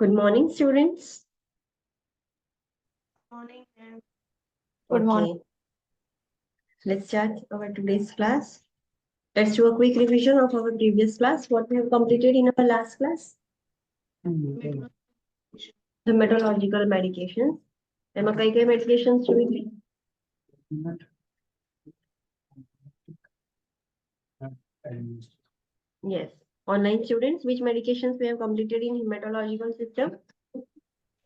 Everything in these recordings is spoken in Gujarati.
Good morning, students. Morning, ma'am. Good morning. Okay, let's start our today's class. Let's do a quick revision of our previous class, what we have completed in our last class. The metallurgical medications. એમાં કઈ કઈ medications જોઈ હતી? Yes. Online students, which medications we have completed in hematological system?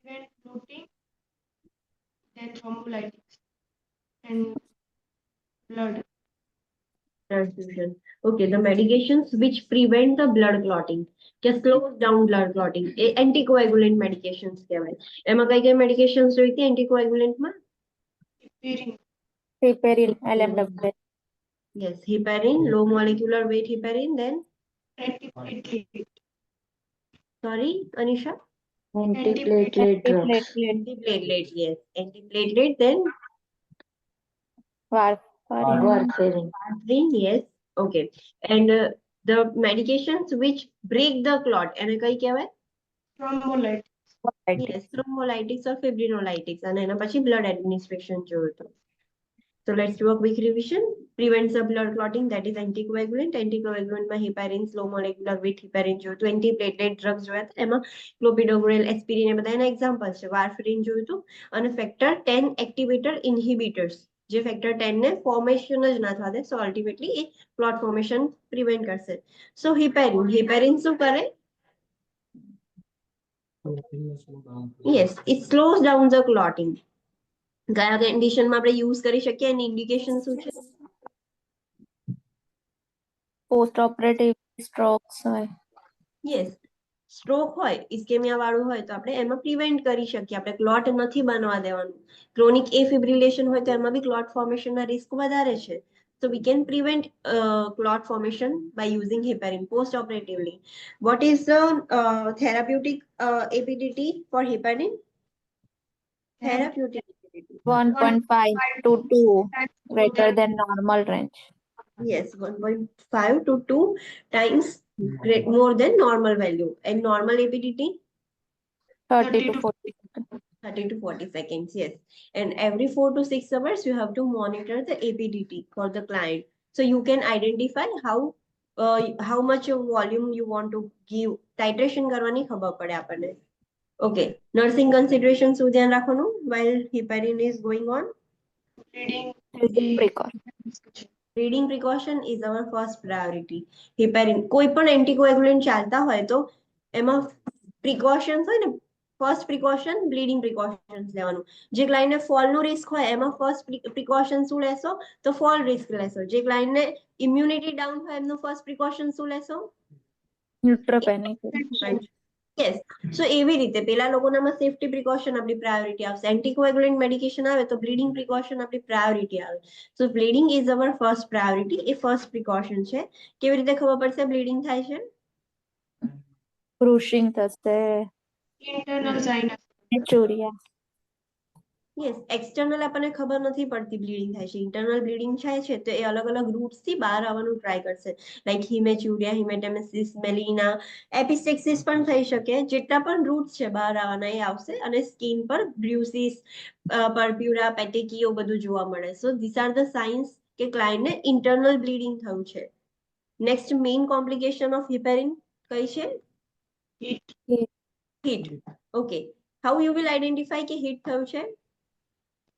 Then protein, then thrombolytics, and blood. Transfusion. Okay, the medications which prevent the blood clotting, કે slows down blood clotting, એ anticoagulant medications કહેવાય. એમાં કઈ કઈ medications જોઈ હતી anticoagulant માં? Heparin, Heparin, LMW. Yes, heparin, low molecular weight heparin, then antiplatelet, sorry, Anisha? Antiplatelet drugs. Antiplatelet, yes. Antiplatelet, then Warfarin. warfarin, yes. Okay. And the medications which break the clot, એને કઈ કહેવાય? thrombolytics, Yes, thrombolytics or fibrinolytics. અને એના પછી blood administration જોયું હતું. So let's do a quick revision. Prevents the blood clotting, that is anticoagulant. Anticoagulant માં heparin, slow molecular weight heparin જોયું હતું. Antiplatelet drugs જોયા હતા. એમાં clopidogrel, aspirin એ બધા એના examples છે. Warfarin જોયું હતું. અને factor 10 activator inhibitors. જે factor 10 ને formation જ ના થવા દે. So ultimately એ clot formation prevent કરશે. So heparin શું કરે? Yes, it slows down the clotting. કયા કન્ડિશનમાં આપણે યુઝ કરી શકીએ એની ઇન્ડિકેશન શું છે? Post operative strokes હોય. યસ, સ્ટ્રોક હોય, ઇસ્કેમિયા વાળું હોય તો આપણે એમાં પ્રિવેન્ટ કરી શકીએ. આપણે ક્લોટ નથી બનવા દેવાનું. ક્રોનિક એફિબ્રિલેશન હોય તો એમાં બી ક્લોટ ફોર્મેશનના રિસ્ક વધારે છે. So we can prevent clot formation by using heparin post operatively. What is the therapeutic APDT for heparin? Therapeutic APDT. 1.5 to 2 greater than normal range. Yes, 1.5 to 2 times more than normal value. And normal APDT? 30 to 40. 30 to 40 seconds, yes. And every 4 to 6 hours, you have to monitor the APDT for the client. So you can identify how much of volume you want to give. Titration કરવાની ખબર પડે આપણને. Okay, nursing consideration શું ધ્યાન રાખવાનું while heparin is going on? reading Precaution. Bleeding precaution is our first priority. heparin કોઈ પણ anticoagulant ચાલતા હોય તો એમાં precautions હોય ને, first precaution bleeding precautions લેવાનું. જે ક્લાયન્ટને ફોલ નું રિસ્ક હોય એમાં first precaution શું લેશો? તો ફોલ રિસ્ક લેશો. જે ક્લાયન્ટને immunity down હોય એમનું first precaution શું લેશો? Neutropenic. Yes. So એવી રીતે પેલા લોકોનામાં સેફટી પ્રિકોશન આપણી પ્રાયોરિટી આવશે. એન્ટીકોએગ્યુલેન્ટ મેડિકેશન આવે તો બ્લીડિંગ પ્રિકોશન આપણી પ્રાયોરિટી આવે. So bleeding is our first priority. એ ફર્સ્ટ પ્રિકોશન છે. કેવી રીતે ખબર પડશે બ્લીડિંગ થાય છે? Bruising થશે. internal sinus, Nechuria. Yes, external આપણને ખબર નથી પડતી બ્લીડિંગ થાય છે. ઇન્ટરનલ બ્લીડિંગ થાય છે તો એ અલગ અલગ રૂટ્સ થી બહાર આવવાનું ટ્રાય કરશે. લાઈક હિમેચ્યુરિયા, હિમેટેમેસિસ, મેલિના, એપિસ્ટેક્સિસ પણ થઈ શકે. જેટલા પણ રૂટ્સ છે બહાર આવવાના એ આવશે. અને સ્કિન પર બ્રુસિસ, પર્પ્યુરા, પેટેકીઓ બધું જોવા મળે. સો ધીસ આર ધ સાઇન્સ કે ક્લાયન્ટને ઇન્ટરનલ બ્લીડિંગ થયું છે. નેક્સ્ટ મેઇન કોમ્પ્લિકેશન ઓફ હિપેરિન કઈ છે? Heat. Okay, how you will identify કે હીટ થયું છે?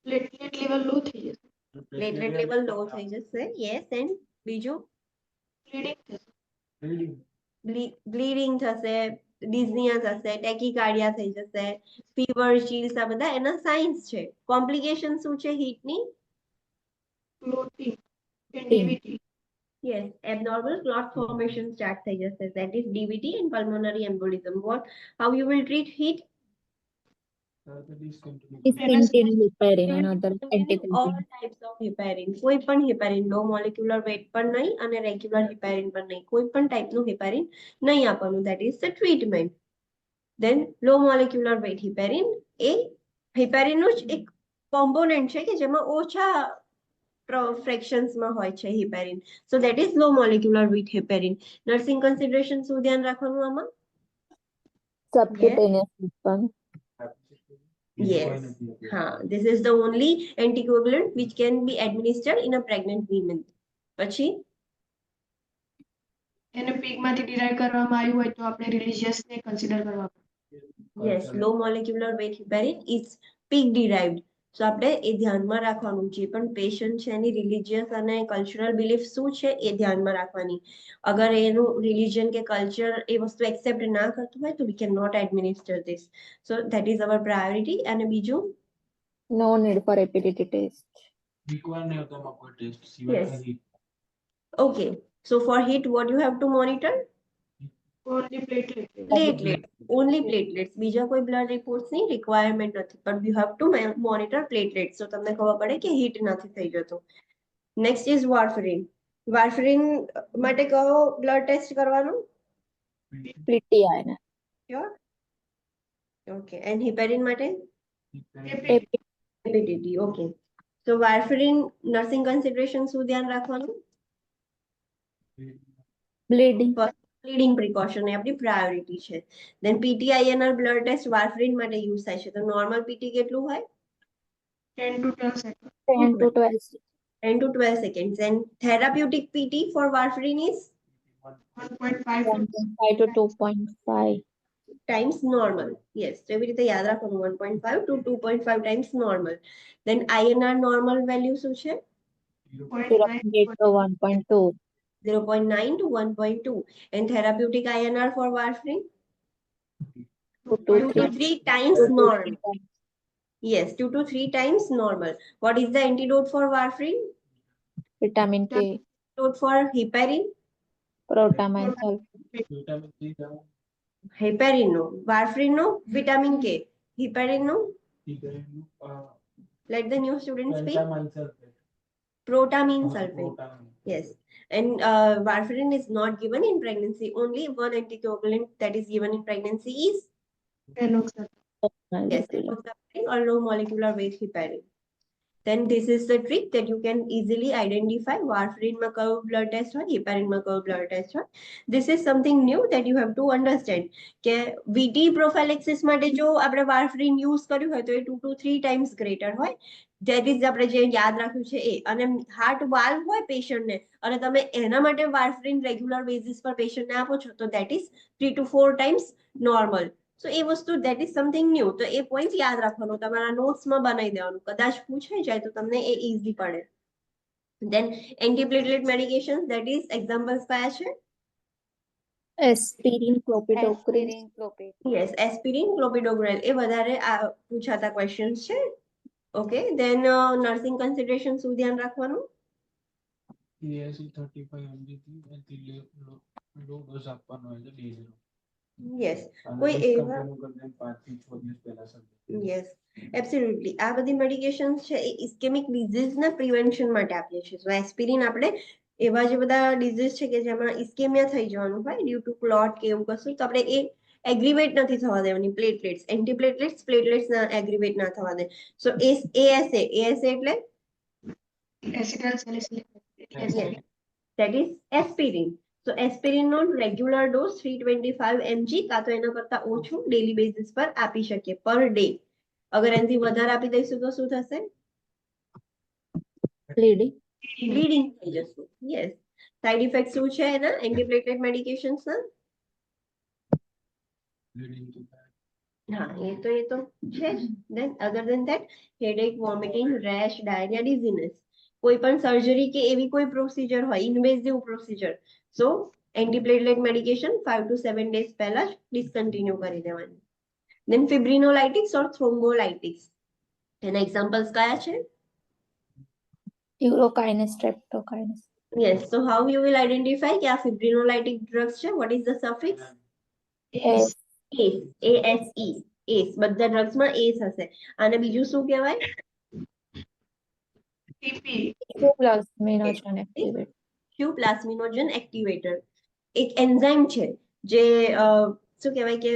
platelet level low થઈ જશે, પ્લેટલેટ લેવલ લો થઈ જશે. યસ, એન્ડ બીજું બ્લીડિંગ થશે, ડિઝનિયા થશે, ટેકીકાર્ડિયા થઈ જશે, ફીવર, ચીલ્સ, આ બધા એના સાઇન્સ છે. કોમ્પ્લિકેશન શું છે હીટની? bloating and DVT, Yes, abnormal clot formation start થઈ જશે. That is DVT and pulmonary embolism. How you will treat heat? Discontinue heparin and other All anticoagulant. types of heparin. કોઈ પણ heparin, low molecular weight પણ નહીં અને regular heparin પણ નહીં. કોઈ પણ ટાઈપનું heparin નહીં આપવાનું. That is the treatment. Then low molecular weight heparin એ heparinનું જ એક component છે કે જેમાં ઓછા fractions માં હોય છે heparin. So that is low molecular weight heparin. Nursing consideration શું ધ્યાન રાખવાનું આમાં? Subcutaneous response. Yes. This is the only anticoagulant which can be administered in a pregnant woman. પછી એને pigમાંથી derive કરવામાં આવ્યું હોય તો આપણે religious ને consider કરવા પડે. yes, low molecular weight heparin is pig derived. So આપણે એ ધ્યાનમાં રાખવાનું જે પણ પેશન્ટ છે એની રિલિજિયસ અને કલ્ચરલ બિલીફ શું છે એ ધ્યાનમાં રાખવાની. અગર એનું રિલિજન કે કલ્ચર એ વસ્તુ એક્સેપ્ટ ના કરતું હોય તો we cannot administer this. So that is our priority. અને બીજું No need for APDT test. Require नहीं होता हमारा कोई टेस्ट Yes. सिवाय खाली okay. So for HIT what you have to monitor? Only platelet. Platelets, only platelets. બીજા કોઈ blood reports ની requirement નથી, but you have to monitor platelets. So તમને ખબર પડે કે heat નથી થઈ જતું. Next is warfarin. Warfarin માટે કયો blood test કરવાનું? PTI ને. Sure. Okay. And heparin માટે? APDT. APDT. Okay. So warfarin nursing consideration શું ધ્યાન રાખવાનું? Bleeding. Bleeding precaution એ આપણી priority છે. Then PT-INR blood test warfarin માટે use થાય છે. તો normal PT કેટલું હોય? 10 to 12 seconds. 10 to 12. 10 to 12 seconds. And therapeutic PT for warfarin is 1.5 to 1.5 to 2.5. times normal. Yes. So એવી રીતે યાદ રાખવાનું 1.5 to 2.5 times normal. Then INR normal value શું છે? 0.8 to 1.2. 0.9 to 1.2. And therapeutic INR for warfarin? 2 to 2 to 3 times 2 to normal. 3 times. Yes, 2 to 3 times normal. What is the antidote for warfarin? Vitamin K. Antidote for heparin? Protamine sulfate. Vitamin C का Heparin no. Warfarin no. Vitamin K. Heparin no. ठीक है Let the new students speak. पेंटामाइन sulphate Protamine sulfate. Protamine Yes. And warfarin is not given in pregnancy. Only one anticoagulant that is given in pregnancy is enoxaparin. yes, enoxaparin or low molecular weight heparin. Then this is the trick that you can easily identify warfarin માં કયો blood test હોય, heparin માં કયો blood test હોય. This is something new that you have to understand. કે VT prophylaxis માટે જો આપણે warfarin use કર્યું હોય તો એ 2 to 3 times greater હોય. That is આપણે જે યાદ રાખ્યું છે એ. અને heart valve હોય patient ને અને તમે એના માટે warfarin regular basis પર patient ને આપો છો તો that is 3 to 4 times normal. So એ વસ્તુ that is something new. તો એ point યાદ રાખવાનો, તમારા notes માં બનાવી દેવાનું. કદાચ પૂછાઈ જાય તો તમને એ easy પડે. Then antiplatelet medications, that is examples કયા છે? Aspirin, clopidogrel. Yes, aspirin, clopidogrel એ વધારે પૂછાતા questions છે. Okay, then nursing consideration શું ધ્યાન રાખવાનું? ESC 35 mg થી એથી લો ડોઝ આપવાનો હોય છે ડે 0 Yes, અને કોઈ એવા ડિસ્કન્ટિન્યુ કરી દે 5 થી 6 દિવસ પહેલા સર yes, absolutely. આ બધી medications છે એ ischemic disease ના prevention માટે આપીએ છીએ. So aspirin આપણે એવા જે બધા disease છે કે જેમાં ischemia થઈ જવાનું હોય due to clot કે એવું કશું તો આપણે એ aggravate નથી થવા દેવાની platelets, antiplatelets, platelets ના aggravate ના થવા દે. So ASA એટલે Acetyl salicylic acid. yes, that is aspirin. So aspirin no regular dose 325 mg કાં તો એના કરતા ઓછું daily basis પર આપી શકીએ per day. અગર એનાથી વધારે આપી દઈશું તો શું થશે? Bleeding. Bleeding થઈ જશે. Yes. Side effects શું છે એના antiplatelet medications ના? લીડિંગ ટુ ધેટ હા, એ તો છે જ. Then other than that, headache, vomiting, rash, diarrhea, dizziness. કોઈ પણ સર્જરી કે એવી કોઈ પ્રોસિજર હોય, invasive procedure, so antiplatelet medication 5 to 7 days પહેલા જ ડિસકન્ટિન્યુ કરી દેવાની. Then fibrinolytics or thrombolytics. એના એક્ઝામ્પલ્સ કયા છે? Urokinase, streptokinase. Yes, so how you will identify કે આ fibrinolytic drugs છે? What is the suffix? ACE. ACE. ACE. બધા drugs માં ACE હશે. અને બીજું શું કહેવાય? TP. Plasminogen activator. Q-plasminogen activator. એક એન્ઝાઇમ છે જે શું કહેવાય કે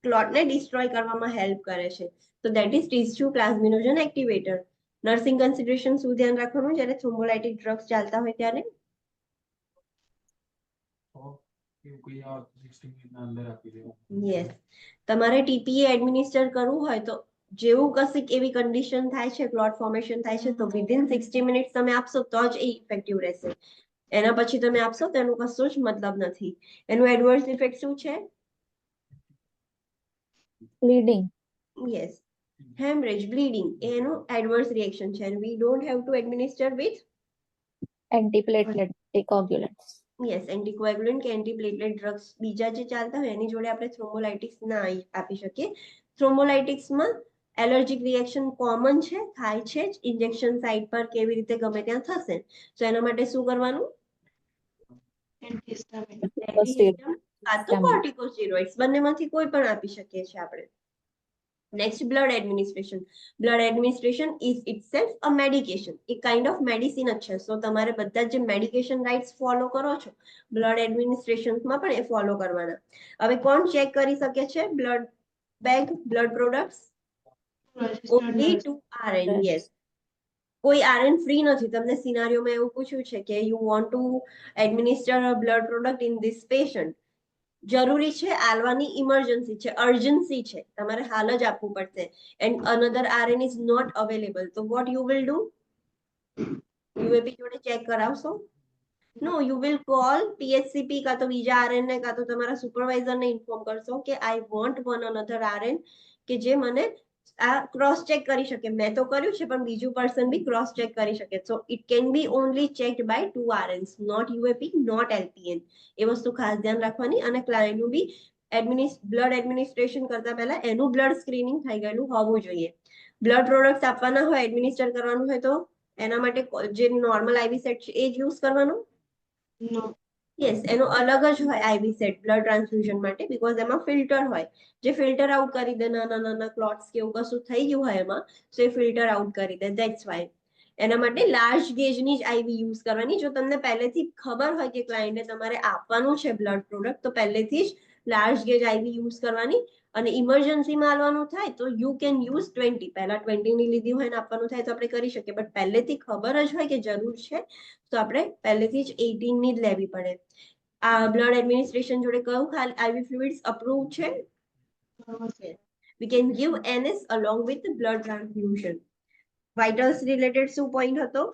ક્લોટને ડિસ્ટ્રોય કરવામાં હેલ્પ કરે છે. તો that is tissue plasminogen activator. Nursing consideration શું ધ્યાન રાખવાનું જ્યારે થ્રોમ્બોલાઇટિક ડ્રગ્સ ચાલતા હોય ત્યારે? એવું કઈ આવે તો 60 મિનિટના અંદર આપી દેવાનું. યસ, તમારે ટીપીએ એડમિનિસ્ટર કરવું હોય તો જેવું કશીક એવી કન્ડિશન થાય છે, ક્લોટ ફોર્મેશન થાય છે, તો વિધિન 60 મિનિટ્સ તમે આપશો તો જ એ ઇફેક્ટિવ રહેશે. એના પછી તમે આપશો તો એનું કશું જ મતલબ નથી. એનું એડવર્સ ઇફેક્ટ શું છે? Bleeding. યસ, હેમરેજ, બ્લીડિંગ એનું એડવર્સ રિએક્શન છે. We don't have to administer with Antiplatelet anticoagulants. Yes anticoagulant કે એન્ટીપ્લેટલેટ ડ્રગ્સ બીજા જે ચાલતા હોય એની જોડે આપણે થ્રોમ્બોલાઇટિક્સ ના આપી શકીએ. થ્રોમ્બોલાઇટિક્સમાં એલર્જીક રિએક્શન કોમન છે, થાય છે જ, ઇન્જેક્શન સાઇટ પર કેવી રીતે ગમે ત્યાં થશે. તો એના માટે શું કરવાનું? એન્ટીહિસ્ટામિન. એન્ટીહિસ્ટામિન કાં તો કોર્ટિકોસ્ટેરોઇડ્સ, બંનેમાંથી કોઈ પણ આપી શકીએ છીએ આપણે. Next, blood administration. Blood administration is itself a medication, A kind of medicine જ છે. સો તમારે બધા જે મેડિકેશન રાઇટ્સ ફોલો કરો છો બ્લડ એડમિનિસ્ટ્રેશનમાં પણ એ ફોલો કરવાના. હવે કોણ ચેક કરી શકે છે blood bag, blood products? Only to RN. Yes, કોઈ RN ફ્રી નથી. તમને સિનારીઓમાં એવું પૂછ્યું છે કે you want to administer a blood product in this patient, જરૂરી છે, આલવાની ઇમરજન્સી છે, અર્જન્સી છે, તમારે હાલ જ આપવું પડશે. And another RN is not available, તો what you will do? UAP જોડે ચેક કરાવશો? No, you will call PHCP કાં તો બીજા RN ને કાં તો તમારા સુપરવાઇઝરને ઇન્ફોર્મ કરશો કે I want one another RN કે જે મને આ ક્રોસ ચેક કરી શકે. મેં તો કર્યું છે પણ બીજું પર્સન બી ક્રોસ ચેક કરી શકે. So it can be only checked by 2 RNs, not UAP, not LPN. એ વસ્તુ ખાસ ધ્યાન રાખવાની. અને ક્લાયન્ટનું બી બ્લડ એડમિનિસ્ટ્રેશન કરતા પહેલા એનું બ્લડ સ્ક્રીનિંગ થઈ ગયેલું હોવું જોઈએ. બ્લડ પ્રોડક્ટ્સ આપવાના હોય, એડમિનિસ્ટર કરવાનું હોય તો એના માટે જે નોર્મલ આઈવી સેટ છે એ જ યુઝ કરવાનું. નો. યસ, એનો અલગ જ હોય આઈવી સેટ બ્લડ ટ્રાન્સફ્યુઝન માટે, બીકોઝ એમાં ફિલ્ટર હોય જે ફિલ્ટર આઉટ કરી દે નાના નાના ક્લોટ્સ કે એવું કશું થઈ ગયું હોય એમાં, સો એ ફિલ્ટર આઉટ કરી દે. ધેટ્સ વાય એના માટે લાર્જ ગેજની જ આઈવી યુઝ કરવાની. જો તમને પહેલેથી ખબર હોય કે ક્લાયન્ટને તમારે આપવાનું છે બ્લડ પ્રોડક્ટ, તો પહેલેથી જ લાર્જ ગેજ આઈવી યુઝ કરવાની. અને ઇમરજન્સીમાં આવવાનું થાય તો યુ કેન યુઝ 20. પહેલા 20 ની લીધી હોય ને આપવાનું થાય તો આપણે કરી શકીએ, બટ પહેલેથી ખબર જ હોય કે જરૂર છે તો આપણે પહેલેથી જ 18 ની જ લેવી પડે. આ બ્લડ એડમિનિસ્ટ્રેશન જોડે કયું ખાલી આઈવી ફ્લુઇડ્સ અપ્રૂવ છે? We can give NS along with blood transfusion. Vitals related શું પોઈન્ટ હતો?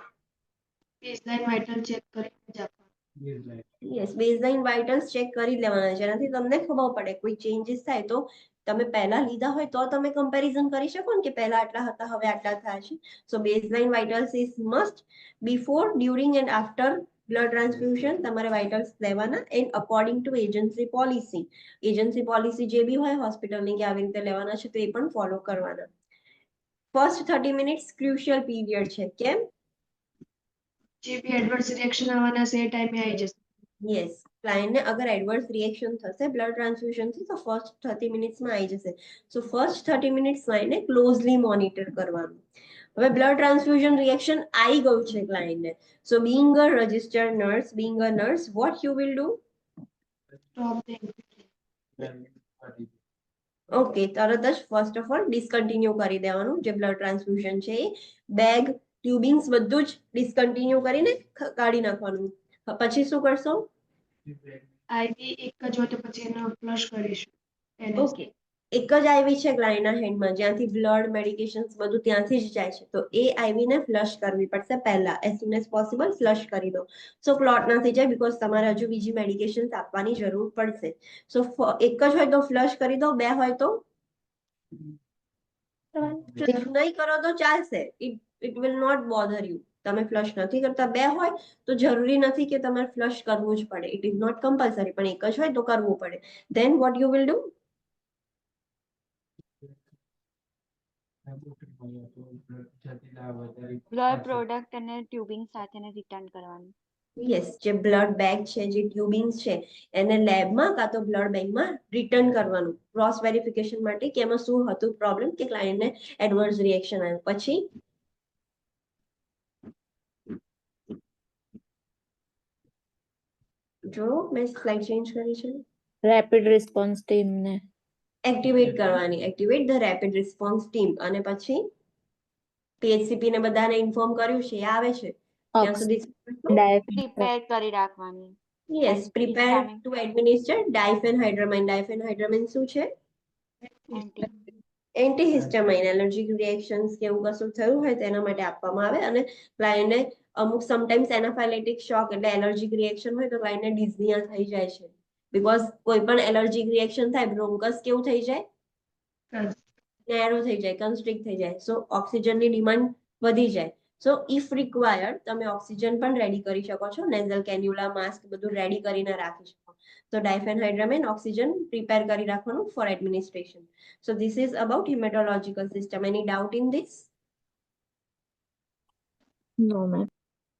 બેઝલાઇન વાઇટલ ચેક કરીને જ આપવાનું. Baseline. Yes, baseline vitals check કરી લેવાના, જેનાથી તમને ખબર પડે કોઈ ચેન્જીસ થાય તો તમે પહેલા લીધા હોય તો તમે કમ્પેરિઝન કરી શકો ને કે પહેલા આટલા હતા હવે આટલા થયા છે. So baseline vitals is must. Before, during and after blood transfusion તમારે વાઇટલ્સ લેવાના and according to agency policy. Agency policy જે બી હોય હોસ્પિટલની કે આવી રીતે લેવાના છે તો એ પણ ફોલો કરવાના. ફર્સ્ટ 30 મિનિટ્સ ક્રુશિયલ પીરિયડ છે. કેમ? જે બી એડવર્સ રિએક્શન આવવાના છે એ ટાઈમે આવી જશે. યસ, ક્લાયન્ટને અગર એડવર્સ રિએક્શન થશે બ્લડ ટ્રાન્સફ્યુઝનથી તો ફર્સ્ટ 30 મિનિટ્સમાં આવી જશે. સો ફર્સ્ટ 30 મિનિટ્સમાં એને ક્લોઝલી મોનિટર કરવાનું. હવે બ્લડ ટ્રાન્સફ્યુઝન રિએક્શન આવી ગયું છે ક્લાયન્ટને, so being a registered nurse, being a nurse, what you will do? Stop the Then 30. Okay, તરત જ ફર્સ્ટ ઓફ ઓલ ડિસકન્ટિન્યુ કરી દેવાનું જે બ્લડ ટ્રાન્સફ્યુઝન છે એ. બેગ, ટ્યુબિંગ્સ બધું જ ડિસકન્ટિન્યુ કરીને કાઢી નાખવાનું. પછી શું કરશો? આઈવી એક જ હોય તો પછી એને ફ્લશ કરીશું. NS. ઓકે, એક જ આઈવી છે ક્લાયન્ટના હેન્ડમાં જ્યાંથી બ્લડ મેડિકેશન્સ બધું ત્યાંથી જ જાય છે, તો એ આઈવી ને ફ્લશ કરવી પડશે પહેલા. As soon as possible flush કરી દો. સો ક્લોટ ના થઈ જાય, બીકોઝ તમારે હજુ બીજી મેડિકેશન્સ આપવાની જરૂર પડશે. સો એક જ હોય તો ફ્લશ કરી દો, બે હોય તો નહીં કરો તો ચાલશે. It will not bother you. તમે ફ્લશ નથી કરતા, બે હોય તો જરૂરી નથી કે તમારે ફ્લશ કરવું જ પડે. ઇટ ઇઝ નોટ કમ્પલસરી, પણ એક જ હોય તો કરવું પડે. Then what you will do? Blood product અને ટ્યુબિંગ સાથે રિટર્ન કરવાનું. યસ, જે બ્લડ બેગ છે, જે ટ્યુબિંગ્સ છે, એને લેબમાં કાં તો બ્લડ બેંકમાં રિટર્ન કરવાનું ક્રોસ વેરિફિકેશન માટે કે એમાં શું હતું પ્રોબ્લેમ કે ક્લાયન્ટને એડવર્સ રિએક્શન આવ્યું. પછી જો મેં સ્લાઇડ ચેન્જ કરી છે, રેપિડ રિસ્પોન્સ ટીમ ને એક્ટિવેટ કરવાની, activate the rapid response team. અને પછી PHCP ને બધાને ઇન્ફોર્મ કર્યું છે, એ આવે છે ત્યાં સુધી ડાયફ્રામ પ્રિપેર કરી રાખવાની. Yes prepare Histamine. To administer diphenhydramine. Diphenhydramine શું છે? Anti. એન્ટીહિસ્ટામાઇન. એલર્જીક રિએક્શન્સ કે એવું કશું થયું હોય તેના માટે આપવામાં આવે અને ક્લાયન્ટને અમુક સમટાઈમ્સ એનાફાઇલેટિક શોક એટલે એલર્જીક રિએક્શન હોય તો ક્લાયન્ટને ડિઝનિયા થઈ જાય છે બીકોઝ કોઈ પણ એલર્જીક રિએક્શન થાય બ્રોન્કસ કેવું થઈ જાય, નેરો થઈ જાય, કન્સ્ટ્રિક્ટ થઈ જાય. સો ઓક્સિજનની ડિમાન્ડ વધી જાય. સો ઇફ રિક્વાયર્ડ તમે ઓક્સિજન પણ રેડી કરી શકો છો, નેઝલ કેન્યુલા, માસ્ક બધું રેડી કરીને રાખી શકો. તો ડાયફેનહાઇડ્રામાઇન ઓક્સિજન પ્રિપેર કરી રાખવાનું for administration. So this is about haematological system. Any doubt in this? No, ma'am.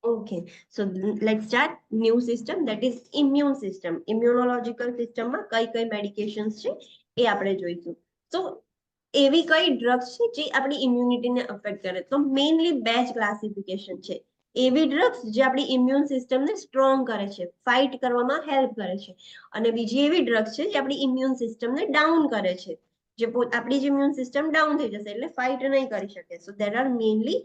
Okay, so let's start new system, that is immune system. Immunological system માં કઈ કઈ મેડિકેશન્સ છે એ આપણે જોઈશું. તો એવી કઈ ડ્રગ્સ છે જે આપણી ઇમ્યુનિટીને અફેક્ટ કરે? તો મેઇનલી બે જ ક્લાસિફિકેશન છે. એવી ડ્રગ્સ જે આપણી ઇમ્યુન સિસ્ટમને સ્ટ્રોંગ કરે છે, ફાઇટ કરવામાં હેલ્પ કરે છે, અને બીજી એવી ડ્રગ્સ છે જે આપણી ઇમ્યુન સિસ્ટમને ડાઉન કરે છે, જે આપણી જ ઇમ્યુન સિસ્ટમ ડાઉન થઈ જશે એટલે ફાઇટ નહીં કરી શકે. So there are mainly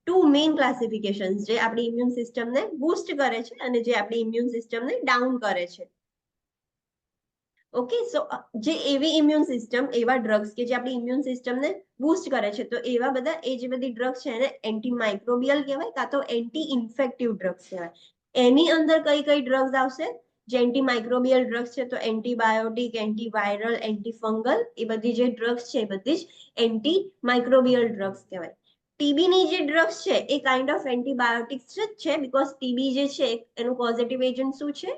two main classifications, જે આપણી ઇમ્યુન સિસ્ટમને બૂસ્ટ કરે છે અને જે આપણી ઇમ્યુન સિસ્ટમને ડાઉન કરે છે. ઓકે, સો જે એવી ઇમ્યુન સિસ્ટમ, એવા ડ્રગ્સ કે જે આપણી ઇમ્યુન સિસ્ટમને બૂસ્ટ કરે છે, તો એવા બધા એ જે બધી ડ્રગ્સ છે એને એન્ટીમાઇક્રોબિયલ કહેવાય કાં તો એન્ટી ઇન્ફેક્ટિવ ડ્રગ્સ કહેવાય. એની અંદર કઈ કઈ ડ્રગ્સ આવશે? જે એન્ટીમાઇક્રોબિયલ ડ્રગ્સ છે તો એન્ટીબાયોટિક, એન્ટીવાયરલ, એન્ટીફંગલ, એ બધી જે ડ્રગ્સ છે એ બધી જ એન્ટીમાઇક્રોબિયલ ડ્રગ્સ કહેવાય. ટીબીની જે ડ્રગ્સ છે એ કાઇન્ડ ઓફ એન્ટીબાયોટિક્સ જ છે બીકોઝ ટીબી જે છે એનું પોઝિટિવ એજન્ટ શું છે?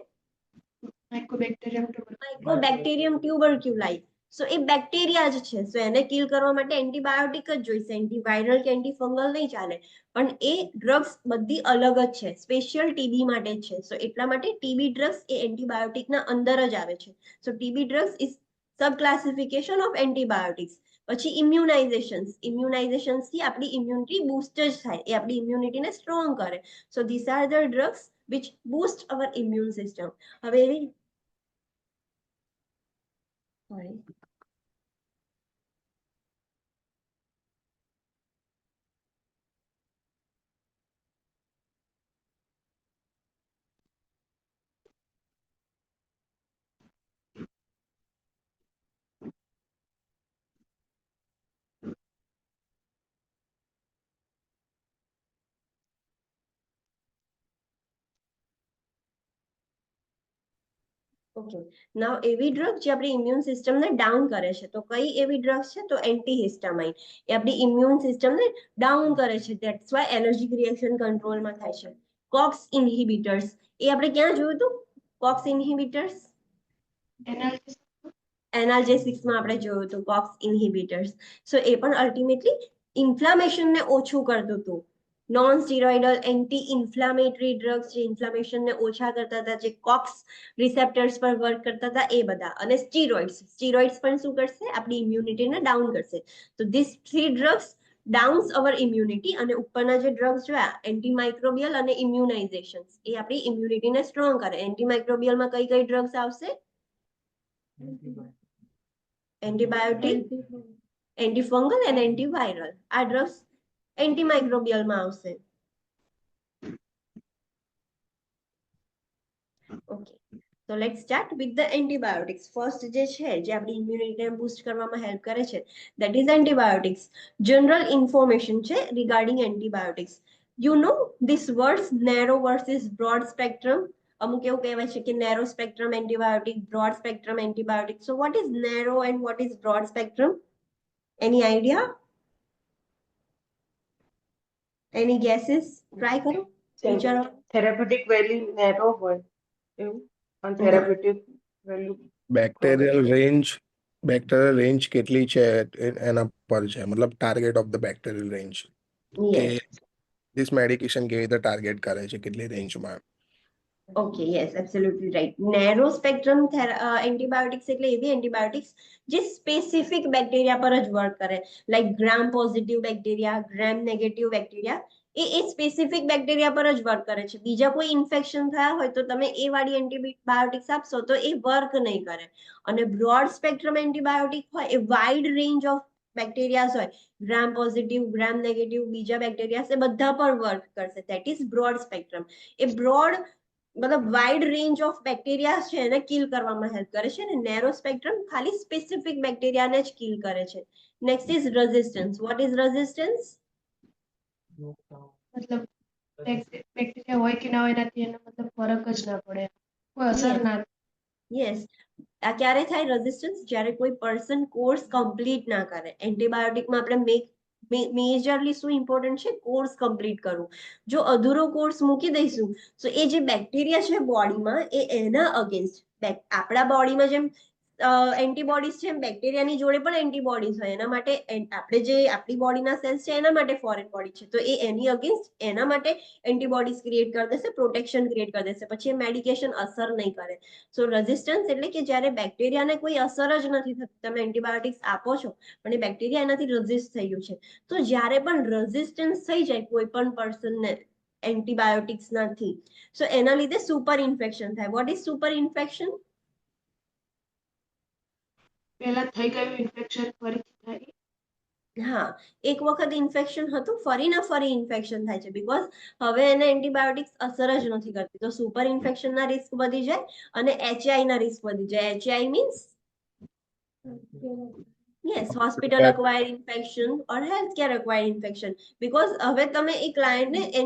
માઇકોબેક્ટેરિયમ ટ્યુબરક્યુલાઇ. સો એ બેક્ટેરિયા જ છે. સો એને કિલ કરવા માટે એન્ટીબાયોટિક જ જોઈશે, એન્ટીવાયરલ કે એન્ટીફંગલ નહીં ચાલે. પણ એ ડ્રગ્સ બધી અલગ જ છે, સ્પેશિયલ ટીબી માટે જ છે. સો એટલા માટે ટીબી ડ્રગ્સ એ એન્ટીબાયોટિકના અંદર જ આવે છે. So TB drugs is sub classification of antibiotics. પછી ઇમ્યુનાઇઝેશન્સ થી આપણી ઇમ્યુનિટી બૂસ્ટ જ થાય, એ આપણી ઇમ્યુનિટીને સ્ટ્રોંગ કરે. So this are the drugs which boost our immune system. હવે એવી sorry. ઓકે, નાઉ એવી ડ્રગ જે આપણી ઇમ્યુન સિસ્ટમને ડાઉન કરે છે, તો કઈ એવી ડ્રગ્સ છે? તો એન્ટીહિસ્ટામાઇન. એ આપણી ઇમ્યુન સિસ્ટમને ડાઉન કરે છે, ધેટ્સ વાય એલર્જીક રિએક્શન કંટ્રોલમાં થાય છે. કોક્સ ઇન્હિબિટર્સ, એ આપણે ક્યાં જોયું હતું? કોક્સ ઇન્હિબિટર્સ એનાલ્જેસિક્સમાં આપણે જોયું હતું કોક્સ ઇન્હિબિટર્સ. સો એ પણ અલ્ટિમેટલી ઇન્ફ્લામેશનને ઓછું કરતું હતું. Non steroidal anti inflammatory drugs જે ઇન્ફ્લામેશનને ઓછા કરતા હતા, જે કોક્સ રિસેપ્ટર્સ પર વર્ક કરતા હતા એ બધા. અને સ્ટીરોઇડ્સ પણ શું કરશે? આપણી ઇમ્યુનિટીને ડાઉન કરશે. તો this three drugs downs our immunity. અને ઉપરના જે ડ્રગ્સ જોયા એન્ટીમાઇક્રોબિયલ અને ઇમ્યુનાઇઝેશન, એ આપણી ઇમ્યુનિટીને સ્ટ્રોંગ કરે. એન્ટીમાઇક્રોબિયલમાં કઈ કઈ ડ્રગ્સ આવશે? એન્ટીબાયોટિક, એન્ટીફંગલ અને એન્ટીવાયરલ. આ ડ્રગ્સ એન્ટીમાઇક્રોબિયલમાં આવશે. ઓકે, તો let's start with the antibiotics. First જે છે જે આપણી ઇમ્યુનિટીને બૂસ્ટ કરવામાં હેલ્પ કરે છે that is antibiotics. General information છે regarding antibiotics. You know this words narrow versus broad spectrum. અમુક એવું કહેવાય છે કે narrow spectrum antibiotic, broad spectrum antibiotic. So what is narrow and what is broad spectrum? Any idea? Any guesses try કરો, વિચારો. થેરાપ્યુટિક વેલ્યુ નેરો હોય એવું, અને થેરાપ્યુટિક વેલ્યુ બેક્ટેરિયલ રેન્જ કેટલી છે એના પર છે, મતલબ target of the bacterial range કે ધીસ મેડિકેશન કેવી રીતે ટાર્ગેટ કરે છે, કેટલી રેન્જમાં. Okay, yes, absolutely right. Narrow spectrum antibiotics એટલે એવી એન્ટીબાયોટિક્સ જે સ્પેસિફિક બેક્ટેરિયા પર જ વર્ક કરે, like gram positive bacteria, gram negative bacteria. એ સ્પેસિફિક બેક્ટેરિયા પર જ વર્ક કરે છે. બીજા કોઈ ઇન્ફેક્શન થયા હોય તો તમે એ વાળી એન્ટીબાયોટિક્સ આપશો તો એ વર્ક નહીં કરે. અને બ્રોડ સ્પેક્ટ્રમ એન્ટીબાયોટિક હોય એ વાઇડ રેન્જ ઓફ બેક્ટેરિયાઝ હોય, ગ્રામ પોઝિટિવ, ગ્રામ નેગેટિવ, બીજા બેક્ટેરિયા એ બધા પર વર્ક કરશે. That is broad spectrum. A broad મતલબ વાઇડ રેન્જ ઓફ બેક્ટેરિયા છે એને કિલ કરવામાં હેલ્પ કરે છે, અને નેરો સ્પેક્ટ્રમ ખાલી સ્પેસિફિક બેક્ટેરિયાને જ કિલ કરે છે. Next is resistance. What is resistance? મતલબ બેક્ટેરિયા હોય કે ના હોય એનાથી એનો મતલબ ફરક જ ના પડે, કોઈ અસર Yes. ના યસ, આ ક્યારે થાય રેઝિસ્ટન્સ? જ્યારે કોઈ પર્સન કોર્સ કમ્પ્લીટ ના કરે. એન્ટીબાયોટિકમાં આપણે મેજરલી શું ઇમ્પોર્ટન્ટ છે? કોર્સ કમ્પ્લીટ કરવું. જો અધૂરો કોર્સ મૂકી દઈશું તો એ જે બેક્ટેરિયા છે બોડીમાં એ એના અગેન્સ્ટ, આપણા બોડીમાં જેમ એન્ટીબોડીઝ છે એમ બેક્ટેરિયાની જોડે પણ એન્ટીબોડીઝ હોય. એના માટે આપણે જે આપણી બોડીના સેલ્સ છે એના માટે ફોરેન બોડી છે, તો એ એની અગેન્સ્ટ એના માટે એન્ટીબોડીઝ ક્રિએટ કરી દેશે, પ્રોટેક્શન ક્રિએટ કરી દેશે, પછી એ મેડિકેશન અસર નહીં કરે. સો રેઝિસ્ટન્સ એટલે કે જ્યારે બેક્ટેરિયાને કોઈ અસર જ નથી થતી, તમે એન્ટીબાયોટિક્સ આપો છો પણ એ બેક્ટેરિયા એનાથી રેઝિસ્ટ થઈ ગયું છે. તો જ્યારે પણ રેઝિસ્ટન્સ થઈ જાય કોઈ પણ પર્સનને એન્ટીબાયોટિક્સ નથી, સો એના લીધે સુપર ઇન્ફેક્શન થાય. What is super infection? પહેલા થઈ ગયું ઇન્ફેક્શન ફરીથી થાય. હા, એક વખત ઇન્ફેક્શન હતું, ફરી ઇન્ફેક્શન થાય છે, બીકોઝ હવે એને એન્ટીબાયોટિક્સ અસર જ નથી કરતી. તો સુપર ઇન્ફેક્શનના રિસ્ક વધી જાય અને એચઆઈ ના રિસ્ક વધી જાય. HI means yes, hospital acquired infection or health care acquired infection. Because હવે તમે એ ક્લાયન્ટને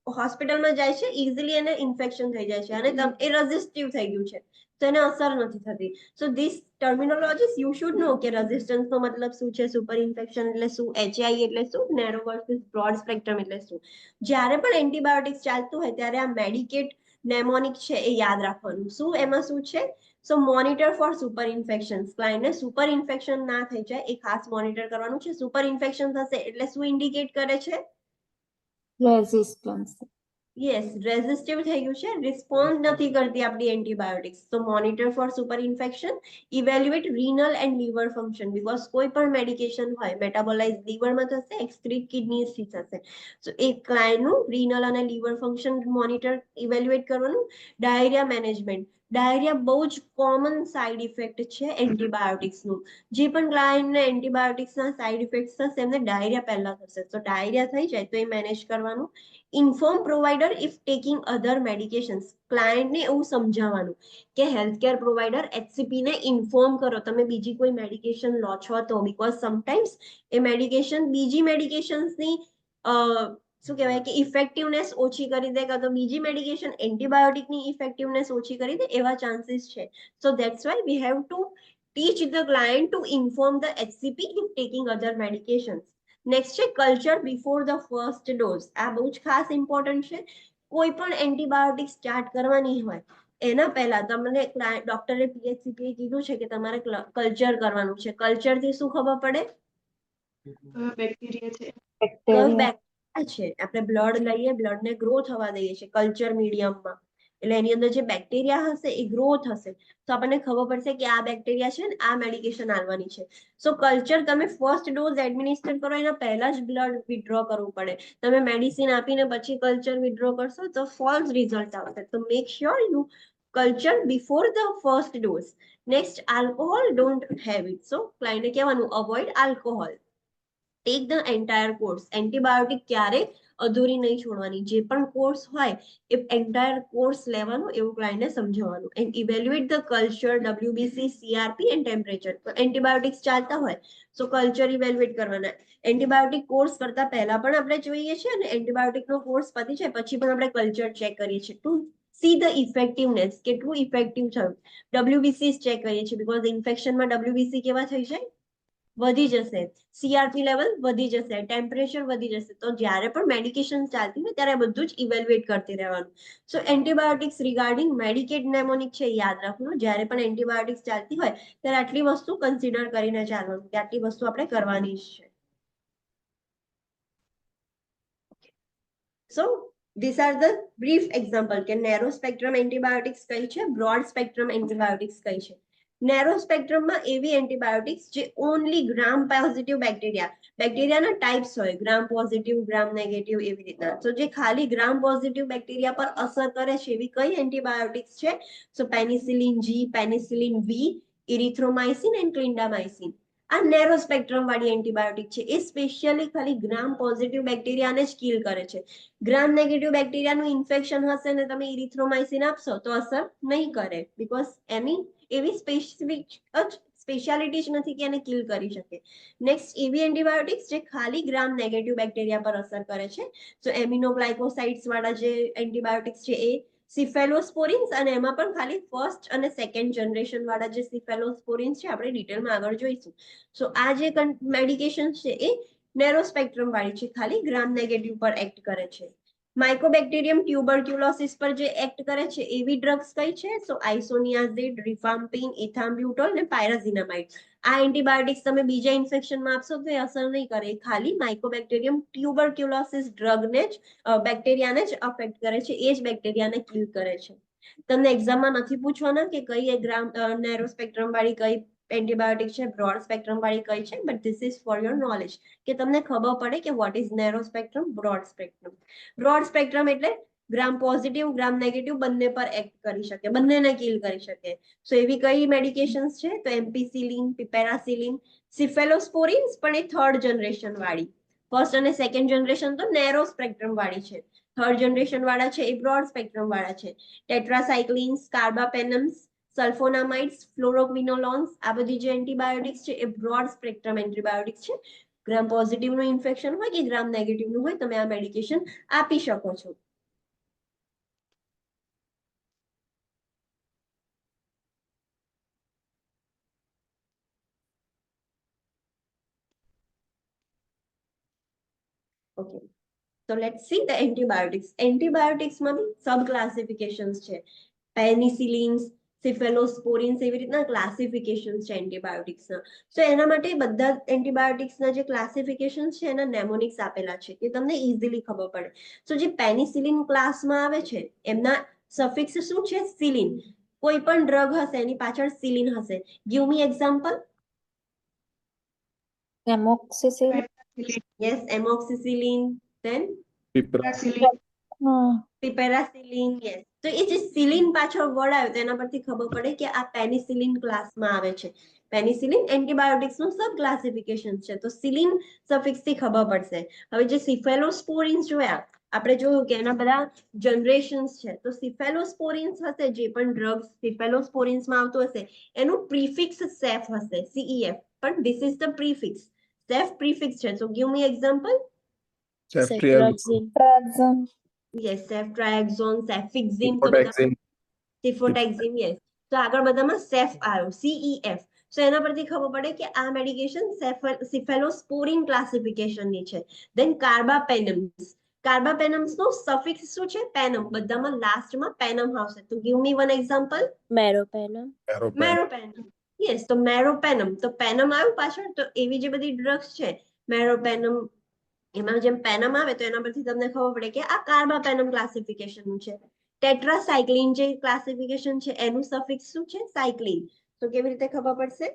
હોસ્પિટલમાં જાય છે, ઇઝીલી એને ઇન્ફેક્શન થઈ જાય છે અને એ રેઝિસ્ટિવ થઈ ગયું છે, તો એને અસર નથી થતી. So this terminologies you should know, કે રેઝિસ્ટન્સ નો મતલબ શું છે, સુપર ઇન્ફેક્શન એટલે શું, એચઆઈ એટલે શું, નેરો વર્સિસ બ્રોડ સ્પેક્ટ્રમ એટલે શું. જ્યારે પણ એન્ટીબાયોટિક્સ ચાલતું હોય ત્યારે આ મેડિકેટ નેમોનિક છે એ યાદ રાખવાનું. શું એમાં શું છે? So monitor for super infection. ક્લાયન્ટને સુપર ઇન્ફેક્શન ના થઈ જાય એ ખાસ મોનિટર કરવાનું છે. સુપર ઇન્ફેક્શન થશે એટલે શું ઇન્ડિકેટ કરે છે? રેઝિસ્ટન્સ. યસ, રેઝિસ્ટિવ થઈ ગયું છે, રિસ્પોન્સ નથી કરતી આપણી એન્ટીબાયોટિક્સ. તો monitor for super infection, evaluate renal and liver function, because કોઈ પણ મેડિકેશન હોય મેટાબોલાઇઝ લીવરમાં થશે, એક્સક્રીટ કિડનીઝથી થશે. સો એ ક્લાયન્ટનું રીનલ અને લીવર ફંક્શન મોનિટર ઇવેલ્યુએટ કરવાનું. Diarrhoea management. ડાયરિયા બહુ જ કોમન સાઇડ ઇફેક્ટ છે એન્ટીબાયોટિક્સનું. જે પણ ક્લાયન્ટને એન્ટીબાયોટિક્સના સાઇડ ઇફેક્ટ થશે એમને ડાયરિયા પહેલા થશે, તો ડાયરિયા થઈ જાય તો એ મેનેજ કરવાનું. Inform provider if taking other medications. ક્લાયન્ટને એવું સમજાવવાનું કે હેલ્થકેર પ્રોવાઈડર એચસીપી ને ઇન્ફોર્મ કરો તમે બીજી કોઈ મેડિકેશન લો છો તો, બીકોઝ સમટાઈમ્સ એ મેડિકેશન બીજી મેડિકેશન્સની શું કહેવાય કે ઇફેક્ટિવનેસ ઓછી કરી દે, કાં તો બીજી મેડિકેશન એન્ટીબાયોટિકની ઇફેક્ટિવનેસ ઓછી કરી દે, એવા ચાન્સીસ છે. સો that's why we have two teach the client to inform the HCP if taking other medications. Next છે culture before the first dose. આ બહુ જ ખાસ ઇમ્પોર્ટન્ટ છે. કોઈ પણ એન્ટીબાયોટિક સ્ટાર્ટ કરવાની હોય એના પહેલા તમને ડોક્ટરે પીએચસીપી કીધું છે કે તમારે કલ્ચર કરવાનું છે. કલ્ચર થી શું ખબર પડે? બેક્ટેરિયા છે. કયું બેક્ટેરિયા. બેક્ટેરિયા છે? આપણે બ્લડ લઈએ, બ્લડ ને ગ્રો થવા દઈએ છીએ કલ્ચર મીડિયમમાં, એટલે એની અંદર જે બેક્ટેરિયા હશે એ ગ્રો થશે, તો આપણને ખબર પડશે કે આ બેક્ટેરિયા છે ને આ મેડિકેશન આવવાની છે. સો કલ્ચર તમે ફર્સ્ટ ડોઝ એડમિનિસ્ટર કરો એના પહેલા જ બ્લડ વિથડ્રો કરવું પડે. તમે મેડિસિન આપીને પછી કલ્ચર વિથડ્રો કરશો તો ફોલ્સ રિઝલ્ટ આવશે. તો make sure you culture before the first dose. Next, alcohol don't have it. So ક્લાયન્ટને કહેવાનું avoid alcohol. Take the entire course. Antibiotic ક્યારે અધૂરી નહીં છોડવાની. જે પણ કોર્સ હોય એ એન્ટાયર કોર્સ લેવાનું, એવું ક્લાયન્ટને સમજાવવાનું. And evaluate the culture, WBC, CRP and temperature. તો એન્ટીબાયોટિક્સ ચાલતા હોય તો કલ્ચર ઇવેલ્યુએટ કરવાના. એન્ટીબાયોટિક કોર્સ કરતા પહેલા પણ આપણે જોઈએ છીએ અને એન્ટીબાયોટિકનો કોર્સ પતી જાય પછી પણ આપણે કલ્ચર ચેક કરીએ છીએ ટુ સી ધ ઇફેક્ટિવનેસ, કેટલું ઇફેક્ટિવ થયું. ડબ્લ્યુબીસી ચેક કરીએ છીએ બીકોઝ ઇન્ફેક્શનમાં ડબ્લ્યુબીસી કેવા થઈ જાય? વધી જશે. સીઆરપી લેવલ વધી જશે, ટેમ્પરેચર વધી જશે. તો જ્યારે પણ મેડિકેશન ચાલતી હોય ત્યારે બધું જ ઇવેલ્યુએટ કરતી રહેવાનું. સો એન્ટીબાયોટિક્સ રિગાર્ડિંગ મેડિકેટ નેમોનિક છે યાદ રાખવું. જ્યારે પણ એન્ટીબાયોટિક્સ ચાલતી હોય ત્યારે આટલી વસ્તુ કન્સિડર કરીને ચાલવાનું કે આટલી વસ્તુ આપણે કરવાની જ છે. સો these are the brief example કે નેરો સ્પેક્ટ્રમ એન્ટીબાયોટિક્સ કઈ છે, બ્રોડ સ્પેક્ટ્રમ એન્ટીબાયોટિક્સ કઈ છે. નેરો સ્પેક્ટ્રમમાં એવી એન્ટીબાયોટિક્સ જે ઓનલી ગ્રામ પોઝિટિવ બેક્ટેરિયાના ટાઈપ્સ હોય, ગ્રામ પોઝિટિવ, ગ્રામ નેગેટિવ, એવી રીતના. તો જે ખાલી ગ્રામ પોઝિટિવ બેક્ટેરિયા પર અસર કરે છે એવી કઈ એન્ટીબાયોટિક્સ છે? So penicillin G, penicillin V, erythromycin and clindamycin. આ નેરો સ્પેક્ટ્રમ વાળી એન્ટીબાયોટિક છે. એ સ્પેશિયલી ખાલી ગ્રામ પોઝિટિવ બેક્ટેરિયાને જ કિલ કરે છે. ગ્રામ નેગેટિવ બેક્ટેરિયાનું ઇન્ફેક્શન હશે ને તમે ઇરિથ્રોમાઇસિન આપશો તો અસર નહીં કરે, બીકોઝ એની એવી સ્પેશિયાલિટી જ નથી કે એને કિલ કરી શકે. નેક્સ્ટ એવી એન્ટીબાયોટિક્સ જે ખાલી ગ્રામ નેગેટિવ બેક્ટેરિયા પર અસર કરે છે. તો એમિનોગ્લાયકોસાઇડ્સ વાળા જે એન્ટીબાયોટિક્સ છે એ સિફેલોસ્પોરિન્સ, અને એમાં પણ ખાલી ફર્સ્ટ અને સેકન્ડ જનરેશન વાળા જે સિફેલોસ્પોરિન્સ છે આપણે ડિટેલમાં આગળ જોઈશું. સો આ જે મેડિકેશન છે એ નેરો સ્પેક્ટ્રમ વાળી છે, ખાલી ગ્રામ નેગેટિવ પર એક્ટ કરે છે. માઇકોબેક્ટેરિયમ ટ્યુબરક્યુલોસિસ પર જે એક્ટ કરે છે એવી ડ્રગ્સ કઈ છે? સો આઇસોનિયાઝિડ, રિફામ્પિન, ઇથામ્બ્યુટોલ ને પાયરાઝિનામાઇડ. આ એન્ટીબાયોટિક્સ તમે બીજા ઇન્ફેક્શનમાં આપશો તો એ અસર નહીં કરે, ખાલી માઇકોબેક્ટેરિયમ ટ્યુબરક્યુલોસિસ ડ્રગને જ બેક્ટેરિયાને જ અફેક્ટ કરે છે, એ જ બેક્ટેરિયાને કિલ કરે છે. તમને એક્ઝામમાં નથી પૂછવાના કે કઈ ગ્રામ નેરો સ્પેક્ટ્રમ વાળી કઈ એન્ટીબાયોટિક છે, બ્રોડ સ્પેક્ટ્રમ વાળી કઈ છે, but this is for your knowledge કે તમને ખબર પડે કે vote is narrow spectrum, broad spectrum. Broad spectrum એટલે ગ્રામ પોઝિટિવ ગ્રામ નેગેટિવ બંને પર એક્ટ કરી શકે, બંનેને કિલ કરી શકે. સો એવી કઈ મેડિકેશન્સ છે? તો એમ્પિસિલિન, પિપેરાસિલિન, સિફેલોસ્પોરિન્સ પણ એ થર્ડ જનરેશન વાળી. ફર્સ્ટ અને સેકન્ડ જનરેશન તો નેરો સ્પેક્ટ્રમ વાળી છે, થર્ડ જનરેશન વાળા છે એ બ્રોડ સ્પેક્ટ્રમ વાળા છે. ટેટ્રાસાઇક્લિન્સ, કાર્બાપેનમ્સ, સલ્ફોનામાઇડ્સ, ફ્લોરોક્વિનોલોન્સ, આ બધી જે એન્ટીબાયોટિક્સ છે એ બ્રોડ સ્પેક્ટ્રમ એન્ટીબાયોટિક્સ છે. ગ્રામ પોઝિટિવ નું ઇન્ફેક્શન હોય કે ગ્રામ નેગેટિવ નું હોય, તમે આ મેડિકેશન આપી શકો છો. Okay, so let's see the antibiotics. Antibiotics માં બી સબ ક્લાસિફિકેશન્સ છે. પેનિસિલિન્સ, સિફેલોસ્પોરિન્સ, એવી રીતના ક્લાસિફિકેશન્સ છે એન્ટીબાયોટિક્સના. સો એના માટે બધા એન્ટીબાયોટિક્સના જે ક્લાસિફિકેશન્સ છે એના નેમોનિક્સ આપેલા છે કે તમને ઇઝીલી ખબર પડે. સો જે પેનિસિલિન ક્લાસમાં આવે છે એમના સફિક્સ શું છે? સિલિન. કોઈ પણ ડ્રગ હશે એની પાછળ સિલિન હશે. Give me example. Amoxicillin. Yes, amoxicillin. Then Piperacillin. Piperacillin. Yes. તો એ જે સિલિન પાછળ વર્ડ આવ્યો તો એના પરથી ખબર પડે કે આ પેનિસિલિન ક્લાસમાં આવે છે. પેનિસિલિન એન્ટીબાયોટિક્સનું સબ ક્લાસિફિકેશન છે, તો સિલિન સફિક્સ થી ખબર પડશે. હવે જે સિફેલોસ્પોરિન્સ જોયા આપણે જોયું કે એના બધા જનરેશન્સ છે. તો સિફેલોસ્પોરિન્સ હશે, જે પણ ડ્રગ્સ સિફેલોસ્પોરિન્સમાં આવતું હશે એનું પ્રીફિક્સ સેફ હશે, CEF. પણ this is the prefix. Safe prefix છે. સો give me example. Ceftriaxone. Yes, સેફટ્રાયક્ઝોન, સેફિક્ઝિમ, તો Cefotaxime. સિફોટેક્ઝિમ. યસ. તો આગળ બધામાં સેફ આવ્યો, CEF. સો એના પરથી ખબર પડે કે આ મેડિકેશન સિફેલોસ્પોરિન ક્લાસિફિકેશનની છે. ધેન કાર્બાપેનમ્સ. કાર્બાપેનમ્સ નો સફિક્સ શું છે? પેનમ. બધામાં લાસ્ટમાં પેનમ આવશે. તો give me one example. Meropenem. Meropenem. Meropenem. Yes, તો મેરોપેનમ. તો પેનમ આવ્યું પાછળ. તો એવી જે બધી ડ્રગ્સ છે મેરોપેનમ, એમાં જેમ પેનમ આવે તો એના પરથી તમને ખબર પડે કે આ કાર્બાપેનમ ક્લાસિફિકેશનનું છે. ટેટ્રાસાઇક્લિન જે ક્લાસિફિકેશન છે એનું સફિક્સ શું છે? સાયક્લિન. તો કેવી રીતે ખબર પડશે?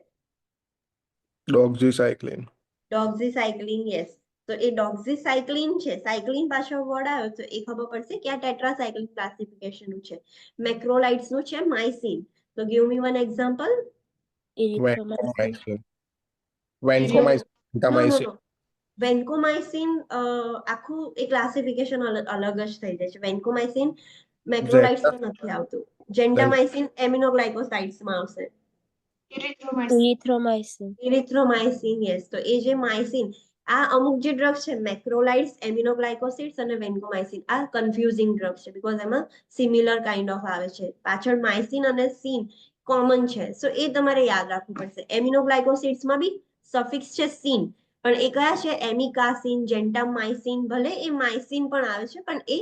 Doxycycline. ડોક્ઝીસાયક્લિન. યસ. તો એ ડોક્ઝીસાયક્લિન છે, સાયક્લિન પાછળ વર્ડ આવ્યો તો એ ખબર પડશે કે આ ટેટ્રાસાઇક્લિન ક્લાસિફિકેશનનું છે. મેક્રોલાઇટ્સ નું છે માઇસિન. તો give me one example. Erythromycin. Vancomycin. નો નો Vancomycin. નો, વેન્કોમાઇસિન આખું એ ક્લાસિફિકેશન અલગ જ થઈ જાય છે. વેન્કોમાઇસિન મેક્રોલાઇટ્સમાં નથી આવતું. જેન્ટામાઇસિન એમિનોગ્લાયકોસાઇડ્સમાં આવશે. Erythromycin. ઇરિથ્રોમાઇસિન. યસ. તો એ જે માઇસિન, આ અમુક જે ડ્રગ્સ છે મેક્રોલાઇટ્સ, એમિનોગ્લાયકોસિડ્સ અને વેન્કોમાઇસિન, આ કન્ફ્યુઝિંગ ડ્રગ્સ છે બીકોઝ એમાં સિમિલર કાઇન્ડ ઓફ આવે છે. પાછળ માઇસિન અને સિન કોમન છે. સો એ તમારે યાદ રાખવું પડશે. એમિનોગ્લાયકોસિડ્સમાં બી સફિક્સ છે સિન, પણ એ કયા છે? એમિકાસિન, જેન્ટામાઇસિન. ભલે એ માઇસિન પણ આવે છે પણ એ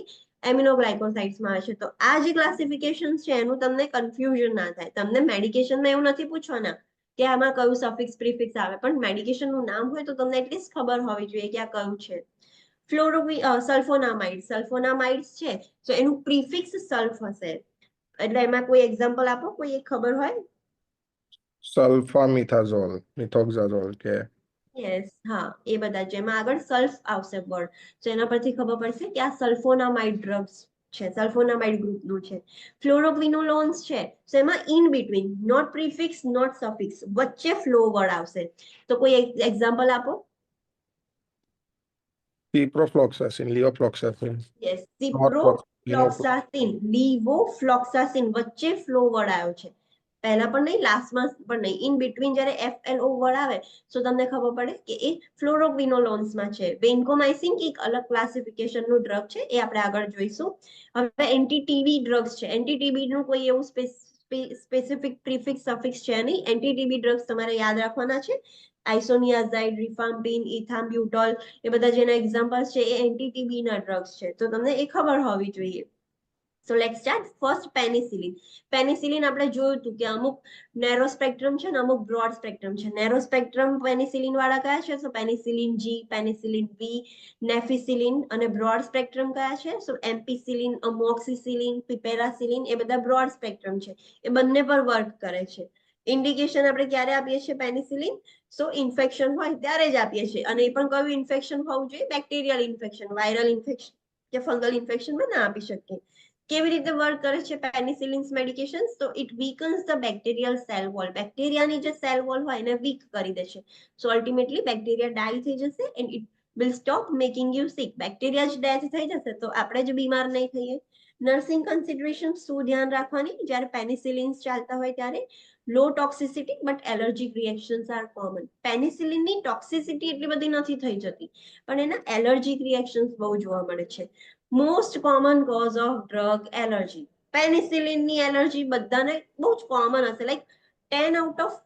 એમિનોગ્લાયકોસાઇડ્સમાં આવે છે. તો આ જે ક્લાસિફિકેશન છે એનું તમને કન્ફ્યુઝન ના થાય. તમને મેડિકેશનમાં એવું નથી પૂછવાના કે આમાં કયું સફિક્સ પ્રીફિક્સ આવે, પણ મેડિકેશનનું નામ હોય તો તમને એટલીસ્ટ ખબર હોવી જોઈએ કે આ કયું છે. સલ્ફોનામાઇડ. સલ્ફોનામાઇડ્સ છે તો એનું પ્રીફિક્સ સલ્ફ હશે. એટલે એમાં કોઈ એક્ઝામ્પલ આપો, કોઈ એક ખબર હોય. Sulfamethoxazole. Methoxazole કે યસ, હા, એ બધા જેમાં આગળ સલ્ફ આવશે વર્ડ, તો એના પરથી ખબર પડશે કે આ સલ્ફોનામાઇડ ડ્રગ્સ છે, સલ્ફોનામાઇડ ગ્રુપનું છે. ફ્લોરોક્વિનોલોન્સ છે, તો એમાં in between, not prefix not suffix, વચ્ચે ફ્લો વર્ડ આવશે. તો કોઈ એક્ઝામ્પલ આપો. ciprofloxacin, levofloxacin, yes, norfloxacin, ciprofloxacin, levofloxacin, વચ્ચે ફ્લો વર્ડ આવ્યો છે. પહેલા પણ નહીં, લાસ્ટમાં પણ નહીં, ઇન બિટવીન જ્યારે FLO વર્ડ આવે તો તમને ખબર પડે કે એ ફ્લોરોક્વિનોલોન્સમાં છે. વેન્કોમાઇસિન એક અલગ ક્લાસિફિકેશનનું ડ્રગ છે, એ આપણે આગળ જોઈશું. હવે એન્ટી ટીબી ડ્રગ્સ છે. એન્ટી ટીબી નું કોઈ એવું સ્પેસિફિક પ્રીફિક્સ સફિક્સ છે નહીં. એન્ટી ટીબી ડ્રગ્સ તમારે યાદ રાખવાના છે. આઇસોનિયાઝાઇડ, રિફામ્પિન, ઇથામ્બ્યુટોલ, એ બધા જેના એક્ઝામ્પલ્સ છે એ એન્ટી ટીબી ના ડ્રગ્સ છે, તો તમને એ ખબર હોવી જોઈએ. So let's start. First penicillin. Penicillin આપણે જોયું હતું કે અમુક નેરો સ્પેક્ટ્રમ છે ને અમુક બ્રોડ સ્પેક્ટ્રમ છે. નેરો સ્પેક્ટ્રમ પેનિસિલિન વાળા કયા છે? So penicillin G, penicillin V, નેફિસિલિન. અને બ્રોડ સ્પેક્ટ્રમ કયા છે? સો એમ્પિસિલિન, અમોક્સિસિલિન, પિપેરાસિલિન, એ બધા બ્રોડ સ્પેક્ટ્રમ છે. એ બંને પર વર્ક કરે છે. ઇન્ડિકેશન આપણે ક્યારે આપીએ છીએ પેનિસિલિન? સો ઇન્ફેક્શન હોય ત્યારે જ આપીએ છીએ. અને એ પણ કયું ઇન્ફેક્શન હોવું જોઈએ? Bacterial infection. વાયરલ ઇન્ફેક્શન કે ફંગલ ઇન્ફેક્શનમાં ના આપી શકીએ. કેવી રીતે વર્ક કરે છે પેનિસિલિન્સ મેડિકેશન? તો it weakens the bacterial cell wall. બેક્ટેરિયાની જે સેલ વોલ હોય એને વીક કરી દે છે. સો અલ્ટિમેટલી બેક્ટેરિયા ડાય થઈ જશે and it will stop making you sick. Bacteria જ ડેથ થઈ જશે તો આપણે જ બીમાર નહીં થઈએ. નર્સિંગ કન્સિડરેશન શું ધ્યાન રાખવાની જ્યારે પેનિસિલિન્સ ચાલતા હોય ત્યારે? Low toxicity but allergic reactions are common. પેનિસિલિનની ટોક્સિસિટી એટલી બધી નથી થઈ જતી, પણ એના એલર્જીક રિએક્શન્સ બહુ જોવા મળે છે. Most common cause of drug allergy. પેનિસિલિનની એલર્જી બધાને બહુ જ કોમન હશે. Like 10 out of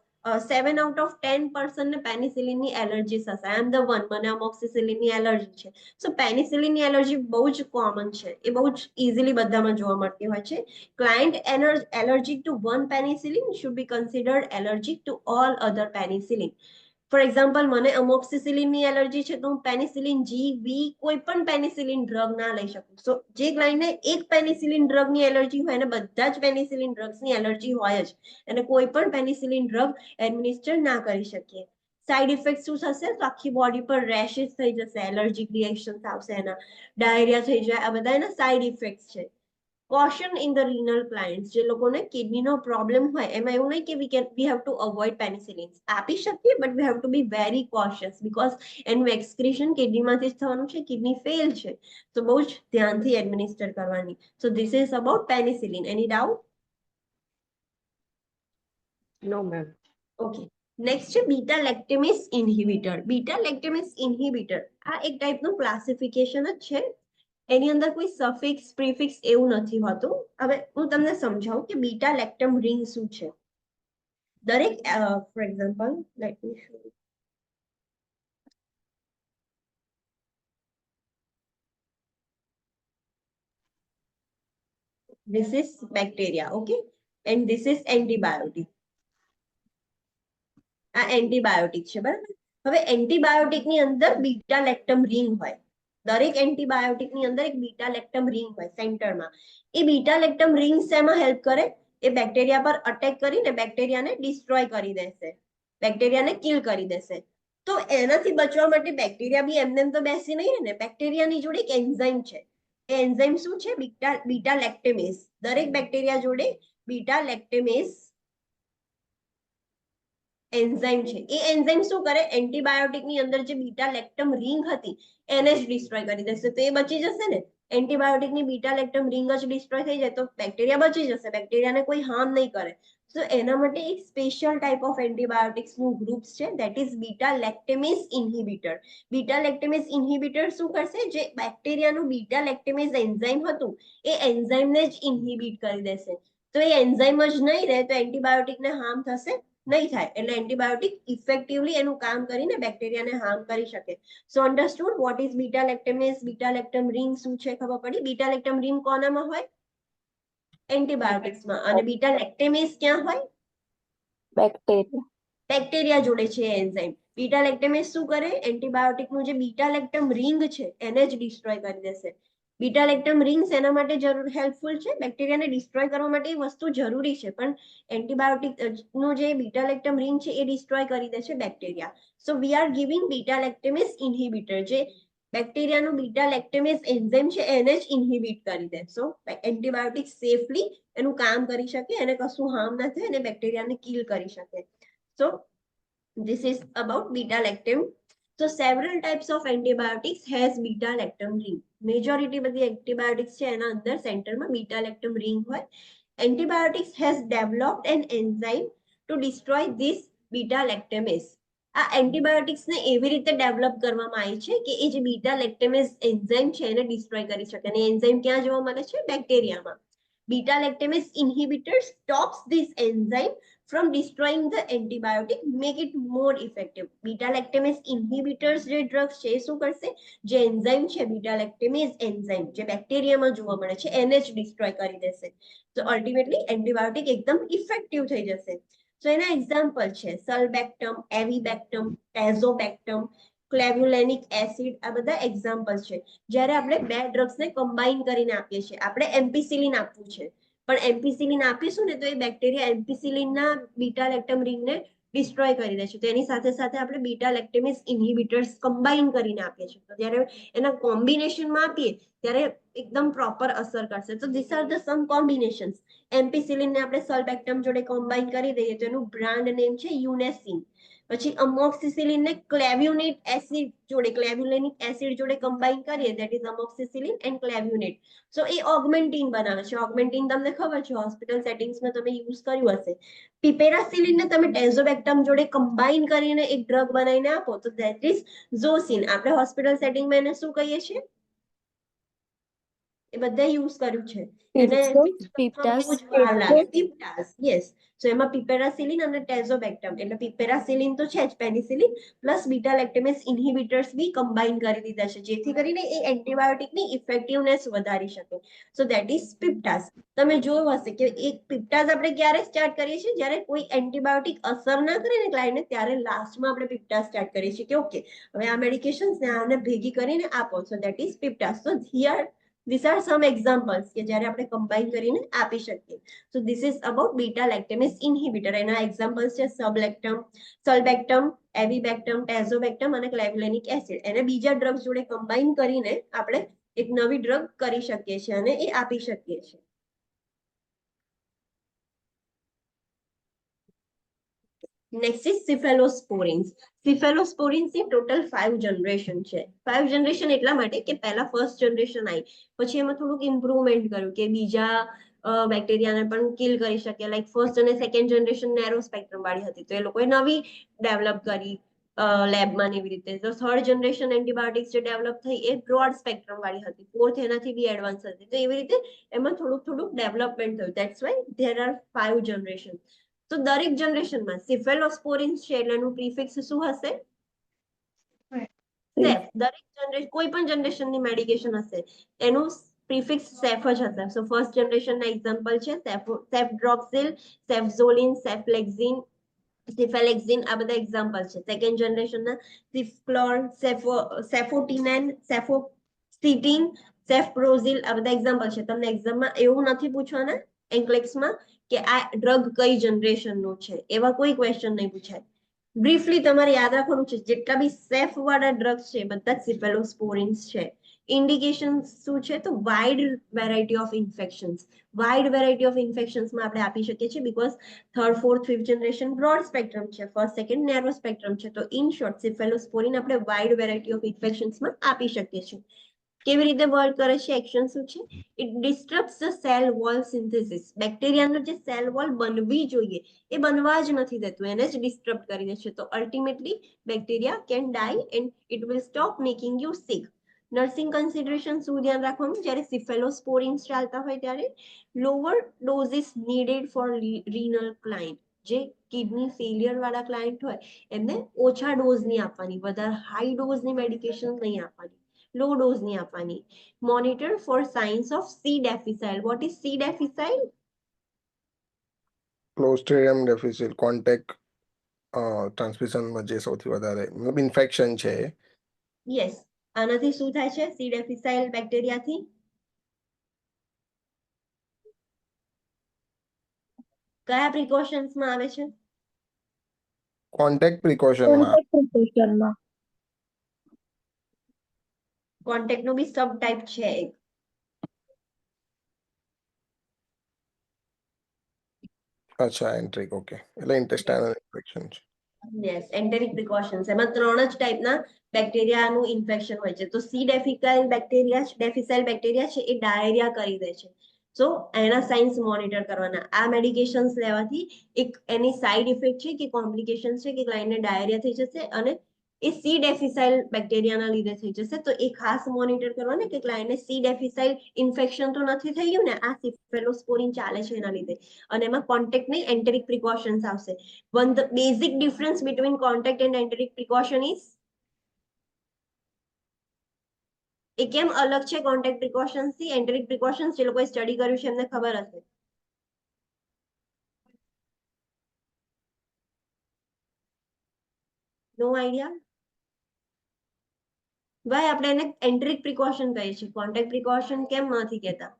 7 out of 10% ને પેનિસિલિનની એલર્જી થશે. આઈ એમ ધ વન, મને અમોક્સિસિલિનની એલર્જી છે. સો પેનિસિલિનની એલર્જી બહુ જ કોમન છે, એ બહુ જ ઇઝીલી બધામાં જોવા મળતી હોય છે. Client allergic to one penicillin should be considered allergic to all other penicillin. For example, મને અમોક્સિસિલિનની એલર્જી છે તો હું પેનિસિલિન G, V કોઈ પણ પેનિસિલિન ડ્રગ ના લઈ શકું. સો જે ક્લાયન્ટને એક પેનિસિલિન ડ્રગની એલર્જી હોય એને બધા જ પેનિસિલિન ડ્રગ્સની એલર્જી હોય જ, અને કોઈ પણ પેનિસિલિન ડ્રગ એડમિનિસ્ટર ના કરી શકીએ. સાઇડ ઇફેક્ટ શું થશે? તો આખી બોડી પર રેશિસ થઈ જશે, એલર્જીક રિએક્શન્સ આવશે, એના ડાયરિયા થઈ જાય. આ બધા એના સાઇડ ઇફેક્ટ છે. Caution in the renal clients. જે લોકોને કિડનીનો પ્રોબ્લેમ હોય એમાં એવું નહીં કે we have to avoid penicillins. આપી શકીએ but we have to be very cautious because એનું એક્સક્રીશન કિડનીમાંથી જ થવાનું છે. કિડની ફેલ છે તો બહુ જ ધ્યાનથી એડમિનિસ્ટર કરવાની. So this is about penicillin. Any doubt? No, ma'am. Okay. Next છે બીટા લેક્ટેમેસ ઇન્હિબિટર. બીટા લેક્ટેમેસ ઇન્હિબિટર આ એક ટાઈપનું ક્લાસિફિકેશન જ છે. એની અંદર કોઈ સફિક્સ પ્રીફિક્સ એવું નથી હોતું. હવે હું તમને સમજાવું કે બીટા લેક્ટમ રિંગ શું છે. દરેક for example let me show. This is bacteria, okay, and this is antibiotic. આ એન્ટીબાયોટિક છે, બરાબર. હવે એન્ટીબાયોટિકની અંદર બીટા લેક્ટમ રિંગ હોય. દરેક એન્ટીબાયોટિકની અંદર એક બીટા લેક્ટમ રિંગ હોય સેન્ટરમાં. એ બીટા લેક્ટમ રિંગ શેમાં હેલ્પ કરે? એ બેક્ટેરિયા પર અટેક કરીને બેક્ટેરિયાને ડિસ્ટ્રોય કરી દેશે, બેક્ટેરિયાને કિલ કરી દેશે. તો એનાથી બચવા માટે બેક્ટેરિયા બી એમને તો બેસી નહીં રહે ને. બેક્ટેરિયાની જોડે એક એન્ઝાઇમ છે. એ એન્ઝાઇમ શું છે? બીટા લેક્ટેમેસ. દરેક બેક્ટેરિયા જોડે બીટા લેક્ટેમેસ એન્ઝાઇમ છે. એ એન્ઝાઇમ શું કરે? એન્ટીબાયોટિકની અંદર જે બીટા લેક્ટમ રિંગ હતી એને જ ડિસ્ટ્રોય કરી દેશે, તો એ બચી જશે ને. એન્ટીબાયોટિકની બીટા લેક્ટમ રિંગ જ ડિસ્ટ્રોય થઈ જાય તો બેક્ટેરિયા બચી જશે, બેક્ટેરિયાને કોઈ હાર્મ નહીં કરે. તો એના માટે એક સ્પેશિયલ ટાઈપ ઓફ એન્ટીબાયોટિક્સનું ગ્રુપ્સ છે, that is beta lactamase ઇન્હિબિટર. Beta lactamase ઇન્હિબિટર શું કરશે? જે બેક્ટેરિયાનું બીટા લેક્ટેમેસ એન્ઝાઇમ હતું એ એન્ઝાઇમને જ ઇન્હિબિટ કરી દેશે. તો એ એન્ઝાઇમ જ નહીં રહે તો એન્ટીબાયોટિકને હાર્મ થશે નહીં થાય. એટલે એન્ટીબાયોટિક ઇફેક્ટિવલી એનું કામ કરીને બેક્ટેરિયાને હાર્મ કરી શકે. So understood what is beta lactamase? Beta lactam ring શું છે ખબર પડી. બીટા લેક્ટમ રિંગ કોનામાં હોય? એન્ટીબાયોટિક્સમાં. અને બીટા લેક્ટેમેસ ક્યાં હોય? બેક્ટેરિયા. બેક્ટેરિયા જોડે છે એન્ઝાઇમ. બીટા લેક્ટેમેસ શું કરે? એન્ટીબાયોટિકનું જે બીટા લેક્ટમ રિંગ છે એને જ ડિસ્ટ્રોય કરી દેશે. બીટા લેક્ટમ રિંગ્સ એના માટે હેલ્પફુલ છે, બેક્ટેરિયાને ડિસ્ટ્રોય કરવા માટે એ વસ્તુ જરૂરી છે, પણ એન્ટીબાયોટિક નું જે બીટા લેક્ટમ રિંગ છે એ ડિસ્ટ્રોય કરી દે છે bacteria. So we are giving beta lactamase inhibitor, જે બેક્ટેરિયાનું બીટા લેક્ટેમેઝ એન્ઝાઇમ છે એને જ ઇન્હિબિટ કરી દે. સો એન્ટીબાયોટિક સેફલી એનું કામ કરી શકે, એને કશું હાર્મ ના થાય અને બેક્ટેરિયાને કિલ કરી શકે. સો this is about beta lactam. So several types of antibiotics has beta lactam ring. Majority બધી antibiotics છે એના અંદર સેન્ટરમાં beta lactam ring હોય. Antibiotics has developed an enzyme to destroy this beta lactamase. આ એન્ટીબાયોટિક્સ ને એવી રીતે ડેવલપ કરવામાં આવી છે કે એ જે બીટા લેક્ટેમેઝ એન્ઝાઇમ છે એને ડિસ્ટ્રોય કરી શકે. અને એન્ઝાઇમ ક્યાં જોવા મળે છે? બેક્ટેરિયામાં. Beta lactamase inhibitor stops this enzyme from destroying the antibiotic, make it more effective. Beta lactamase inhibitors જે ડ્રગ્સ છે એ શું કરશે? જે એન્ઝાઇમ છે બીટા લેક્ટેમેઝ એન્ઝાઇમ જે બેક્ટેરિયામાં જોવા મળે છે એને જ ડિસ્ટ્રોય કરી દેશે. તો અલ્ટિમેટલી એન્ટીબાયોટિક એકદમ ઇફેક્ટિવ થઈ જશે. તો એના એક્ઝામ્પલ છે સલ્બેક્ટમ, એવિબેક્ટમ, ટેઝોબેક્ટમ, ક્લેવ્યુલેનિક એસિડ, આ બધા એક્ઝામ્પલ છે. જ્યારે આપણે બે ડ્રગ્સને કમ્બાઈન કરીને આપીએ છીએ, આપણે એમ્પિસિલિન આપવું છે પણ એમ્પિસિલિન આપીશું ને તો એ બેક્ટેરિયા એમ્પિસિલિનના બીટા લેક્ટમ રિંગને ડિસ્ટ્રોય કરી દે છે. તો એની સાથે સાથે આપણે બીટા લેક્ટેમેઝ ઇન્હિબિટર્સ કમ્બાઈન કરીને આપીએ છીએ. તો જ્યારે એના કોમ્બિનેશનમાં આપીએ ત્યારે એકદમ પ્રોપર અસર કરશે. તો this are the some combinations. એમ્પિસિલિનને આપણે સલ્બેક્ટમ જોડે કમ્બાઈન કરી દઈએ તો એનું બ્રાન્ડ નેમ છે યુનેસિન. પછી અમોક્સિસિલિનને ક્લેવ્યુનેટ એસિડ જોડે, ક્લેવ્યુલેનિક એસિડ જોડે કમ્બાઈન કરીએ, that is amoxicillin and clavulanate. So એ ઓગમેન્ટિન બનાવે છે. ઓગમેન્ટિન તમને ખબર છે, હોસ્પિટલ સેટિંગ્સમાં તમે યુઝ કર્યું હશે. પિપેરાસિલિનને તમે ટેઝોબેક્ટમ જોડે કમ્બાઈન કરીને એક ડ્રગ બનાવીને આપો તો ધેટ ઇઝ ઝોસિન. આપણે હોસ્પિટલ સેટિંગમાં એને શું કહીએ છીએ? એ બધા યુઝ કર્યું છે. એને Piptas. બહુ જ વાર લાગે. પીપ્ટાસ, યસ. સો એમાં પિપેરાસિલિન અને ટેઝોબેક્ટમ, એટલે પિપેરાસિલિન તો છે જ, પેનિસિલિન પ્લસ બીટા લેક્ટેમેઝ ઇન્હિબિટર્સ બી કમ્બાઈન કરી દીધા છે જેથી કરીને એ એન્ટીબાયોટિકની ઇફેક્ટિવનેસ વધારી શકે. So that is Piptaz. તમે જોયું હશે કે એક પીપ્ટાસ આપણે ક્યારે સ્ટાર્ટ કરીએ છીએ? જ્યારે કોઈ એન્ટીબાયોટિક અસર ના કરે ને ક્લાયન્ટને, ત્યારે લાસ્ટમાં આપણે પીપ્ટાસ સ્ટાર્ટ કરીએ છીએ કે ઓકે હવે આ મેડિકેશન્સ ને આને ભેગી કરીને આપો. So that is Piptaz. So here these are some examples કે જ્યારે આપણે કમ્બાઈન કરીને આપી શકીએ. So this is about beta lactamase inhibitor. એના એક્ઝામ્પલ્સ છે સલ્બેક્ટમ, એવિબેક્ટમ, ટેઝોબેક્ટમ અને ક્લેવ્યુલેનિક એસિડ. એને બીજા ડ્રગ્સ જોડે કમ્બાઈન કરીને આપણે એક નવી ડ્રગ કરી શકીએ છીએ અને એ આપી શકીએ છીએ. Next is cephalosporins. સિફેલોસ્પોરિન્સની ટોટલ 5 જનરેશન છે. 5 જનરેશન એટલા માટે કે પહેલા ફર્સ્ટ જનરેશન આવી, પછી એમાં થોડુંક ઇમ્પ્રુવમેન્ટ કર્યું કે બીજા બેક્ટેરિયાને પણ કિલ કરી શકે. લાઈક ફર્સ્ટ અને સેકન્ડ જનરેશન નેરો સ્પેક્ટ્રમ વાળી હતી તો એ લોકોએ નવી ડેવલપ કરી લેબમાં એવી રીતે. તો થર્ડ જનરેશન એન્ટીબાયોટિક્સ જે ડેવલપ થઈ એ બ્રોડ સ્પેક્ટ્રમ વાળી હતી, ફોર્થ એનાથી બી એડવાન્સ હતી. તો એવી રીતે એમાં થોડુંક ડેવલપમેન્ટ થયું. That's why there are 5 generation. તો દરેક જનરેશનમાં સિફેલોસ્પોરિન્સ છે એટલે એનું પ્રીફિક્સ શું હશે? સેફ. દરેક જનરેશન, કોઈ પણ જનરેશનની મેડિકેશન હશે એનું પ્રીફિક્સ સેફ જ હશે. સો ફર્સ્ટ જનરેશનના એક્ઝામ્પલ છે સેફડ્રોક્સિલ, સેફઝોલિન, સેફલેક્ઝિન, સિફેલેક્ઝિન, આ બધા એક્ઝામ્પલ છે. સેકન્ડ જનરેશનના સિફ્લોર, સેફોટિનેન, સેફોક્સિટીન, સેફપ્રોઝિલ, આ બધા એક્ઝામ્પલ છે. તમને એક્ઝામમાં એવું નથી પૂછવાના એન્ક્લેક્સમાં કે આ ડ્રગ કઈ જનરેશનનું છે, એવા કોઈ ક્વેશ્ચન નહીં પૂછાય. બ્રીફલી તમારે યાદ રાખવાનું છે જેટલા બી સેફ વાળા ડ્રગ્સ છે બધા જ સિફેલોસ્પોરિન્સ છે. ઇન્ડિકેશન શું છે? તો wide variety of infections. Wide variety of ઇન્ફેક્શન્સમાં આપણે આપી શકીએ છીએ because third, fourth, fifth generation broad spectrum છે, ફર્સ્ટ સેકન્ડ નેરો સ્પેક્ટ્રમ છે. તો ઇન શોર્ટ સિફેલોસ્પોરિન આપણે વાઇડ વેરાયટી ઓફ ઇન્ફેક્શન્સમાં આપી શકીએ છીએ. કેવી રીતે વર્ક કરે છે? એક્શન શું છે? It disturbs the cell wall synthesis. બેક્ટેરિયાનો જે સેલ વોલ બનવી જોઈએ એ બનવા જ નથી દેતું, એને જ ડિસ્ટર્બ કરી દે છે. તો ultimately bacteria can die and it will stop making you sick. Nursing consideration શું ધ્યાન રાખવાનું જ્યારે સિફેલોસ્પોરિન્સ ચાલતા હોય ત્યારે? Lower doses needed for renal client. જે કિડની ફેલિયર વાળા ક્લાયન્ટ હોય એમને ઓછા ડોઝની આપવાની, વધારે હાઈ ડોઝની મેડિકેશન નહીં આપવાની, લો ડોઝની આપવાની. Monitor for signs of C difficile. What is C difficile? Clostridium difficile contact ટ્રાન્સમિશનમાં જે સૌથી વધારે મતલબ ઇન્ફેક્શન છે. યસ. આનાથી શું થાય છે? સી ડેફિસાઇલ બેક્ટેરિયાથી કયા પ્રિકોશન્સમાં આવે છે? કોન્ટેક્ટ પ્રિકોશનમાં. કોન્ટેક્ટ નો બી સબ ટાઈપ છે એક. અચ્છા એન્ટ્રિક ઓકે એટલે ઇન્ટેસ્ટાઇનલ ઇન્ફેક્શન છે. Yes, enteric precautions. એમાં 3 જ ટાઈપના બેક્ટેરિયાનું ઇન્ફેક્શન હોય છે. તો સી ડેફિસાઇલ બેક્ટેરિયા છે એ ડાયરિયા કરી દે છે. સો એના સાઇન્સ મોનિટર કરવાના. આ મેડિકેશન્સ લેવાથી એક એની સાઇડ ઇફેક્ટ છે કે કોમ્પ્લિકેશન છે કે ક્લાયન્ટને ડાયરિયા થઈ જશે અને એ સી ડેફિસાઇલ બેક્ટેરિયાના લીધે થઈ જશે. તો એ ખાસ મોનિટર કરવાના કે ક્લાયન્ટને સી ડેફિસાઇલ ઇન્ફેક્શન તો નથી થઈ ગયું ને, આ સિફેલોસ્પોરિન ચાલે છે એના લીધે. અને એમાં કોન્ટેક્ટ નહીં એન્ટેરિક પ્રિકોશન્સ આવશે. The basic difference between contact and enteric precaution is એ કેમ અલગ છે કોન્ટેક્ટ પ્રિકોશન્સ થી? એન્ટેરિક પ્રિકોશન્સ જે લોકોએ સ્ટડી કર્યું છે એમને ખબર હશે. નો આઈડિયા? ભાઈ આપણે એને એન્ટેરિક પ્રિકોશન કહીએ છીએ, કોન્ટેક્ટ પ્રિકોશન કેમ નથી કહેતા?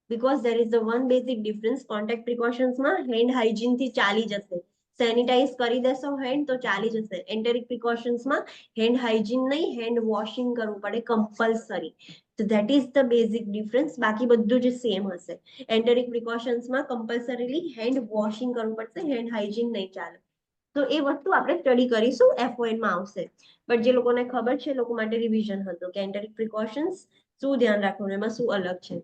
Because there is the one basic difference. Contact precautions માં hand hygiene થી ચાલી જશે. સેનિટાઈઝ કરી દેશો હેન્ડ તો ચાલી જશે. એન્ટેરિક પ્રિકોશન્સ માં હેન્ડ હાઇજીન નહીં, હેન્ડ વોશિંગ કરવું પડે કમ્પલસરી. તો that is the basic difference. બાકી બધું જ સેમ હશે. એન્ટેરિક પ્રિકોશન્સ માં કમ્પલસરીલી હેન્ડ વોશિંગ કરવું પડશે, હેન્ડ હાઇજીન નહીં ચાલે. તો એ વસ્તુ આપણે સ્ટડી કરીશું, FON માં આવશે. બટ જે લોકોને ખબર છે એ લોકો માટે રિવિઝન હતું કે એન્ટેરિક પ્રિકોશન્સ શું ધ્યાન રાખવાનું, એમાં શું અલગ છે.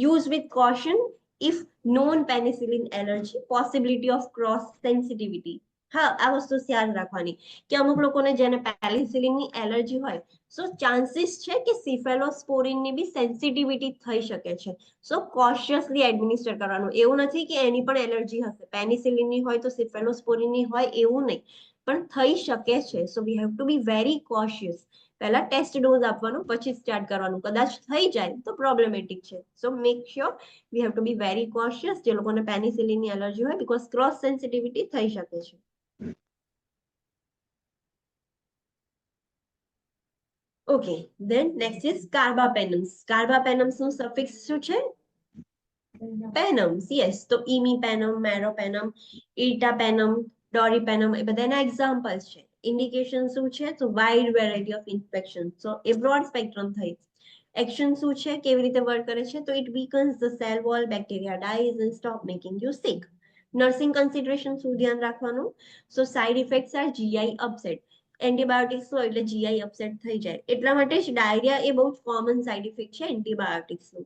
Use with caution if non penicillin allergy, possibility of cross sensitivity. હા, આ વસ્તુ યાદ રાખવાની કે અમુક લોકોને જેને પેનિસિલિનની એલર્જી હોય, સો ચાન્સીસ છે કે સિફેલોસ્પોરિનની બી સેન્સિટિવિટી થઈ શકે છે. સો કોશિયસલી એડમિનિસ્ટર કરવાનું. એવું નથી કે એની પણ એલર્જી હશે, પેનિસિલિનની હોય તો સિફેલોસ્પોરિનની હોય એવું નહીં, પણ થઈ શકે છે. So we have to be very cautious. પહેલા ટેસ્ટ ડોઝ આપવાનું, પછી સ્ટાર્ટ કરવાનું. કદાચ થઈ જાય તો પ્રોબ્લેમેટિક છે. So make sure we have to be very cautious જે લોકોને પેનિસિલિનની એલર્જી હોય, બીકોઝ ક્રોસ સેન્સિટિવિટી થઈ શકે છે. Okay, then next is carbapenems. Carbapenems નું સફિક્સ શું છે? પેનમ્સ. યસ, તો ઇમીપેનમ, મેરોપેનમ, ઇર્ટાપેનમ, ડોરીપેનમ એ બધાના એક્ઝામ્પલ્સ છે. ઇન્ડિકેશન શું છે? તો wide variety of infection. So એ બ્રોડ સ્પેક્ટ્રમ થઈ. એક્શન શું છે? કેવી રીતે વર્ક કરે છે? તો it weakens the cell wall, bacteria dies and stop making you sick. Nursing consideration શું ધ્યાન રાખવાનું? So side effects are GI upset. Antibiotics લો એટલે જીઆઈ અપસેટ થઈ જાય. એટલા માટે જ ડાયરિયા એ બહુ જ કોમન સાઇડ ઇફેક્ટ છે એન્ટીબાયોટિક્સનું.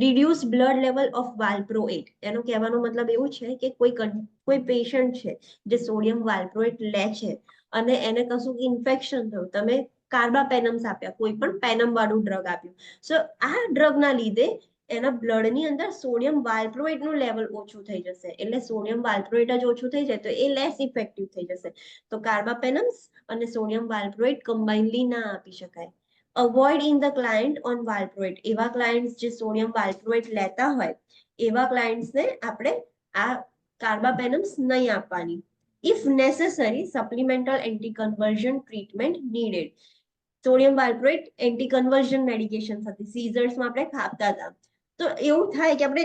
Reduce blood level of valproate. એનો કહેવાનો મતલબ એવું છે કે કોઈ પેશન્ટ છે જે સોડિયમ વાલ્પ્રોએટ લે છે અને એને કશું ઇન્ફેક્શન થયું, તમે કાર્બાપેનમ્સ આપ્યા, કોઈ પણ પેનમ વાળું ડ્રગ આપ્યું, સો આ ડ્રગના લીધે એના બ્લડની અંદર સોડિયમ વાલ્પ્રોએટનું લેવલ ઓછું થઈ જશે. એટલે સોડિયમ વાલ્પ્રોએટ જ ઓછું થઈ જાય તો એ લેસ ઇફેક્ટિવ થઈ જશે. તો કાર્બાપેનમ્સ અને સોડિયમ વાલ્પ્રોએટ કમ્બાઇનલી ના આપી શકાય. Avoid in the client on valproate. એવા ક્લાયન્ટ્સ જે સોડિયમ વાલ્પ્રોએટ લેતા હોય એવા ક્લાયન્ટ્સને આપણે આ કાર્બાપેનમ્સ નહીં આપવાની. If necessary supplemental anti convulsion treatment needed. Sodium valproate anti convulsion medication હતી, સીઝર્સમાં આપણે ખાતા હતા. તો એવું થાય કે આપણે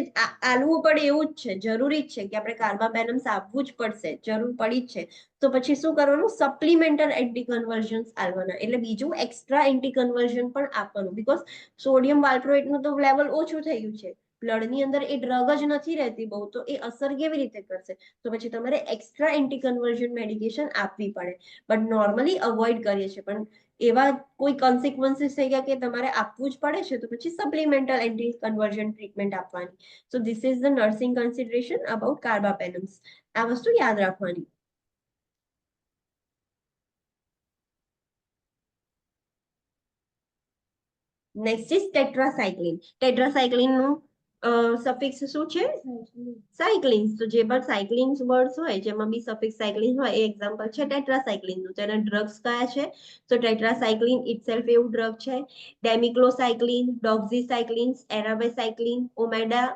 આલવું પડે એવું જ છે, જરૂરી જ છે કે આપણે કાર્બાપેનમ્સ આપવું જ પડશે, જરૂર પડી જ છે. તો પછી શું કરવાનું? સપ્લિમેન્ટલ એન્ટી કન્વર્ઝન્સ આલવાના. એટલે બીજું એક્સ્ટ્રા એન્ટી કન્વર્ઝન પણ આપવાનું, બીકોઝ સોડિયમ વાલ્પ્રોએટનું તો લેવલ ઓછું થઈ ગયું છે, બ્લડની અંદર એ ડ્રગ જ નથી રહેતી બહુ, તો એ અસર કેવી રીતે કરશે? તો પછી તમારે એક્સ્ટ્રા એન્ટી કન્વર્ઝન મેડિકેશન આપવી પડે. બટ નોર્મલી અવોઇડ કરીએ છીએ, પણ એવા કોઈ કોન્સિક્વન્સીસ થઈ ગયા કે તમારે આપવું જ પડે છે તો પછી સપ્લિમેન્ટલ એન્ટી કન્વર્ઝન ટ્રીટમેન્ટ આપવાની. So this is the nursing consideration about carbapenems. આ વસ્તુ યાદ રાખવાની. Next is tetracycline. ટેટ્રાસાયક્લિનનું સફિક્સ શું છે? સાયક્લિન્સ. તો જે પણ સાયક્લિન્સ વર્ડ્સ હોય જેમાં બી સફિક્સ સાયક્લિન હોય એ એક્ઝામ્પલ છે ટેટ્રાસાયક્લિનનું. તો એના ડ્રગ્સ કયા છે? તો ટેટ્રાસાયક્લિન ઇટસેલ્ફ એવું ડ્રગ છે. ડેમિક્લોસાયક્લિન, ડોક્ઝીસાયક્લિન્સ, એરાવેસાયક્લિન, ઓમેડા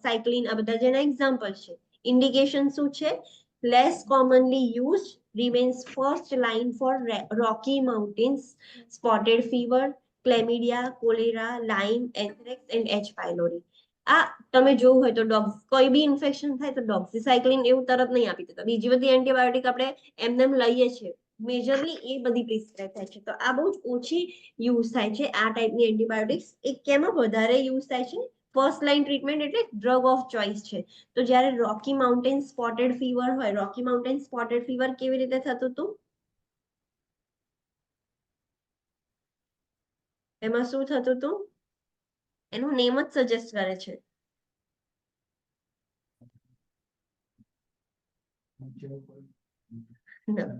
સાયક્લિન, આ બધા જેના એક્ઝામ્પલ છે. ઇન્ડિકેશન શું છે? Less commonly used, remains first line for Rocky Mountains, spotted fever, chlamydia, cholera, Lyme, anthrax and H. pylori. આ તમે જોવું હોય તો કોઈ બી ઇન્ફેક્શન થાય તો ડોક્સીસાયક્લિન એવું તરત નહીં આપી દેતા. બીજી બધી એન્ટીબાયોટિક આપણે એમને લઈએ છીએ મેજરલી એ બધી પ્રિસ્ક્રાઇબ થાય છે. તો આ બહુ જ ઓછી યુઝ થાય છે આ ટાઈપની એન્ટીબાયોટિક્સ. એ કેમાં વધારે યુઝ થાય છે? ફર્સ્ટ લાઇન ટ્રીટમેન્ટ એટલે ડ્રગ ઓફ ચોઇસ છે. તો જ્યારે રોકી માઉન્ટેન સ્પોટેડ ફીવર હોય, રોકી માઉન્ટેન સ્પોટેડ ફીવર કેવી રીતે થતું હતું? એમાં શું થતું હતું? એનું નેમ જ સજેસ્ટ કરે છે. ના.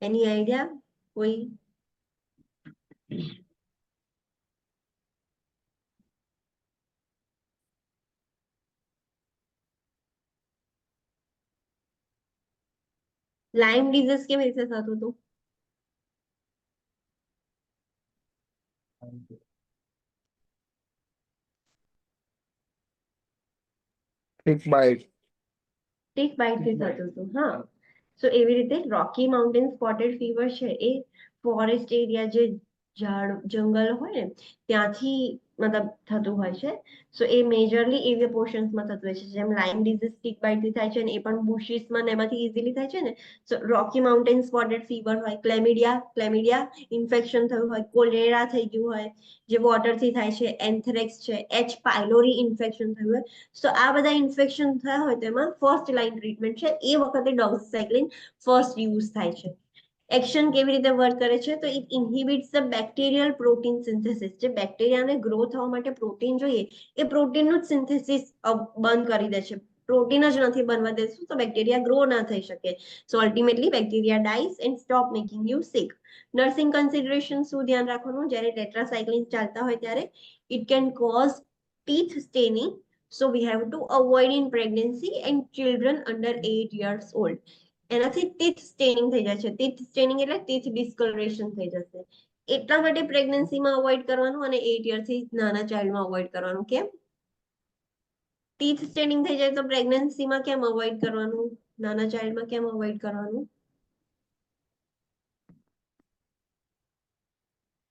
એની આઈડિયા કોઈ? લાઇમ ડિઝીઝ કેવી રીતે થતું હતું? Tick byte. ટિક બાઇટથી થતું હતું. હા. સો એવી રીતે રોકી માઉન્ટેન સ્પોટેડ ફીવર છે એ ફોરેસ્ટ એરિયા, જે ઝાડ જંગલ હોય ને ત્યાંથી મતલબ થતું હોય છે. સો એ મેજરલી એવી પોર્શન્સમાં થતું હોય છે. જેમ લાઇમ ડિઝીઝ ટિક બાઇટથી થાય છે ને એ પણ બુશીસમાં ને એમાંથી ઇઝીલી થાય છે ને. સો રોકી માઉન્ટેન સ્પોટેડ ફીવર હોય, ક્લેમિડિયા ઇન્ફેક્શન થયું હોય, કોલેરા થઈ ગયું હોય જે વોટરથી થાય છે, એન્થ્રેક્સ છે, એચ પાયલોરી ઇન્ફેક્શન થયું હોય. સો આ બધા ઇન્ફેક્શન થયા હોય તો એમાં ફર્સ્ટ લાઇન ટ્રીટમેન્ટ છે એ વખતે ડોક્સીસાઇક્લિન ફર્સ્ટ યુઝ થાય છે. એક્શન કેવી રીતે વર્ક કરે છે? તો it inhibits the bacterial protein synthesis. જે બેક્ટેરિયાને ગ્રો થવા માટે પ્રોટીન જોઈએ એ પ્રોટીનનું જ સિન્થેસિસ બંધ કરી દે છે. પ્રોટીન જ નથી બનવા દેશું તો બેક્ટેરિયા ગ્રો ના થઈ શકે. So ultimately bacteria dies and stop making you sick. Nursing consideration શું ધ્યાન રાખવાનું જ્યારે ટેટ્રાસાઇક્લિન ચાલતા હોય ત્યારે? It can cause teeth staining. So we have to avoid in pregnancy and children under 8 years old. એનાથી ટીથ સ્ટેનિંગ થઈ જાય છે. ટીથ સ્ટેનિંગ એટલે ટીથ ડિસ્કલરેશન થઈ જશે. એટલા માટે પ્રેગ્નન્સીમાં અવોઇડ કરવાનું અને 8 યર થી નાના ચાઇલ્ડમાં અવોઇડ કરવાનું. કેમ? ટીથ સ્ટેનિંગ થઈ જાય તો પ્રેગ્નન્સીમાં કેમ અવોઇડ કરવાનું? નાના ચાઇલ્ડમાં કેમ અવોઇડ કરવાનું?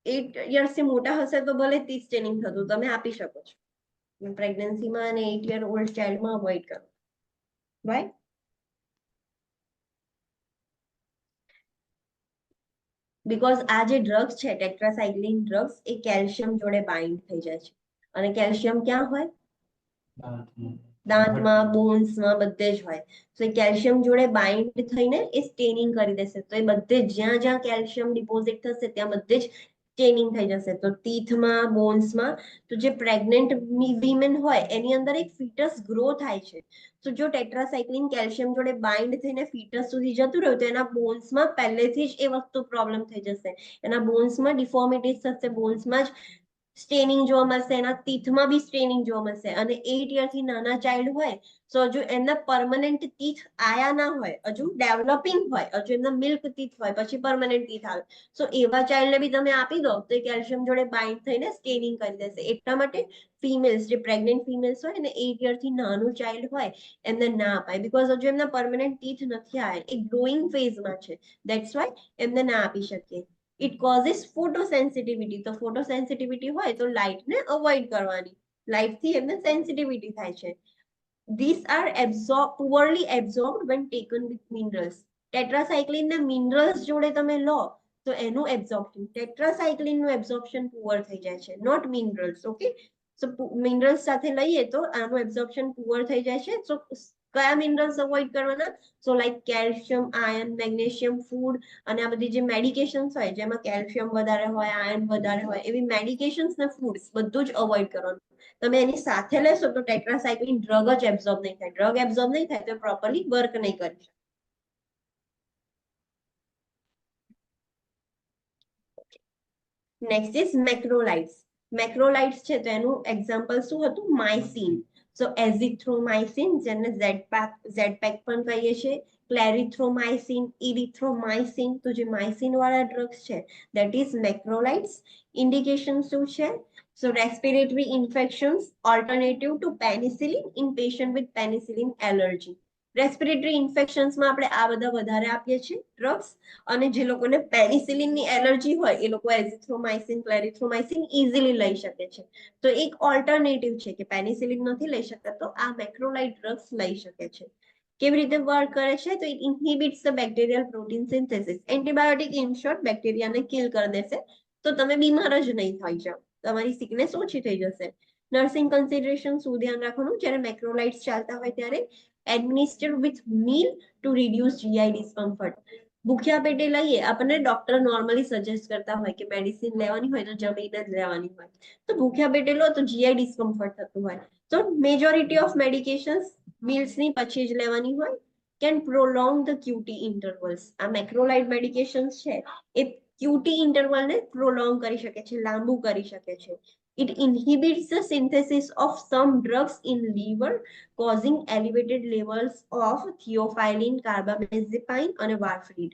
8 યર્સથી મોટા હશે તો ભલે ટીથ સ્ટેનિંગ થતું તમે આપી શકો છો. પ્રેગ્નન્સીમાં અને 8 યર ઓલ્ડ ચાઇલ્ડમાં અવોઇડ કરો. રાઈટ? બીકોઝ આ જે ડ્રગ્સ છે ટેટ્રાસાઇક્લિન ડ્રગ્સ એ કેલ્શિયમ જોડે બાઇન્ડ થઈ જાય છે. અને કેલ્શિયમ ક્યાં હોય? દાંતમાં, બોન્સમાં બધે જ હોય. તો એ કેલ્શિયમ જોડે બાઇન્ડ થઈને એ સ્ટેનિંગ કરી દેશે. તો એ બધે જ્યાં જ્યાં કેલ્શિયમ ડિપોઝિટ થશે ત્યાં બધે જ સ્ટેનિંગ થઈ જશે. તો ટીથમાં, બોન્સમાં. તો જે પ્રેગ્નેન્ટ વિમેન હોય એની અંદર એક ફીટસ ગ્રો થાય છે. તો જો ટેટ્રાસાઇક્લિન કેલ્શિયમ જોડે બાઇન્ડ થઈને ફીટસ સુધી જતું રહ્યું તો એના બોન્સમાં પહેલેથી જ એ વસ્તુ પ્રોબ્લેમ થઈ જશે. એના બોન્સમાં ડિફોર્મિટીઝ થશે, બોન્સમાં જ સ્ટેનિંગ જોવા મળશે, એના ટીથમાં બી સ્ટેનિંગ જોવા મળશે. અને 8 યરથી નાના ચાઇલ્ડ હોય તો હજુ એમના પરમનન્ટ ટીથ આયા ના હોય, હજુ ડેવલપિંગ હોય, હજુ એમના મિલ્ક ટીથ હોય, પછી પરમનન્ટ ટીથ આવે. સો એવા ચાઇલ્ડને બી તમે આપી દો તો એ કેલ્શિયમ જોડે બાઇન્ડ થઈને સ્ટેનિંગ કરી દેશે. એટલા માટે ફિમેલ્સ, જે પ્રેગ્નેન્ટ ફિમેલ્સ હોય ને 8 યરથી નાનું ચાઇલ્ડ હોય એમને ના અપાય. બીકોઝ હજુ એમના પરમનન્ટ ટીથ નથી આવ્યા, એ ગ્રોઈંગ ફેઝમાં છે. ધેટ્સ વાય એમને ના આપી શકીએ. It causes photosensitivity. તો ફોટોસેન્સિટિવિટી હોય તો લાઇટને અવોઇડ કરવાની. લાઇટથી એમને સેન્સિટિવિટી થાય છે. These are poorly absorbed when taken with minerals. ટેટ્રાસાઇક્લિન ને મિનરલ્સ જોડે તમે લો તો એનું એબ્ઝોર્પ્શન, ટેટ્રાસાઇક્લિન નું એબ્ઝોર્પ્શન પુઅર થઈ જાય છે, not minerals. Okay? So minerals સાથે લઈએ તો આનું એબ્ઝોર્પ્શન પુઅર થઈ જાય છે. સો કયા મિનરલ્સ અવોઇડ કરવાના? સો like calcium, iron, magnesium, food અને આ બધી જે મેડિકેશન્સ હોય જેમાં કેલ્શિયમ વધારે હોય, આયર્ન વધારે હોય, એવી મેડિકેશન્સ ને ફૂડ્સ બધું જ અવોઇડ કરવાનું. તમે એની સાથે લેશો તો ટેટ્રાસાઇક્લિન ડ્રગ જ એબ્ઝોર્બ નહીં થાય. ડ્રગ એબ્ઝોર્બ નહીં થાય તો પ્રોપરલી વર્ક નહીં કરી શકે. Next is મેક્રોલાઇટ્સ. મેક્રોલાઇટ્સ છે તો એનું એક્ઝામ્પલ શું હતું? માઇસિન. સો એઝિથ્રોમાઇસિન, જેને ઝેડપેક પણ કહીએ છીએ, ક્લેરિથ્રોમાઇસિન, ઇરિથ્રોમાઇસિન. તો જે માઇસિન વાળા ડ્રગ્સ છે દેટ ઇઝ મેક્રોલાઇટ્સ. ઇન્ડિકેશન શું છે? So respiratory infections alternative to penicillin in patient with penicillin allergy. Respiratory ઇન્ફેક્શન્સમાં આપણે આ બધા વધારે આપીએ છીએ ડ્રગ્સ, અને જે લોકોને પેનિસિલિનની એલર્જી હોય એ લોકો એઝિથ્રોમાઇસિન, ક્લેરિથ્રોમાઇસિન ઇઝીલી લઈ શકે છે. તો એક ઓલ્ટરનેટિવ છે કે પેનિસિલિન નથી લઈ શકતા તો આ મેક્રોલાઇડ ડ્રગ્સ લઈ શકે છે. કેવી રીતે વર્ક કરે છે? તો it inhibits the bacterial protein synthesis. Antibiotic in short બેક્ટેરિયાને કિલ કરી દેશે, તો તમે બીમાર જ નહીં થઈ જાઓ, તમારી સિકનેસ ઓછી થઈ જશે. નર્સિંગ કન્સિડરેશન શું ધ્યાન રાખવાનું? જ્યારે મેક્રોલાઇડ્સ ચાલતા હોય ત્યારે administer with meal to reduce GI discomfort. ભૂખ્યા પેટે લઈએ, આપણને ડોક્ટર નોર્મલી સજેસ્ટ કરતા હોય કે મેડિસિન લેવાની હોય તો જમીને જ લેવાની હોય, તો ભૂખ્યા પેટે લો તો GI ડિસ્કમ્ફર્ટ થતું હોય, તો મેજોરિટી ઓફ મેડિકેશન્સ મીલ્સની પછી જ લેવાની હોય. Can prolong the QT intervals. આ મેક્રોલાઇડ મેડિકેશન્સ છે એ QT ઇન્ટરવલને પ્રોલોંગ કરી શકે છે, લાંબુ કરી શકે છે. It inhibits the synthesis of some drugs in liver, causing elevated levels of theophylline, carbamazepine અને warfarin.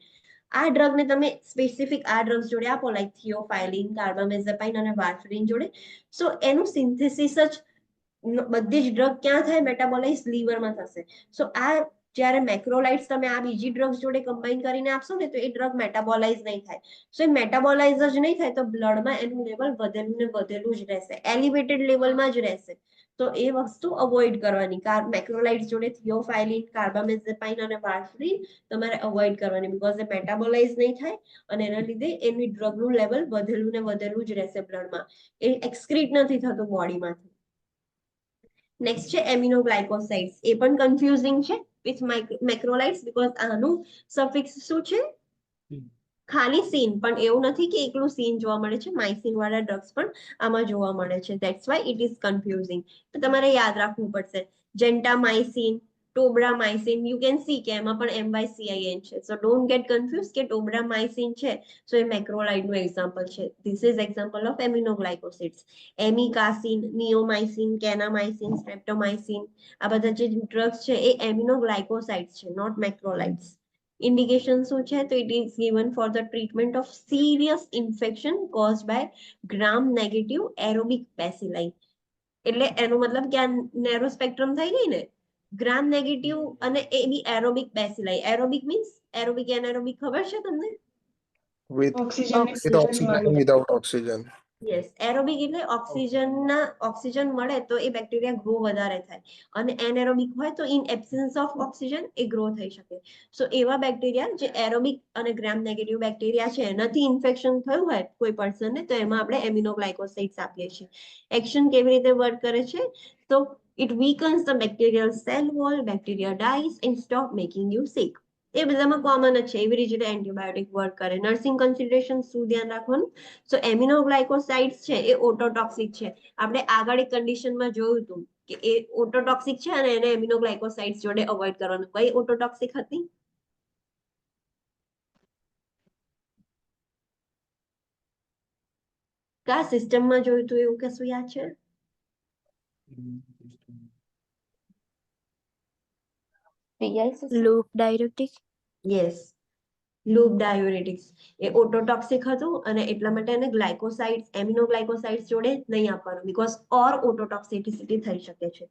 આ ડ્રગને તમે સ્પેસિફિક આ ડ્રગ્સ જોડે આપો, લાઈક થિયોફાઇલિન, કાર્બામેઝેપાઇન અને વાર્ફરિન જોડે, સો એનું સિન્થેસિસ જ બધી જ ડ્રગ ક્યાં થાય? મેટાબોલાઇઝ લીવરમાં થશે. સો આ જ્યારે મેક્રોલાઇડ્સ તમે આ બીજી ડ્રગ્સ જોડે કમ્બાઈન કરીને આપશો ને, તો એ ડ્રગ મેટાબોલાઇઝ નહીં થાય. સો એ મેટાબોલાઇઝ જ નહીં થાય તો બ્લડમાં એનું લેવલ વધેલું ને વધેલું જ રહેશે, એલિવેટેડ લેવલમાં જ રહેશે. તો એ વસ્તુ અવોઇડ કરવાની. મેક્રોલાઇડ્સ જોડે થિયોફાઇલિન, કાર્બામેઝેપાઇન અને વાર્ફરિન તમારે અવોઇડ કરવાની, બીકોઝ એ મેટાબોલાઇઝ નહીં થાય અને એના લીધે એની ડ્રગનું લેવલ વધેલું ને વધેલું જ રહેશે બ્લડમાં, એ એક્સક્રીટ નથી થતું બોડીમાંથી. નેક્સ્ટ છે એમિનોગ્લાયકોસાઇડ્સ. એ પણ કન્ફ્યુઝિંગ છે વિથ મેક્રોલાઇડ્સ, બીકોઝ આનું સફિક્સ શું છે? ખાલી સીન, પણ એવું નથી કે એકલું સીન જોવા મળે છે, માઇસિન વાળા ડ્રગ્સ પણ આમાં જોવા મળે છે. That's Y it is confusing. તો તમારે યાદ રાખવું પડશે. જેન્ટામાઇસિન, ટોબ્રામાઇસિન, યુ કેન સી કે એમાં પણ MYCIN છે. સો ડોન્ટ ગેટ કન્ફ્યુઝ કે ટોબ્રામાઇસિન છે સો એ મેક્રોલાઇડનું એક્ઝામ્પલ છે. This is example of aminoglycosides. Amikacin, neomycin, kanamycin, streptomycin, આ બધા જે ડ્રગ્સ છે એ એમિનોગ્લાયકોસાઇડ્સ છે, નોટ મેક્રોલાઇડ્સ. ઇન્ડિકેશન શું છે? તો it is given for the treatment of serious infection caused by gram negative aerobic bacilli. એટલે એનો મતલબ કે આ નેરો સ્પેક્ટ્રમ થઈ ગઈ ને, ગ્રામ નેગેટિવ અને એ બી aerobic bacilli. Aerobic means aerobic anaerobic ખબર છે તમને? with oxygen oxygen, without oxygen. Yes, aerobic એટલે ઓક્સિજન મળે તો એ બેક્ટેરિયા ગ્રો વધારે થાય, અને એનએરોબિક હોય તો ઇન એબ્સેન્સ ઓફ ઓક્સિજન એ ગ્રો થઈ શકે. સો એવા બેક્ટેરિયા જે એરોબિક અને ગ્રામ નેગેટિવ બેક્ટેરિયા છે, એનાથી ઇન્ફેક્શન થયું હોય કોઈ પર્સનને, તો એમાં આપણે એમિનોગ્લાયકોસાઇડ્સ આપીએ છીએ. એક્શન કેવી રીતે વર્ક કરે છે? તો it weakens the bacterial cell wall, bacteria dies and stop making you sick. એ બધામાં કોમન જ છે. એવી રીતે એન્ટીબાયોટિક વર્ક કરે. નર્સિંગ કન્સિડરેશન શું ધ્યાન રાખવાનું? સો એમિનોગ્લાયકોસાઇડ્સ છે એ ઓટોટોક્સિક છે. આપણે આગળ એક કન્ડિશનમાં જોયું હતું કે એ ઓટોટોક્સિક છે અને એને એમિનોગ્લાયકોસાઇડ્સ જોડે અવોઇડ કરવાનું. કઈ ઓટોટોક્સિક હતી? કા સિસ્ટમમાં જોયું હતું એવું કશું યાદ છે? Loop diuretic. Yes, loop diuretics. એ ઓટોટોક્સિક હતું અને એટલા માટે એને ગ્લાયકોસાઇડ્સ, એમિનોગ્લાયકોસાઇડ્સ જોડે નહીં આપવાનું, બીકોઝ ઓર ઓટોટોક્સિસિટી થઈ શકે છે.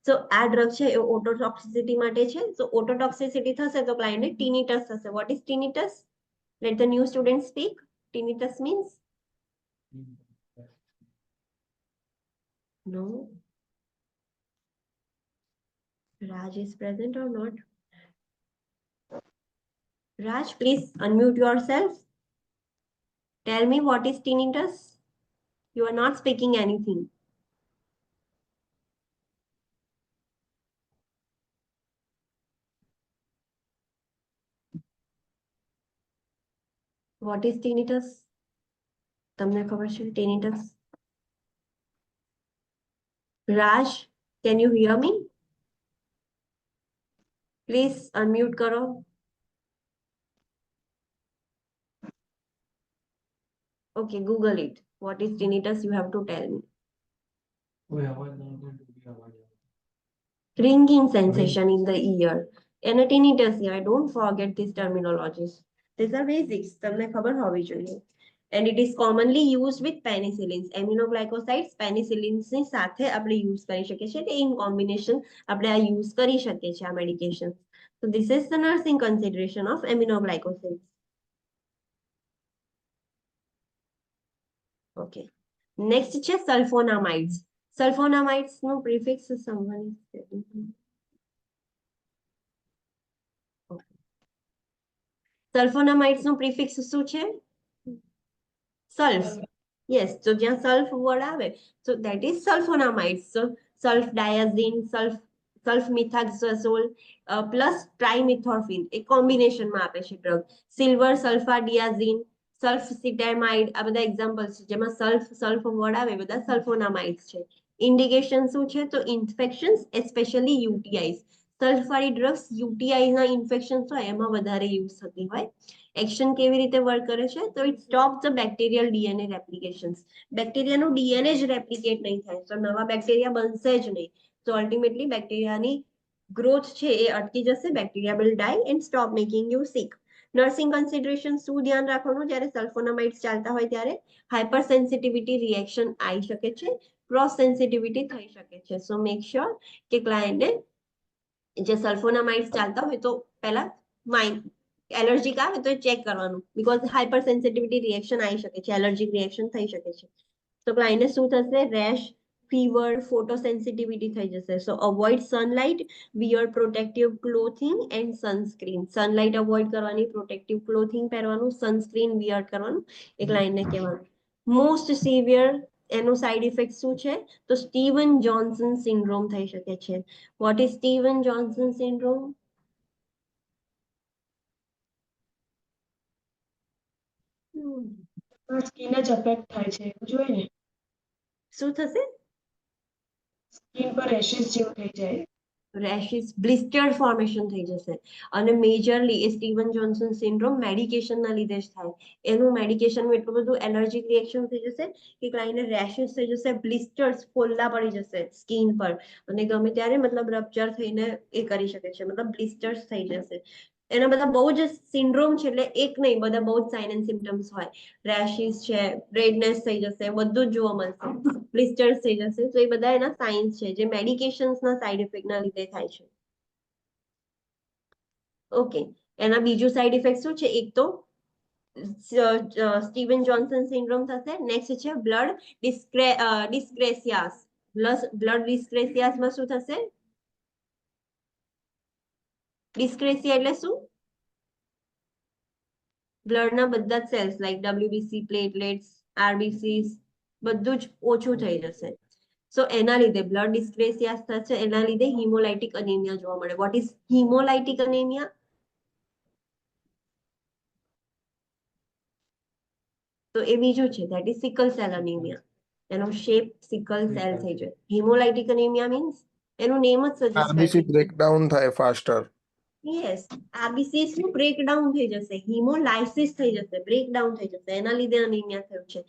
સો આ ડ્રગ છે એ ઓટોટોક્સિસિટી માટે છે. સો ઓટોટોક્સિસિટી થશે તો ક્લાયન્ટને ટીનિટસ થશે. What is tinnitus? Let the new student speak. Tinnitus means no. Raj is present or not? Raj, please unmute yourself. Tell me what is tinnitus? You are not speaking anything. What is tinnitus? તમને ખબર છે tinnitus? Raj, can you hear me? Please unmute કરો. Okay, Google it. What is tinnitus? You have to tell me. કોઈ અવાજ ન આવતો હોય તો બી અવાજ આવે. Ringing sensation in the ear. And a tinnitus here. Don't forget these terminologies. These are basics. તમને ખબર હોવી જોઈએ. And it is commonly used with penicillins. Aminoglycosides penicillins ની સાથે આપણે યુઝ કરી શકીએ છીએ. In combination આપણે આ યુઝ કરી શકીએ છીએ આ medication. So this is the nursing consideration of aminoglycosides. Okay. Next છે sulfonamides. Sulfonamides નો prefix someone is telling me. Okay. Sulfonamides નો prefix શું છે? Sulf. Yes, so જ્યાં sulf word આવે, so that is sulfonamides. So sulfdiazine, sulfmethoxazole plus trimethorphan A combination માં આપે છે drug. Silver sulfadiazine, sulfcetamide આ બધા examples છે જેમાં sulf word આવે બધા sulfonamides છે. Indication શું છે? તો infections especially UTIs. સલ્ફ વાળી drugs UTI ના infections હોય એમાં વધારે use થતી હોય. એક્શન કેવી રીતે વર્ક કરે છે? તો it stop the bacterial DNA replications. બેક્ટેરિયાનું ડીએનએ જ રેપ્લિકેટ નહીં થાય તો નવા બેક્ટેરિયા બનશે જ નહીં. તો અલ્ટિમેટલી બેક્ટેરિયાની ગ્રોથ છે એ અટકી જશે. Bacteria will die and stop making you sick. Nursing consideration શું ધ્યાન રાખવાનું જ્યારે સલ્ફોનામાઇડ્સ ચાલતા હોય ત્યારે? હાઇપર સેન્સિટિવિટી રિએક્શન આવી શકે છે, ક્રોસ સેન્સિટિવિટી થઈ શકે છે. સો મેક શ્યોર કે ક્લાયન્ટને જે સલ્ફોનામાઇડ્સ ચાલતા હોય તો પહેલા એલર્જીક આવે તો ચેક કરવાનું, બીકોઝ હાઇપર સેન્સિટિવિટી રિએક્શન આવી શકે છે, એલર્જીક રિએક્શન થઈ શકે છે. તો ક્લાયન્ટને શું થશે? રેશ, ફીવર, ફોટો સેન્સિટિવિટી થઈ જશે. So avoid sunlight, wear protective clothing and sunscreen. Sunlight avoid કરવાની, પ્રોટેક્ટિવ ક્લોથિંગ પહેરવાનું, સનસ્ક્રીન વિયર કરવાનું એ ક્લાયન્ટને કહેવાનું. મોસ્ટ સિવિયર એનો સાઇડ ઇફેક્ટ શું છે? તો સ્ટીવન જોન્સન સિન્ડ્રોમ થઈ શકે છે. What is Steven Johnson syndrome? Skin જ અફેક્ટ થાય છે એવું જોઈએ ને, શું થશે? સ્કિન પર રેશિસ જેવું થઈ જાય. રેશિસ, બ્લિસ્ટર ફોર્મેશન થઈ જશે. અને મેજરલી એ સ્ટીવન જોન્સન સિન્ડ્રોમ મેડિકેશનના લીધે જ થાય. એનું મેડિકેશનનું એટલું બધું એલર્જીક રિએક્શન થઈ જશે કે ક્લાયન્ટને રેશિસ થઈ જશે, બ્લિસ્ટર્સ, ફોલ્લા પડી જશે સ્કિન પર, અને ગમે ત્યારે મતલબ રપ્ચર થઈને એ કરી શકે છે, મતલબ બ્લિસ્ટર્સ થઈ જશે. એના બધા બહુ જ સિન્ડ્રોમ છે, એટલે એક નહીં, બધા બહુ જ સાઇન એન્ડ સિમ્ટમ્સ હોય. રેશિસ છે, રેડનેસ થઈ જશે, બધું જ જોવા મળશે, બ્લિસ્ટર્સ થઈ જશે. તો એ બધા એના સાઇન્સ છે જે મેડિકેશન્સના સાઇડ ઇફેક્ટના લીધે થાય છે. ઓકે, એના બીજું સાઇડ ઇફેક્ટ શું છે? એક તો સ્ટીવન જોન્સન સિન્ડ્રોમ થશે. નેક્સ્ટ છે બ્લડ ડિસ્ક્રેસિયાસ. બ્લડ ડિસ્ક્રેસિયાસમાં શું થશે? ડિસ્ક્રેસિયા એટલે શું? બ્લડના બધા જ cells like WBC, platelets, RBCs બધું જ ઓછું થઈ જશે. સો એના લીધે બ્લડ ડિસ્ક્રેસિયાસ થશે. એના લીધે હિમોલાઇટિક અનેમિયા જોવા મળે. What is haemolytic anaemia? તો એ બીજું છે, that is sickle cell anaemia. એનો શેપ સિકલ સેલ થઈ જાય. હિમોલાઇટિક અનેમિયા મીન્સ એનું નેમ જ સજેસ્ટ કરે RBC છે. બ્રેકડાઉન થાય ફાસ્ટર. યસ, RBCs નું બ્રેકડાઉન થઈ જશે, હિમોલાઇસિસ થઈ જશે, બ્રેકડાઉન થઈ જશે, એના લીધે અનિમિયા થયું છે.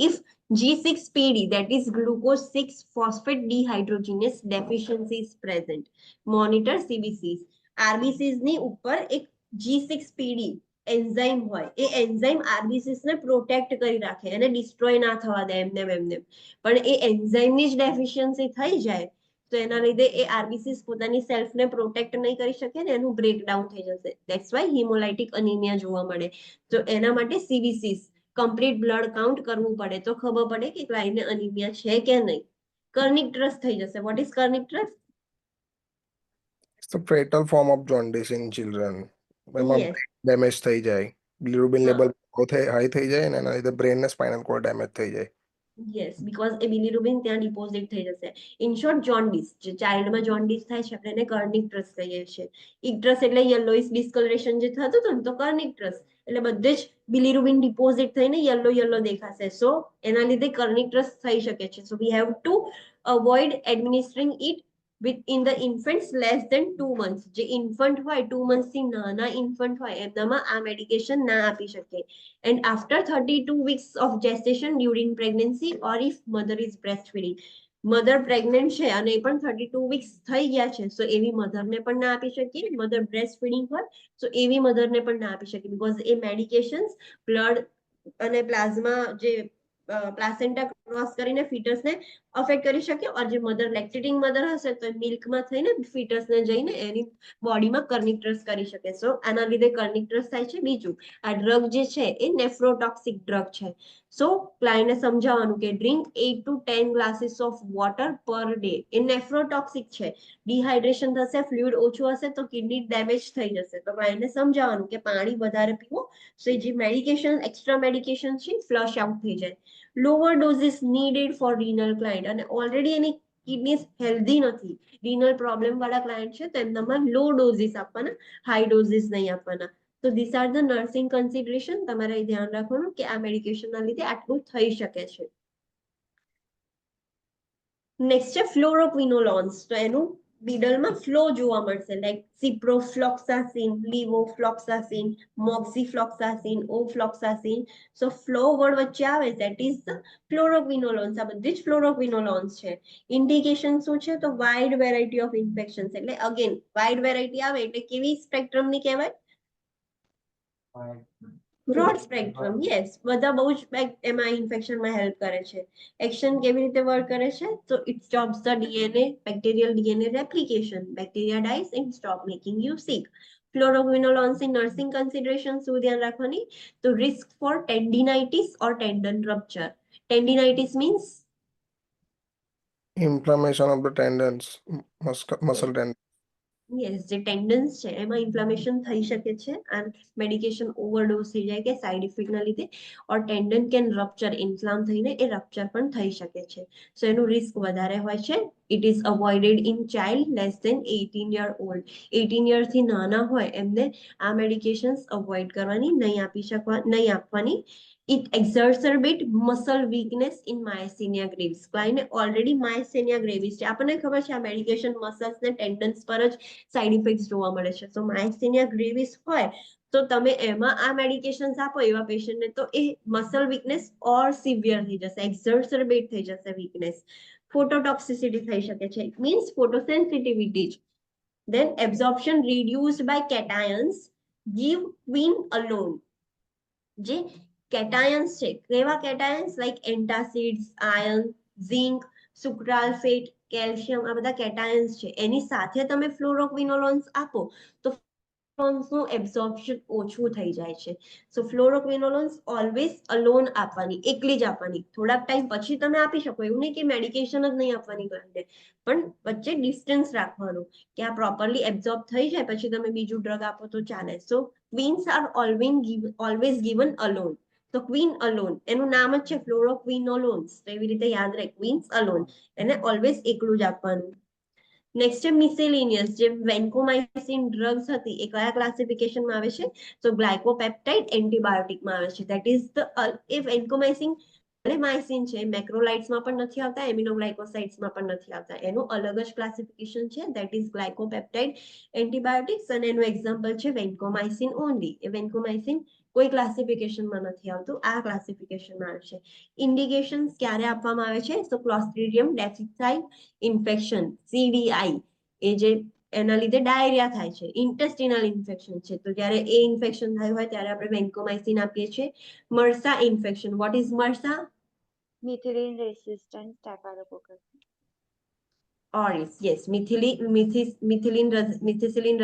If G6PD, that is glucose 6 phosphate dehydrogenase deficiency is present, monitor CBCs. RBCs ની ઉપર એક G6PD એન્ઝાઇમ હોય, એ એન્ઝાઇમ RBCs ને પ્રોટેક્ટ કરી રાખે, એને ડિસ્ટ્રોય ના થવા દે એમને. પણ એ એન્ઝાઇમની જ ડેફિશિયન્સી થઈ જાય તો એના લીધે એ આરબીસીસ પોતાની સેલ્ફને પ્રોટેક્ટ નહીં કરી શકે ને એનું બ્રેકડાઉન થઈ જશે. ધેટ્સ વાય હિમોલાઇટિક અનિમિયા જોવા મળે. તો એના માટે CBCs કમ્પ્લીટ બ્લડ કાઉન્ટ કરવું પડે તો ખબર પડે કે ક્લાયન્ટને અનિમિયા છે કે નહીં. કર્નિક્ટરસ થઈ જશે. What is kernicterus? It's the fatal form of jaundice in children. એમાં Yes. ડેમેજ થઈ જાય, બિલિરુબિન હા. લેવલ હાઈ થઈ જાય ને એના લીધે બ્રેન ને સ્પાઇનલ કોર્ડ ડેમેજ થઈ જાય. યસ, બીકોઝ એ બિલિરુબિન ત્યાં ડિપોઝિટ થઈ જશે. ઇન શોર્ટ જોન્ડિસ, જે ચાઇલ્ડમાં જોન્ડિસ થાય છે આપણે એને કર્નિક્ટરસ કહીએ છીએ. ઇક્ટ્રસ એટલે યલોઇશ ડિસ્કલરેશન જે થતું હતું ને તો કર્નિક્ટરસ એટલે બધે જ બિલિરુબિન ડિપોઝિટ થઈને યલો દેખાશે. સો એના લીધે કર્નિક્ટરસ થઈ શકે છે. So we have to avoid administering it with in the infants less than 2 months. જે ઇન્ફન્ટ હોય 2 months થી નાના ઇન્ફન્ટ હોય એમનામાં આ મેડિકેશન ના આપી શકે. And after 32 weeks of gestation during pregnancy or if mother is breastfeeding. Mother pregnant છે અને એ પણ 32 વીક્સ થઈ ગયા છે, સો એવી મધરને પણ ના આપી શકીએ. મધર બ્રેસ્ટ ફીડિંગ હોય તો એવી મધરને પણ ના આપી શકીએ, બીકોઝ એ મેડિકેશન્સ બ્લડ અને પ્લાઝમા જે પ્લાસેન્ટા ક્રોસ કરીને ફીટસને અફેક્ટ કરી શકે ઓર જે મધર લેક્ટેટિંગ મધર હશે તો મિલ્કમાં થઈને ફીટસને જઈને એની બોડીમાં કર્નિક્ટર્સ કરી શકે. સો આના લીધે કર્નિક્ટર્સ થાય છે. બીજું, આ ડ્રગ જે છે એ નેફ્રોટોક્સિક ડ્રગ છે. સો ક્લાયન્ટને સમજાવવાનું કે drink 8 to 10 glasses of water per day. એ નેફ્રોટોક્સિક છે. ડિહાઇડ્રેશન થશે, ફ્લુઇડ ઓછું હશે તો કિડની ડેમેજ થઈ જશે. તો ક્લાયન્ટને સમજાવવાનું કે પાણી વધારે પીવો, સો જે મેડિકેશન એક્સ્ટ્રા મેડિકેશન છે ફ્લશ આઉટ થઈ જાય. Lower doses needed for renal client, અને ઓલરેડી એની કિડની હેલ્ધી નથી, રીનલ પ્રોબ્લેમ વાળા ક્લાયન્ટ છે તો એમનામાં લો ડોઝિસ આપવાના, હાઈ ડોઝિસ નહીં આપવાના. તો this are the nursing consideration. તમારે ધ્યાન રાખવાનું કે આ મેડિકેશનના લીધે આટલું થઈ શકે છે. નેક્સ્ટ છે ફ્લોરોક્વિનોલોન્સ. તો એનું મિડલમાં ફ્લો જોવા મળશે, લાઈક સિપ્રોફ્લોક્સાસિન, લિવોફ્લોક્સાસિન, મોક્સિફ્લોક્સાસિન, ઓફ્લોક્સાસિન. સો ફ્લો વર્ડ વચ્ચે આવે ધેટ ઇઝ ધ ફ્લોરોક્વિનોલોન્સ. આ બધી જ ફ્લોરોક્વિનોલોન્સ છે. ઇન્ડિકેશન શું છે? તો વાઇડ વેરાયટી ઓફ ઇન્ફેક્શન્સ. એટલે અગેન વાઇડ વેરાયટી આવે એટલે કેવી સ્પેક્ટ્રમની કહેવાય? Broad spectrum. યસ, બધા બહુ જ એમાં ઇન્ફેક્શનમાં હેલ્પ કરે છે. એક્શન કેવી રીતે વર્ક કરે છે? તો it stops the DNA, bacterial DNA replication. Bacteria dies and stop making you sick. Fluoroquinolones ની નર્સિંગ કન્સિડરેશન શું ધ્યાન રાખવાની? તો risk for tendinitis or tendon rupture. Tendinitis means Inflammation of the tendons, muscle tendon. Yes, જે ટેન્ડન્સ છે એમાં ઇન્ફ્લામેશન થઈ શકે છે અને મેડિકેશન ઓવરડોઝ થઈ જાય કે સાઇડ ઇફેક્ટના લીધે, ઓર ટેન્ડન કેન રપ્ચર, ઇન્ફ્લામ થઈને એ રપ્ચર પણ થઈ શકે છે. સો એનું રિસ્ક વધારે હોય છે. It is avoided in child less than 18 year old. 18 યરથી નાના હોય એમને આ મેડિકેશન્સ અવોઇડ કરવાની, નહીં આપવાની. It exacerbate muscle weakness in myasthenia gravis. ક્લાયન્ટને ઓલરેડી માયસ્થેનિયા ગ્રેવિસ છે, આપણને ખબર છે આ મેડિકેશન મસલ્સ ને ટેન્ડન્સ પર જ સાઇડ ઇફેક્ટ્સ જોવા મળે છે. તો માયસ્થેનિયા ગ્રેવિસ હોય તો તમે એમાં આ મેડિકેશન્સ આપો એવા પેશન્ટને તો એ મસલ વીકનેસ ઓર સિવિયર થઈ જશે, એક્ઝર્સર્બેટ થઈ જશે વીકનેસ. ફોટોટોક્સિસિટી થઈ શકે છે, it means photosensitivity. Then absorption reduced by cations. Give queen alone. જે કેટાયન્સ છે, કેવા કેટાયન્સ? Like એન્ટાસિડ્સ, iron, zinc, sucralfate, calcium, આ બધા કેટાયન્સ છે. એની સાથે તમે ફ્લોરોક્વિનોલોન્સ આપો તો નું એબ્ઝોર્પ્શન ઓછું થઈ જાય છે. સો ફ્લોરોક્વિનોલોન્સ ઓલવેઝ અલોન આપવાની, એકલી જ આપવાની. થોડાક ટાઈમ પછી તમે આપી શકો, એવું નહીં કે મેડિકેશન જ નહીં આપવાની ક્લાયન્ટને, પણ વચ્ચે ડિસ્ટન્સ રાખવાનું કે આ પ્રોપરલી એબ્ઝોર્બ થઈ જાય પછી તમે બીજું ડ્રગ આપો તો ચાલે. So queens are always given alone. તો ક્વીન અલોન, એનું નામ જ છે ફ્લોરોક્વિનોલોન્સ, તો એવી રીતે યાદ રહે, ક્વીન્સ અલોન, એને ઓલવેઝ એકલું જ આપવાનું. નેક્સ્ટ છે મિસેલેનિયસ. જે વેન્કોમાઇસિન ડ્રગ્સ હતી એ કયા ક્લાસિફિકેશનમાં આવે છે? તો ગ્લાયકોપેપ્ટાઇડ એન્ટીબાયોટિકમાં આવે છે. ધેટ ઇઝ ધ એ વેન્કોમાઇસિન માઇસિન છે, મેક્રોલાઇટ્સમાં પણ નથી આવતા, એમિનોગ્લાયકોસાઇડ્સમાં પણ નથી આવતા. એનું અલગ જ ક્લાસિફિકેશન છે, ધેટ ઇઝ ગ્લાયકોપેપ્ટાઇડ એન્ટીબાયોટિક્સ, અને એનું એક્ઝામ્પલ છે વેન્કોમાઇસિન ઓનલી. એ વેન્કોમાઇસિન કોઈ ક્લાસિફિકેશનમાં નથી આવતું, આ ક્લાસિફિકેશનમાં આવે છે. ઇન્ડિકેશન્સ ક્યારે આપવામાં આવે છે? તો ક્લોસ્ટ્રીડિયમ ડિફિસાઇલ ઇન્ફેક્શન, CDI, એ જે એના લીધે ડાયરિયા થાય છે, ઇન્ટેસ્ટિનલ ઇન્ફેક્શન છે, તો જ્યારે એ ઇન્ફેક્શન થાય હોય ત્યારે આપણે વેન્કોમાઇસિન આપીએ છીએ. MRSA infection. What is MRSA? Methicillin resistant staphylococcus. Auris. Yes, methicillin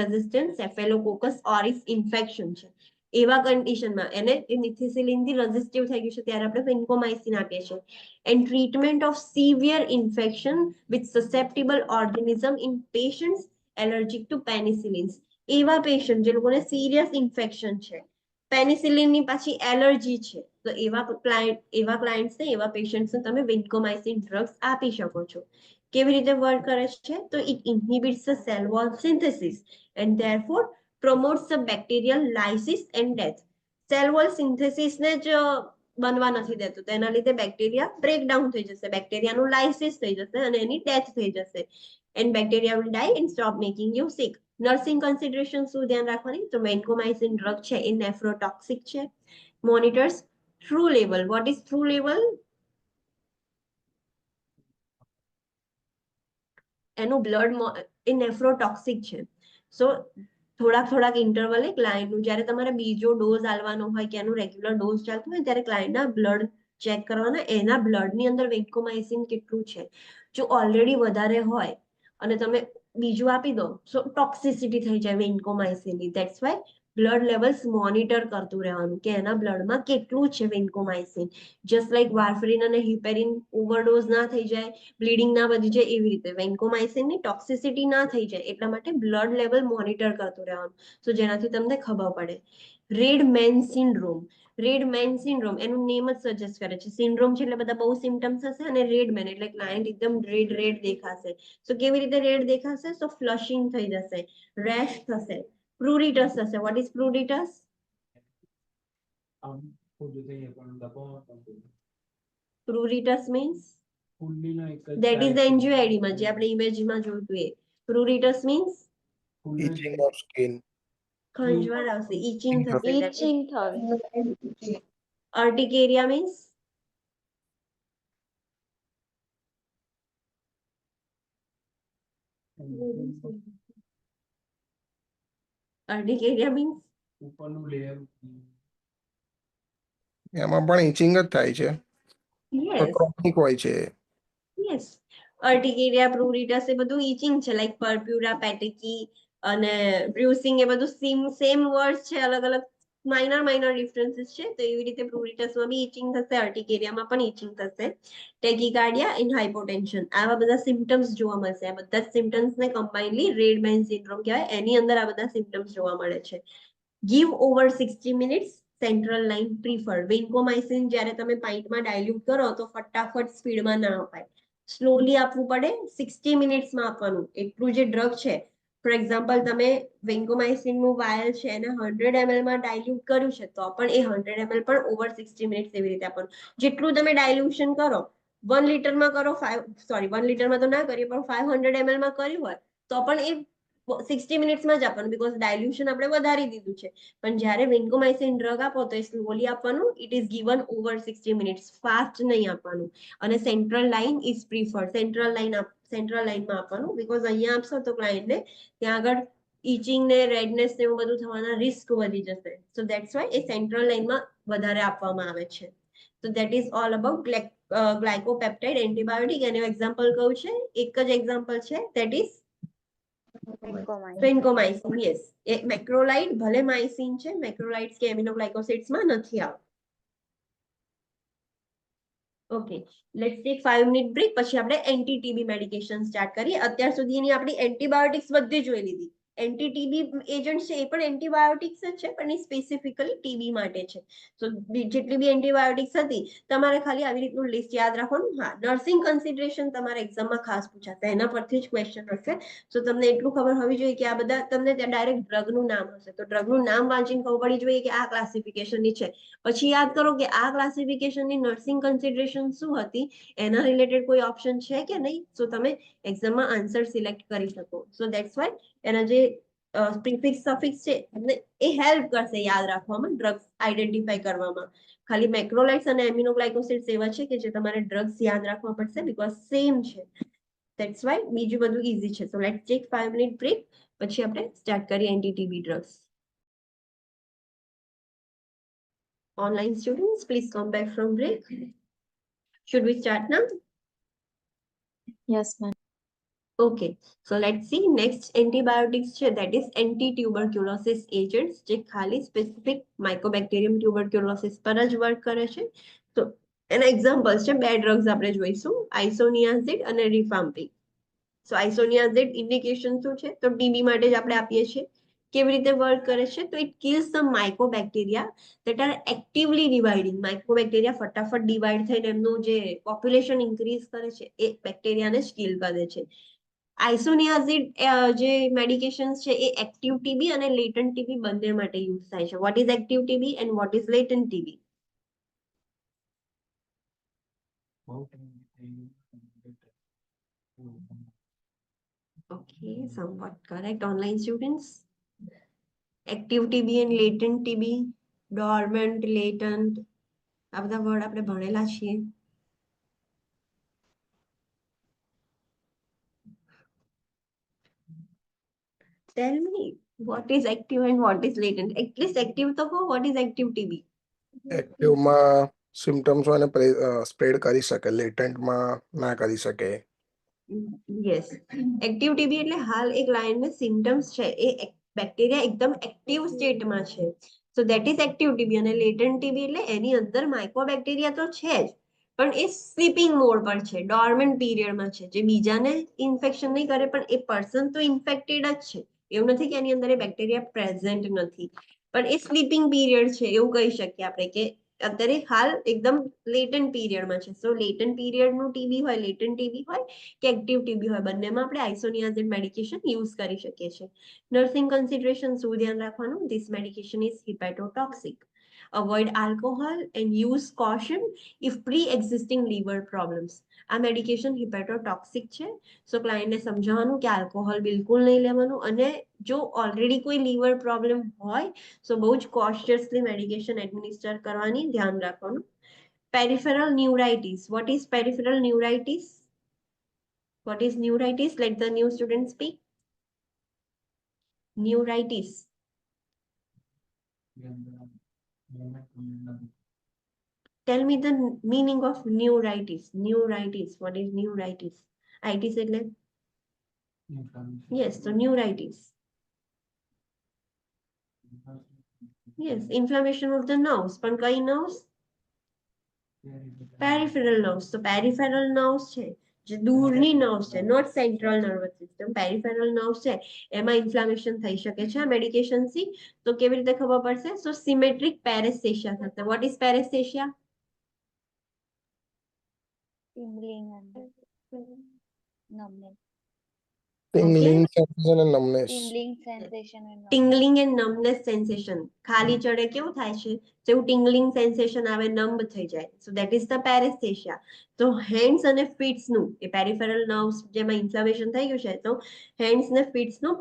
resistant staphylococcus auris infection છે. એવા કન્ડિશનમાં એને મિથિસિલિન થી રેઝિસ્ટિવ થઈ ગયું છે ત્યારે આપણે વેન્કોમાઇસિન આપીએ છીએ. And treatment of severe infection with susceptible organism in patients allergic to penicillins. એવા પેશન્ટ જે લોકોને સિરિયસ ઇન્ફેક્શન છે, પેનિસિલિનની પાછી એલર્જી છે, તો એવા ક્લાયન્ટ્સને, એવા પેશન્ટ્સને તમે વેન્કોમાઇસિન ડ્રગ્સ આપી શકો છો. કેવી રીતે વર્ક કરે છે? તો it inhibits the cell wall synthesis and therefore promotes the bacterial lysis and death. Cell wall સિન્થેસિસને જ બનવા નથી દેતું, તો એના લીધે બેક્ટેરિયા બ્રેકડાઉન થઈ જશે, બેક્ટેરિયાનું લાઇસિસ થઈ જશે અને એની ડેથ થઈ જશે. And bacteria will die and stop making you sick. Nursing consideration શું ધ્યાન રાખવાની? તો વેન્કોમાઇસિન ડ્રગ છે એ નેફ્રોટોક્સિક છે. Monitors through level. What is through level? એનું બ્લડ એ નેફ્રોટોક્સિક છે. સો થોડાક ઇન્ટરવલે ક્લાયન્ટનું જ્યારે તમારે બીજો ડોઝ આલવાનો હોય કે એનું રેગ્યુલર ડોઝ ચાલતું હોય ત્યારે ક્લાયન્ટના બ્લડ ચેક કરવાના એના બ્લડની અંદર વેન્કોમાઇસિન કેટલું છે. જો ઓલરેડી વધારે હોય અને તમે બીજું આપી દો તો ટોક્સિસિટી થઈ જાય વેન્કોમાઇસિનની. That's why blood levels monitor કરતું રહેવાનું કે એના બ્લડમાં કેટલું છે વેન્કોમાઇસિન. જસ્ટ લાઈક વાર્ફરીન અને હિપેરિન ઓવરડોઝ ના થઈ જાય, બ્લીડિંગ ના વધી જાય, એવી રીતે વેન્કોમાઇસિનની ટોક્સિસિટી ના થઈ જાય એટલા માટે બ્લડ લેવલ મોનિટર કરતું રહેવાનું. તો જેનાથી તમને ખબર પડે. Red man syndrome. Red man syndrome એનું નેમ જ સજેસ્ટ કરે છે. સિન્ડ્રોમ છે એટલે બધા બહુ સિમ્ટમ્સ હશે, અને રેડ મેન એટલે ક્લાયન્ટ એકદમ રેડ રેડ દેખાશે. તો કેવી રીતે રેડ દેખાશે? તો ફ્લશિંગ થઈ જશે, રેશ થશે, પ્રુરિટસ થશે. What is pruritus? આમ ખોટું થઈ જાય પણ દબાવવાનું પ્રુરિટસ મીન્સ ફૂલ્લીનો એક જ that is the size NGID માં જે આપણે ઇમેજમાં જોયું હતું એ. પ્રુરિટસ મીન્સ ફૂલનો itching of skin. ખંજવાળ આવશે, itching થશે. that is- Itching થવી. urticaria means urticaria means ઉપરનું લેયર એમાં પણ itching જ થાય છે, yes ક્રોનિક હોય છે. yes urticaria pruritus એ બધું itching છે, like purpura petechi અને bruising એ બધું સેમ વર્ડ છે, અલગ અલગ માઇનર ડિફરન્સીસ છે. તો એવી રીતે pruritus માં બી itching થશે, urticaria માં પણ itching થશે. ટેકિકાર્ડિયા એન્ડ હાઇપોટેન્શન આવા બધા સિમ્ટમ્સ જોવા મળશે. આ બધા સિમ્ટમ્સ ને કમ્બાઇનલી રેડ મેન સિન્ડ્રોમ કહેવાય. એની અંદર આ બધા સિમ્ટમ્સ જોવા મળે છે. Give over 60 minutes central line preferred. Vancomycin જ્યારે તમે પાઇન્ટમાં ડાયલ્યુટ કરો તો ફટાફટ સ્પીડમાં ના અપાય, સ્લોલી આપવું પડે. 60 મિનિટ્સમાં આપવાનું. એટલું જે ડ્રગ છે, ફોર એક્ઝામ્પલ તમે વેન્કોમાઇસિનનું વાયલ છે એને 100 ml માં ડાયલ્યુટ કર્યું છે તો પણ એ 100 ml પણ ઓવર 60 મિનિટ્સ એવી રીતે આપવાનું. જેટલું તમે ડાયલ્યુશન કરો, 1 લીટરમાં કરો, 1 લીટરમાં તો ના કરીએ પણ 500 ml માં કર્યું હોય તો પણ એ 60 મિનિટ્સમાં જ આપવાનું, બીકોઝ ડાયલ્યુશન આપણે વધારી દીધું છે. પણ જ્યારે વેન્કોમાઇસિન ડ્રગ આપો તો એ સ્લોલી આપવાનું. It is given over 60 minutes, fast નહીં આપવાનું. અને સેન્ટ્રલ લાઇન ઇઝ પ્રીફર્ડ. સેન્ટ્રલ લાઇનમાં આપવાનું, બીકોઝ અહીંયા આપશો તો ક્લાયન્ટને ત્યાં આગળ ઇચિંગ ને રેડનેસ ને એવું બધું થવાના રિસ્ક વધી જશે. સો ધેટ્સ વાય એ સેન્ટ્રલ લાઇનમાં વધારે આપવામાં આવે છે. તો that is all about glycopeptide antibiotic. એનું એક્ઝામ્પલ કયું છે? એક જ એક્ઝામ્પલ છે, ધેટ ઇઝ વેન્કોમાઇસિન. યસ, એ મેક્રોલાઇડ ભલે માઇસિન છે, મેક્રોલાઇડ્સ કે એમિનોગ્લાયકોસિડ્સમાં નથી આવતું. Okay, let's take 5 minute break. પછી આપણે એન્ટી ટીબી મેડિકેશન સ્ટાર્ટ કરીએ. અત્યાર સુધીની આપણી એન્ટીબાયોટિક્સ બધી જોઈ લીધી. એન્ટી ટીબી એજન્ટ છે એ પણ એન્ટીબાયોટિક્સ જ છે, પણ એ સ્પેસિફિકલી ટીબી માટે છે. તો જેટલી બી એન્ટીબાયોટિક્સ હતી તમારે ખાલી આવી રીતનું લિસ્ટ યાદ રાખવાનું. હા, નર્સિંગ કન્સિડરેશન તમારા એક્ઝામમાં ખાસ પૂછાશે, એના પરથી જ ક્વેશ્ચન હશે. તો તમને એટલું ખબર હોવી જોઈએ કે આ બધા તમને ત્યાં ડાયરેક્ટ ડ્રગનું નામ હશે તો ડ્રગનું નામ વાંચીને ખબર પડી જોઈએ કે આ ક્લાસિફિકેશનની છે. પછી યાદ કરો કે આ ક્લાસિફિકેશનની નર્સિંગ કન્સિડરેશન શું હતી, એના રિલેટેડ કોઈ ઓપ્શન છે કે નહીં, તો તમે એક્ઝામમાં આન્સર સિલેક્ટ કરી શકો. સો ધેટ્સ વાય એના જે પ્રિફિક્સ સફિક્સ છે એ હેલ્પ કરશે યાદ રાખવામાં, ડ્રગ્સ આઈડેન્ટિફાઈ કરવામાં. ખાલી મેક્રોલાઇટ્સ અને એમિનોગ્લાયકોસિડ્સ એવા છે કે જે તમારે ડ્રગ્સ યાદ રાખવા પડશે, બીકોઝ સેમ છે. ધેટ્સ વાય બીજું બધું ઈઝી છે. So let's take 5 minute break, પછી આપણે સ્ટાર્ટ કરીએ anti TB drugs. Online students, please come back from break. Should we start now? Yes, ma'am. Okay, so let's see next antibiotics છે, that is anti-tuberculosis agents જે ખાલી specific mycobacterium tuberculosis પર જ વર્ક કરે છે. તો એના એક્ઝામ્પલ્સ છે, બે ડ્રગ્સ આપણે જોઈશું, આઇસોનિયાઝિડ અને રિફામ્પિન. સો આઇસોનિયાઝિડ ઇન્ડિકેશન શું છે? તો ટીબી માટે જ આપણે આપીએ છીએ. કેવી રીતે વર્ક કરે છે? તો it kills the mycobacteria that are actively dividing. Mycobacteria ફટાફટ ડિવાઈડ થઈને એમનું જે પોપ્યુલેશન ઇન્ક્રીઝ કરે છે એ બેક્ટેરિયાને જ કિલ કરે છે. આઇસોનિયાઝિડ જે મેડિકેશન્સ છે એ એક્ટિવ ટીબી અને લેટન્ટ ટીબી બંને માટે યુઝ થાય છે. What is active TB and what is latent TB? બહુ ટાઈમ થઈ ગયો. Okay, somewhat correct. Online students, active TB and latent TB, dormant, latent, આ બધા વર્ડ આપણે ભણેલા છીએ. Tell me, what is active and what is latent? At least active તો કહો, what is active TB? એક્ટિવમાં સિમ્ટમ્સ એને સ્પ્રેડ કરી શકે, લેટન્ટમાં ના કરી શકે. યસ, એક્ટિવ ટીબી એટલે હાલ એક ક્લાયન્ટને સિમ્ટમ્સ છે એ બેક્ટેરિયા એકદમ એક્ટિવ સ્ટેટમાં છે, સો ધેટ ઇઝ એક્ટિવ ટીબી. અને લેટન્ટ ટીબી એટલે એની અંદર માઇક્રોબેક્ટેરિયા તો છે જ, પણ એ સ્લીપિંગ મોડ પર છે, ડોર્મન્ટ પીરિયડમાં છે, જે બીજાને ઇન્ફેક્શન નહીં કરે પણ એ પર્સન તો ઇન્ફેક્ટેડ જ છે. એવું નથી કે એની અંદર એ બેક્ટેરિયા પ્રેઝન્ટ નથી, પણ એ સ્લીપિંગ પીરિયડ છે એવું કહી શકીએ આપણે કે અત્યારે હાલ એકદમ લેટન્ટ પીરિયડમાં છે. સો લેટન્ટ પીરિયડનું ટીબી હોય, લેટન્ટ ટીબી હોય કે એક્ટિવ ટીબી હોય, બંનેમાં આપણે આઇસોનિયાઝિડ મેડિકેશન યુઝ કરી શકીએ છીએ. નર્સિંગ કન્સિડરેશન શું ધ્યાન રાખવાનું? This medication is hepatotoxic. Avoid alcohol and use caution if pre-existing liver problems. આ મેડિકેશન હિપેટોટોક્સિક છે, સો ક્લાયન્ટને સમજાવવાનું કે આલ્કોહોલ બિલકુલ નહીં લેવાનું, અને જો ઓલરેડી કોઈ લીવર પ્રોબ્લેમ હોય સો બહુ જ કોશિયસલી મેડિકેશન એડમિનિસ્ટર કરવાની ધ્યાન રાખવાનું. Peripheral ન્યુરાઇટિસ. What is peripheral neuritis? What is neuritis? Let the new student speak. Neuritis. Tell me the meaning of neuritis. Neuritis. What is neuritis? Itis એટલે? Yes, so neuritis. Yes, inflammation of the nerves. પણ કઈ nerves? Peripheral nerves. So peripheral nerves છે જે દૂરની nerves છે, not central nervous system. Peripheral nerves છે એમાં ઇન્ફ્લામેશન થઈ શકે છે આ મેડિકેશન થી. તો કેવી રીતે ખબર પડશે? સો સિમેટ્રિક પેરેસ્થેસિયા થશે. What is paresthesia? tingling and numbness. tingling sensation and numbness. Tingling sensation and numbness. Tingling and numbness sensation. ખાલી ચડે કેવું થાય છે? જેવું ટિંગલિંગ સેન્સેશન આવે, નમ્બ થઈ જાય. So that is the paraesthesia. તો હેન્ડ્સ અને ફીટ્સ નું એ પેરિફેરલ નર્વ્સ જેમાં ઇન્ફ્લામેશન થઈ ગયું છે, તો હેન્ડ્સ ને ફીટ્સ નું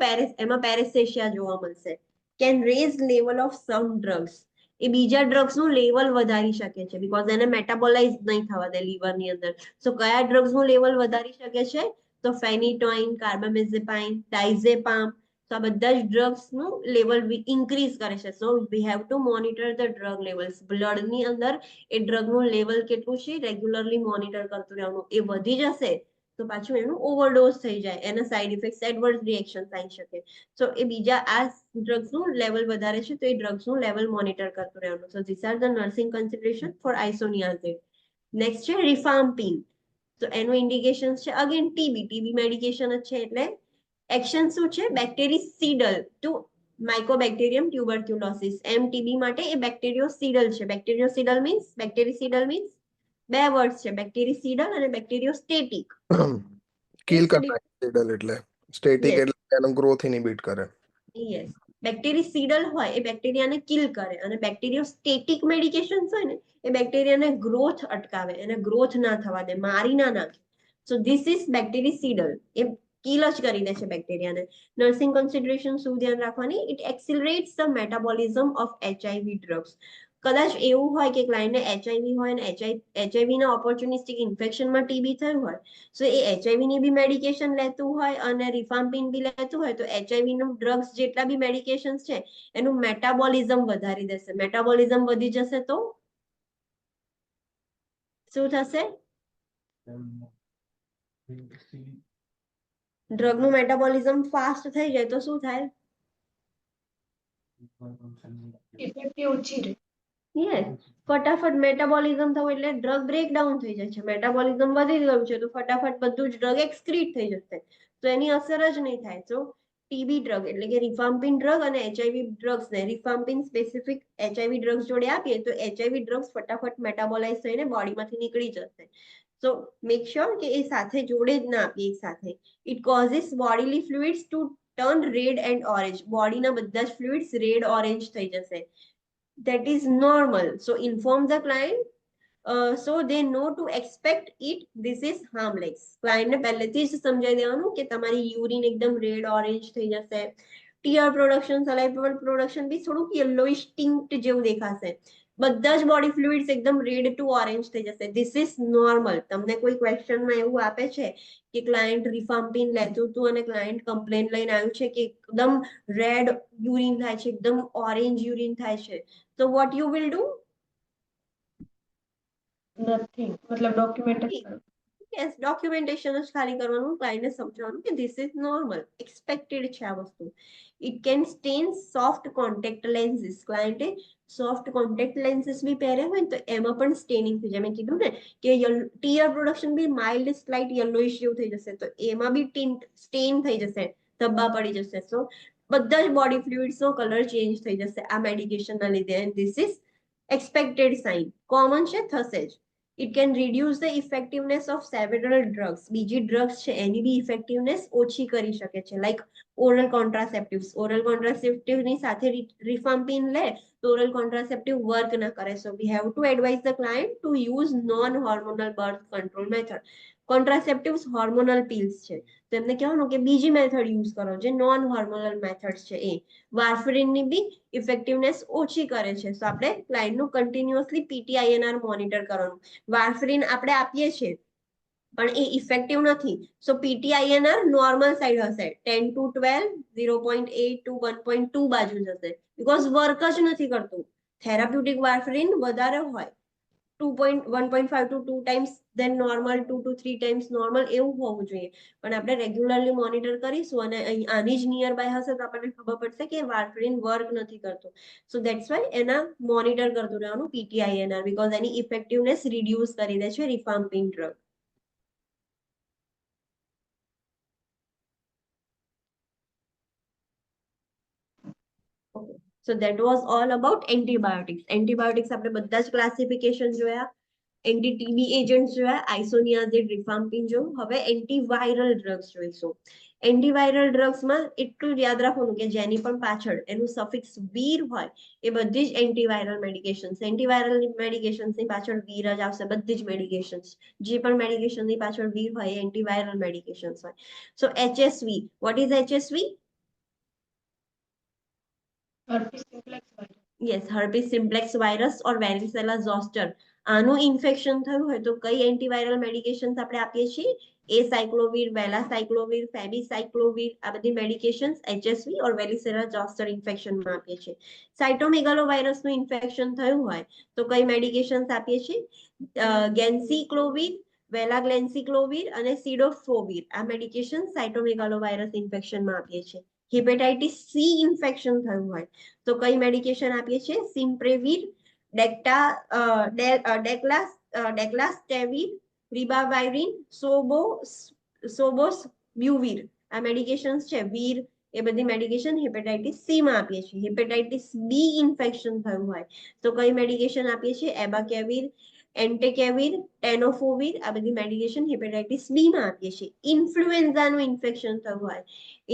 એમાં પેરેસ્થેસિયા જોવા મળશે. Can raise level of some drugs. એ બીજા ડ્રગ્સ નું લેવલ વધારી શકે છે, બીકોઝ એને મેટાબોલાઇઝ નહીં થવા દે લીવર ની અંદર. સો કયા ડ્રગ્સ નું લેવલ વધારી શકે છે? તો ફેનિટોઇન, કાર્બામેઝેપાઇન, ડાઇઝેપામ. તો આ બધા જ ડ્રગ્સ નું લેવલ ઇન્ક્રીઝ કરે છે. So we have to monitor the drug levels. Blood ની અંદર એ ડ્રગ નું લેવલ કેટલું છે રેગ્યુલરલી મોનિટર કરતું રહેવાનું. એ વધી જશે તો પાછું એનું ઓવરડોઝ થઈ જાય, એના સાઇડ ઇફેક્ટ એડવર્સ રિએક્શન થઈ શકે. સો એ બીજા આ ડ્રગ્સ નું લેવલ વધારે છે તો એ ડ્રગ્સ નું લેવલ મોનિટર કરતું રહેવાનું. So this are the nursing consideration for isoniazid. Next છે રિફામ્પિન. તો એનું ઇન્ડિકેશન છે અગેન ટીબી મેડિકેશન જ છે, એટલે એક્શન શું છે? બેક્ટેરિસિડલ ટુ માઇકોબેક્ટેરિયમ ટ્યુબરક્યુલોસિસ. એમટીબી માટે એ બેક્ટેરિયોસિડલ છે. બેક્ટેરિયોસિડલ મીન્સ બે વર્ડ્સ છે, બેક્ટેરિસિડલ અને બેક્ટેરિયોસ્ટેટિક. કિલ કરતા એટલે સ્ટેટિક એટલે એનો ગ્રોથ ઇનિબિટ કરે. યસ, બેક્ટેરિસિડલ હોય એ બેક્ટેરિયાને કિલ કરે, અને બેક્ટેરિયોસ્ટેટિક મેડિકેશન્સ હોય ને એ બેક્ટેરિયાને ગ્રોથ અટકાવે, એને ગ્રોથ ના થવા દે, મારી ના નાખે. So this is bactericidal. એ કિલ જ કરી દે છે બેક્ટેરિયાને. નર્સિંગ કન્સિડરેશન શું ધ્યાન રાખવાની? It accelerates the metabolism of HIV drugs. કદાચ એવું હોય કે ક્લાયન્ટને એચઆઈવી હોય અને એચઆઈવી ના ઓપોર્ચ્યુનિસ્ટિક ઇન્ફેક્શનમાં ટીબી થયું હોય, સો એ એચઆઈવી ની બી મેડિકેશન લેતું હોય અને રિફામ્પિન બી લેતું હોય, તો એચઆઈવી નું ડ્રગ્સ જેટલા બી મેડિકેશન્સ છે એનું મેટાબોલિઝમ વધારી દેશે. મેટાબોલિઝમ વધી જશે તો શું થશે? ડ્રગ નું મેટાબોલિઝમ ફાસ્ટ થઈ જાય તો શું થાય? ઇફેક્ટિવ ઓછી રહે. યસ, ફટાફટ મેટાબોલિઝમ થવું એટલે ડ્રગ બ્રેકડાઉન થઈ જાય છે. મેટાબોલિઝમ વધી ગયું છે તો ફટાફટ બધું જ ડ્રગ એક્સક્રીટ થઈ જશે, તો એની અસર જ નહીં થાય. તો ટીબી ડ્રગ એટલે કે રિફામ્પિન ડ્રગ અને એચઆઈવી ડ્રગ્સ ને રિફામ્પિન સ્પેસિફિક એચઆઈવી ડ્રગ્સ જોડે આપીએ તો એચઆઈવી ડ્રગ્સ ફટાફટ મેટાબોલાઇઝ થઈને બોડીમાંથી નીકળી જશે. સો મેક શ્યોર કે એ સાથે જોડે જ ના આપીએ એક સાથે. It causes bodily fluids to turn red and orange. બોડીના બધા જ ફ્લુઇડ્સ રેડ ઓરેન્જ થઈ જશે. That is normal. So inform the client so they know to expect it. This is harmless. Client ને પહેલેથી જ સમજાવી દેવાનું કે તમારી યુરિન એકદમ રેડ ઓરેન્જ થઈ જશે. ટીઆર પ્રોડક્શન, સલાઇવલ પ્રોડક્શન બી થોડુંક યલોઇશ ટિન્ટ જેવું દેખાશે. બધા જ બોડી ફ્લુઇડ્સ એકદમ રેડ ટુ ઓરેન્જ થઈ જશે. This is normal. તમને કોઈ ક્વેશ્ચનમાં એવું આપે છે કે ક્લાયન્ટ રિફામ્પિન લેતું હતું અને ક્લાયન્ટ કમ્પ્લેન લઈને આવ્યું છે કે એકદમ રેડ યુરિન થાય છે, એકદમ ઓરેન્જ યુરિન થાય છે, so what you will do? Nothing, મતલબ ડોક્યુમેન્ટ જ નથી. કરો. યસ, ડોક્યુમેન્ટેશન જ ખાલી કરવાનું, ક્લાયન્ટને સમજાવવાનું કે ધીસ ઇઝ નોર્મલ, એક્સપેક્ટેડ છે આ વસ્તુ. It can stain soft contact lenses. ક્લાયન્ટે સોફ્ટ કોન્ટેક્ટ લેન્સીસ બી પહેર્યા હોય ને તો એમાં પણ સ્ટેનિંગ થઈ જાય. મેં કીધું ને કે ટીયર પ્રોડક્શન બી માઇલ્ડ સ્લાઇટ યલોઇશ જેવું થઈ જશે, તો એમાં બી ટિન્ટ સ્ટેન થઈ જશે, ધબ્બા પડી જશે. સો બધા જ બોડી ફ્લુઇડ્સનો કલર ચેન્જ થઈ જશે આ મેડિકેશનના લીધે. And this is expected sign, common છે, થશે જ. It can reduce the effectiveness of several drugs. બીજી ડ્રગ્સ છે એની બી ઇફેક્ટિવનેસ ઓછી કરી શકે છે, લાઈક ઓરલ કોન્ટ્રાસેપ્ટિવ્સ. ઓરલ કોન્ટ્રાસેપ્ટિવની સાથે રિફામ્પિન લે તો ઓરલ કોન્ટ્રાસેપ્ટિવ વર્ક ના કરે. So we have to advise the client to use non hormonal birth control method. Contraceptives hormonal pills છે, તો એમને કહેવાનું કે બીજી મેથડ યુઝ કરો જે નોન હોર્મોનલ મેથડ છે. એ વાર્ફરિનની બી ઇફેક્ટિવનેસ ઓછી કરે છે. સો આપણે ક્લાયન્ટનું કન્ટિન્યુઅસલી પીટીઆઈએનઆર મોનિટર કરવાનું. વાર્ફરિન આપણે આપીએ છીએ પણ એ ઇફેક્ટિવ નથી. સો પીટીઆઈએનઆર નોર્મલ સાઈડ હશે, 10 to 12, 0.8 to 1.2 બાજુ જશે, બીકોઝ વર્ક જ નથી કરતું. થેરાપ્યુટિક વાર્ફરિન વધારે હોય, 1.5 to 2 times then normal, 2 to 3 times normal એવું હોવું જોઈએ. પણ આપણે રેગ્યુલરલી મોનિટર કરીશું અને આની જ નિયર બાય હશે તો આપણને ખબર પડશે કે વાર્ફરિન વર્ક નથી કરતું. સો ધેટ્સ વાય એના મોનિટર કરતું રહેવાનું પીટીઆઈએનઆર, બીકોઝ એની ઇફેક્ટિવનેસ રિડ્યુસ કરી દે છે રિફામ્પિન drug. So that was all about antibiotics. Antibiotics આપણે બધા જ ક્લાસિફિકેશન જોયા, એન્ટી ટીબી એજન્ટ્સ જોયા, આઇસોનિયાઝિડ, રિફામ્પિન જોયું. હવે એન્ટીવાયરલ ડ્રગ્સ જોઈશું. એન્ટીવાયરલ ડ્રગ્સમાં એટલું જ યાદ રાખવાનું કે જેની પણ પાછળ એનું સફિક્સ વીર હોય એ બધી જ એન્ટીવાયરલ મેડિકેશન્સ. એન્ટીવાયરલ મેડિકેશન્સની પાછળ વીર જ આવશે, બધી જ મેડિકેશન્સ. જે પણ મેડિકેશનની પાછળ વીર હોય એ એન્ટીવાયરલ મેડિકેશન્સ હોય. So HSV, what is HSV? Herpes simplex virus. Yes, herpes simplex virus or varicella zoster. આનું ઇન્ફેક્શન થયું હોય તો કઈ એન્ટીવાયરલ મેડિકેશન્સ આપણે આપીએ છીએ? એસાયક્લોવીર, વેલાસાયક્લોવીર, ફેબીસાયક્લોવીર, આ બધી મેડિકેશન્સ HSV ઓર વેરિસેલા ઝોસ્ટર ઇન્ફેક્શનમાં આપીએ છીએ. સાયટોમેગાલો વાયરસનું ઇન્ફેક્શન થયું હોય તો કઈ મેડિકેશન્સ આપીએ છીએ? ગેન્સીક્લોવીર, વેલાગ્લેન્સીક્લોવીર અને સિડોફોવીર. આ મેડિકેશન સાયટોમેગાલો વાયરસ ઇન્ફેક્શનમાં આપીએ છીએ. હિપેટાઇટિસ સી ઇન્ફેક્શન થયું હોય તો કઈ મેડિકેશન આપીએ છીએ? સિમ્પ્રેવીર, ડેક્લાસ્ટેવિર, રિબાવાયરિન, સોબોસબ્યુવીર. આ મેડિકેશન્સ છે વીર, એ બધી મેડિકેશન હિપેટાઇટિસ સી માં આપીએ છીએ. હિપેટાઇટિસ બી ઇન્ફેક્શન થયું હોય તો કઈ મેડિકેશન આપીએ છીએ? એબાકેવિર, એન્ટેકેવિર, ટેનોફોવિર. આ બધી મેડિકેશન હિપેટાઇટિસ બી માં આપીએ છીએ. ઇન્ફ્લુએન્ઝાનું ઇન્ફેક્શન થયું હોય,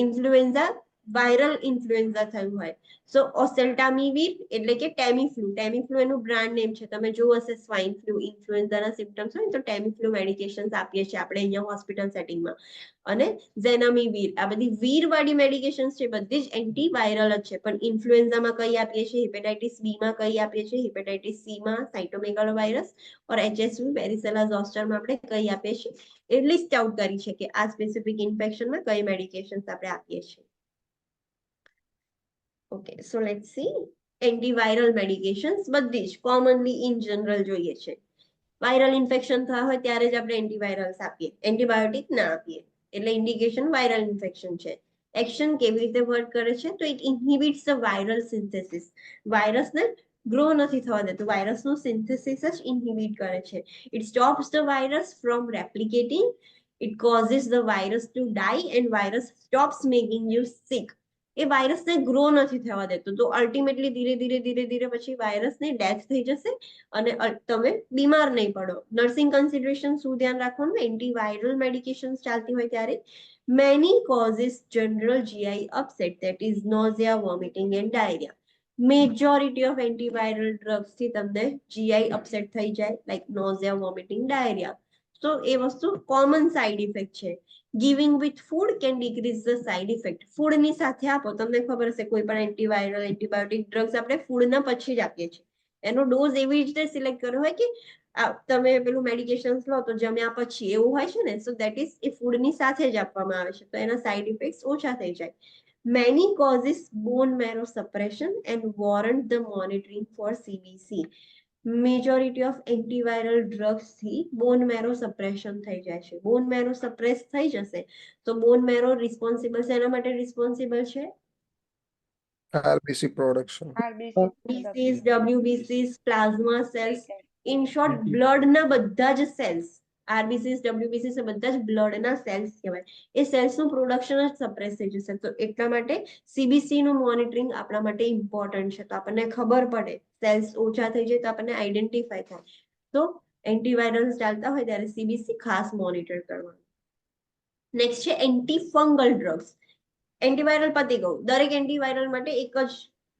ઇન્ફ્લુએન્ઝા વાયરલ ઇન્ફ્લુએન્ઝા થયું હોય સો ઓસેલ્ટામિવિર એટલે કે ટેમીફ્લુ. ટેમીફ્લુ એનું બ્રાન્ડ નેમ છે, તમે જોયું હશે સ્વાઇન ફ્લુ, ઇન્ફ્લુએન્ઝાના સિમ્પટમ્સ હોય તો ટેમીફ્લુ મેડિકેશન્સ આપીએ છીએ આપણે અહીંયા હોસ્પિટલ સેટિંગમાં. અને ઝેનામિવિર. આ બધી વીર વાળી મેડિકેશન્સ છે બધી જ એન્ટીવાયરલ જ છે. પણ ઇન્ફ્લુએન્ઝામાં કઈ આપીએ છીએ? હિપેટાઇટિસ બી માં કઈ આપીએ છીએ? હિપેટાઇટિસ સી માં સાયટોમેગાલો વાયરસ ઓર HSV વેરિસેલા ઝોસ્ટરમાં આપણે કઈ આપીએ છીએ? એ લિસ્ટ આઉટ કરી છે કે આ સ્પેસિફિક ઇન્ફેક્શનમાં કઈ મેડિકેશન્સ આપણે આપીએ છીએ. Okay, so let's see. Antiviral medications બધી જ commonly in general જોઈએ છે. વાયરલ ઇન્ફેક્શન થયા હોય ત્યારે જ આપણે એન્ટીવાયરલ્સ આપીએ, એન્ટીબાયોટિક ના આપીએ. એટલે ઇન્ડિકેશન વાયરલ ઇન્ફેક્શન છે. એક્શન કેવી રીતે વર્ક કરે છે? તો it inhibits the viral synthesis. વાયરસને ગ્રો નથી થવા દેતું, વાયરસનું સિન્થેસિસ જ ઇન્હિબિટ કરે છે. It stops the virus from replicating. It causes the virus to die and virus stops making you sick. એ વાયરસને ગ્રો નથી થવા દેતું, તો અલ્ટિમેટલી ધીરે ધીરે ધીરે ધીરે પછી વાયરસની ડેથ થઈ જશે અને તમે બીમાર નહીં પડો. નર્સિંગ કન્સિડરેશન શું ધ્યાન રાખવાનું? એન્ટીવાયરલ મેડિકેશન્સ ચાલતી હોય ત્યારે many causes general GI upset, that is nausea, vomiting and diarrhoea. Majority of antiviral drugs થી તમને GI અપસેટ થઈ જાય, લાઈક નોઝિયા, વોમિટિંગ, ડાયરિયા. તો એ વસ્તુ કોમન સાઇડ ઇફેક્ટ છે. Giving with food can decrease the side effect. ફૂડની સાથે આપો, તમને ખબર હશે કોઈ પણ એન્ટીવાયરલ એન્ટીબાયોટિક ડ્રગ્સ આપણે ફૂડના પછી જ આપીએ છીએ. એનો ડોઝ એવી રીતે સિલેક્ટ કર્યો હોય કે તમે પેલું મેડિકેશન્સ લો તો જમ્યા પછી એવું હોય છે ને, સો દેટ ઇઝ એ ફૂડની સાથે જ આપવામાં આવે છે, તો એના સાઇડ ઇફેક્ટ્સ ઓછા થઈ જાય. Many causes bone marrow suppression and warrant the monitoring for CBC. Majority of antiviral drugs થી બોન મેરો સપ્રેશન થઈ જાય છે. બોન મેરો સપ્રેસ થઈ જશે તો બોન મેરો રિસ્પોન્સિબલ છે, એના માટે રિસ્પોન્સિબલ છે RBC production. BCs, WBCs, plasma cells, in short બ્લડના બધા જ સેલ્સ. RBCs, WBCs એ બધા જ બ્લડના સેલ્સ કહેવાય. એ સેલ્સનું પ્રોડક્શન જ સપ્રેસ થઈ જશે. તો એટલા માટે CBC નું મોનિટરિંગ આપણા માટે ઇમ્પોર્ટન્ટ છે. તો આપણને ખબર પડે સેલ્સ ઓછા થઈ જાય તો આપણને આઈડેન્ટિફાય થાય. તો એન્ટીવાયરલ્સ ચાલતા હોય ત્યારે CBC ખાસ મોનિટર કરવાનું. નેક્સ્ટ છે એન્ટી ફંગલ ડ્રગ્સ. એન્ટીવાયરલ પતી ગયું. દરેક એન્ટીવાયરલ માટે એક જ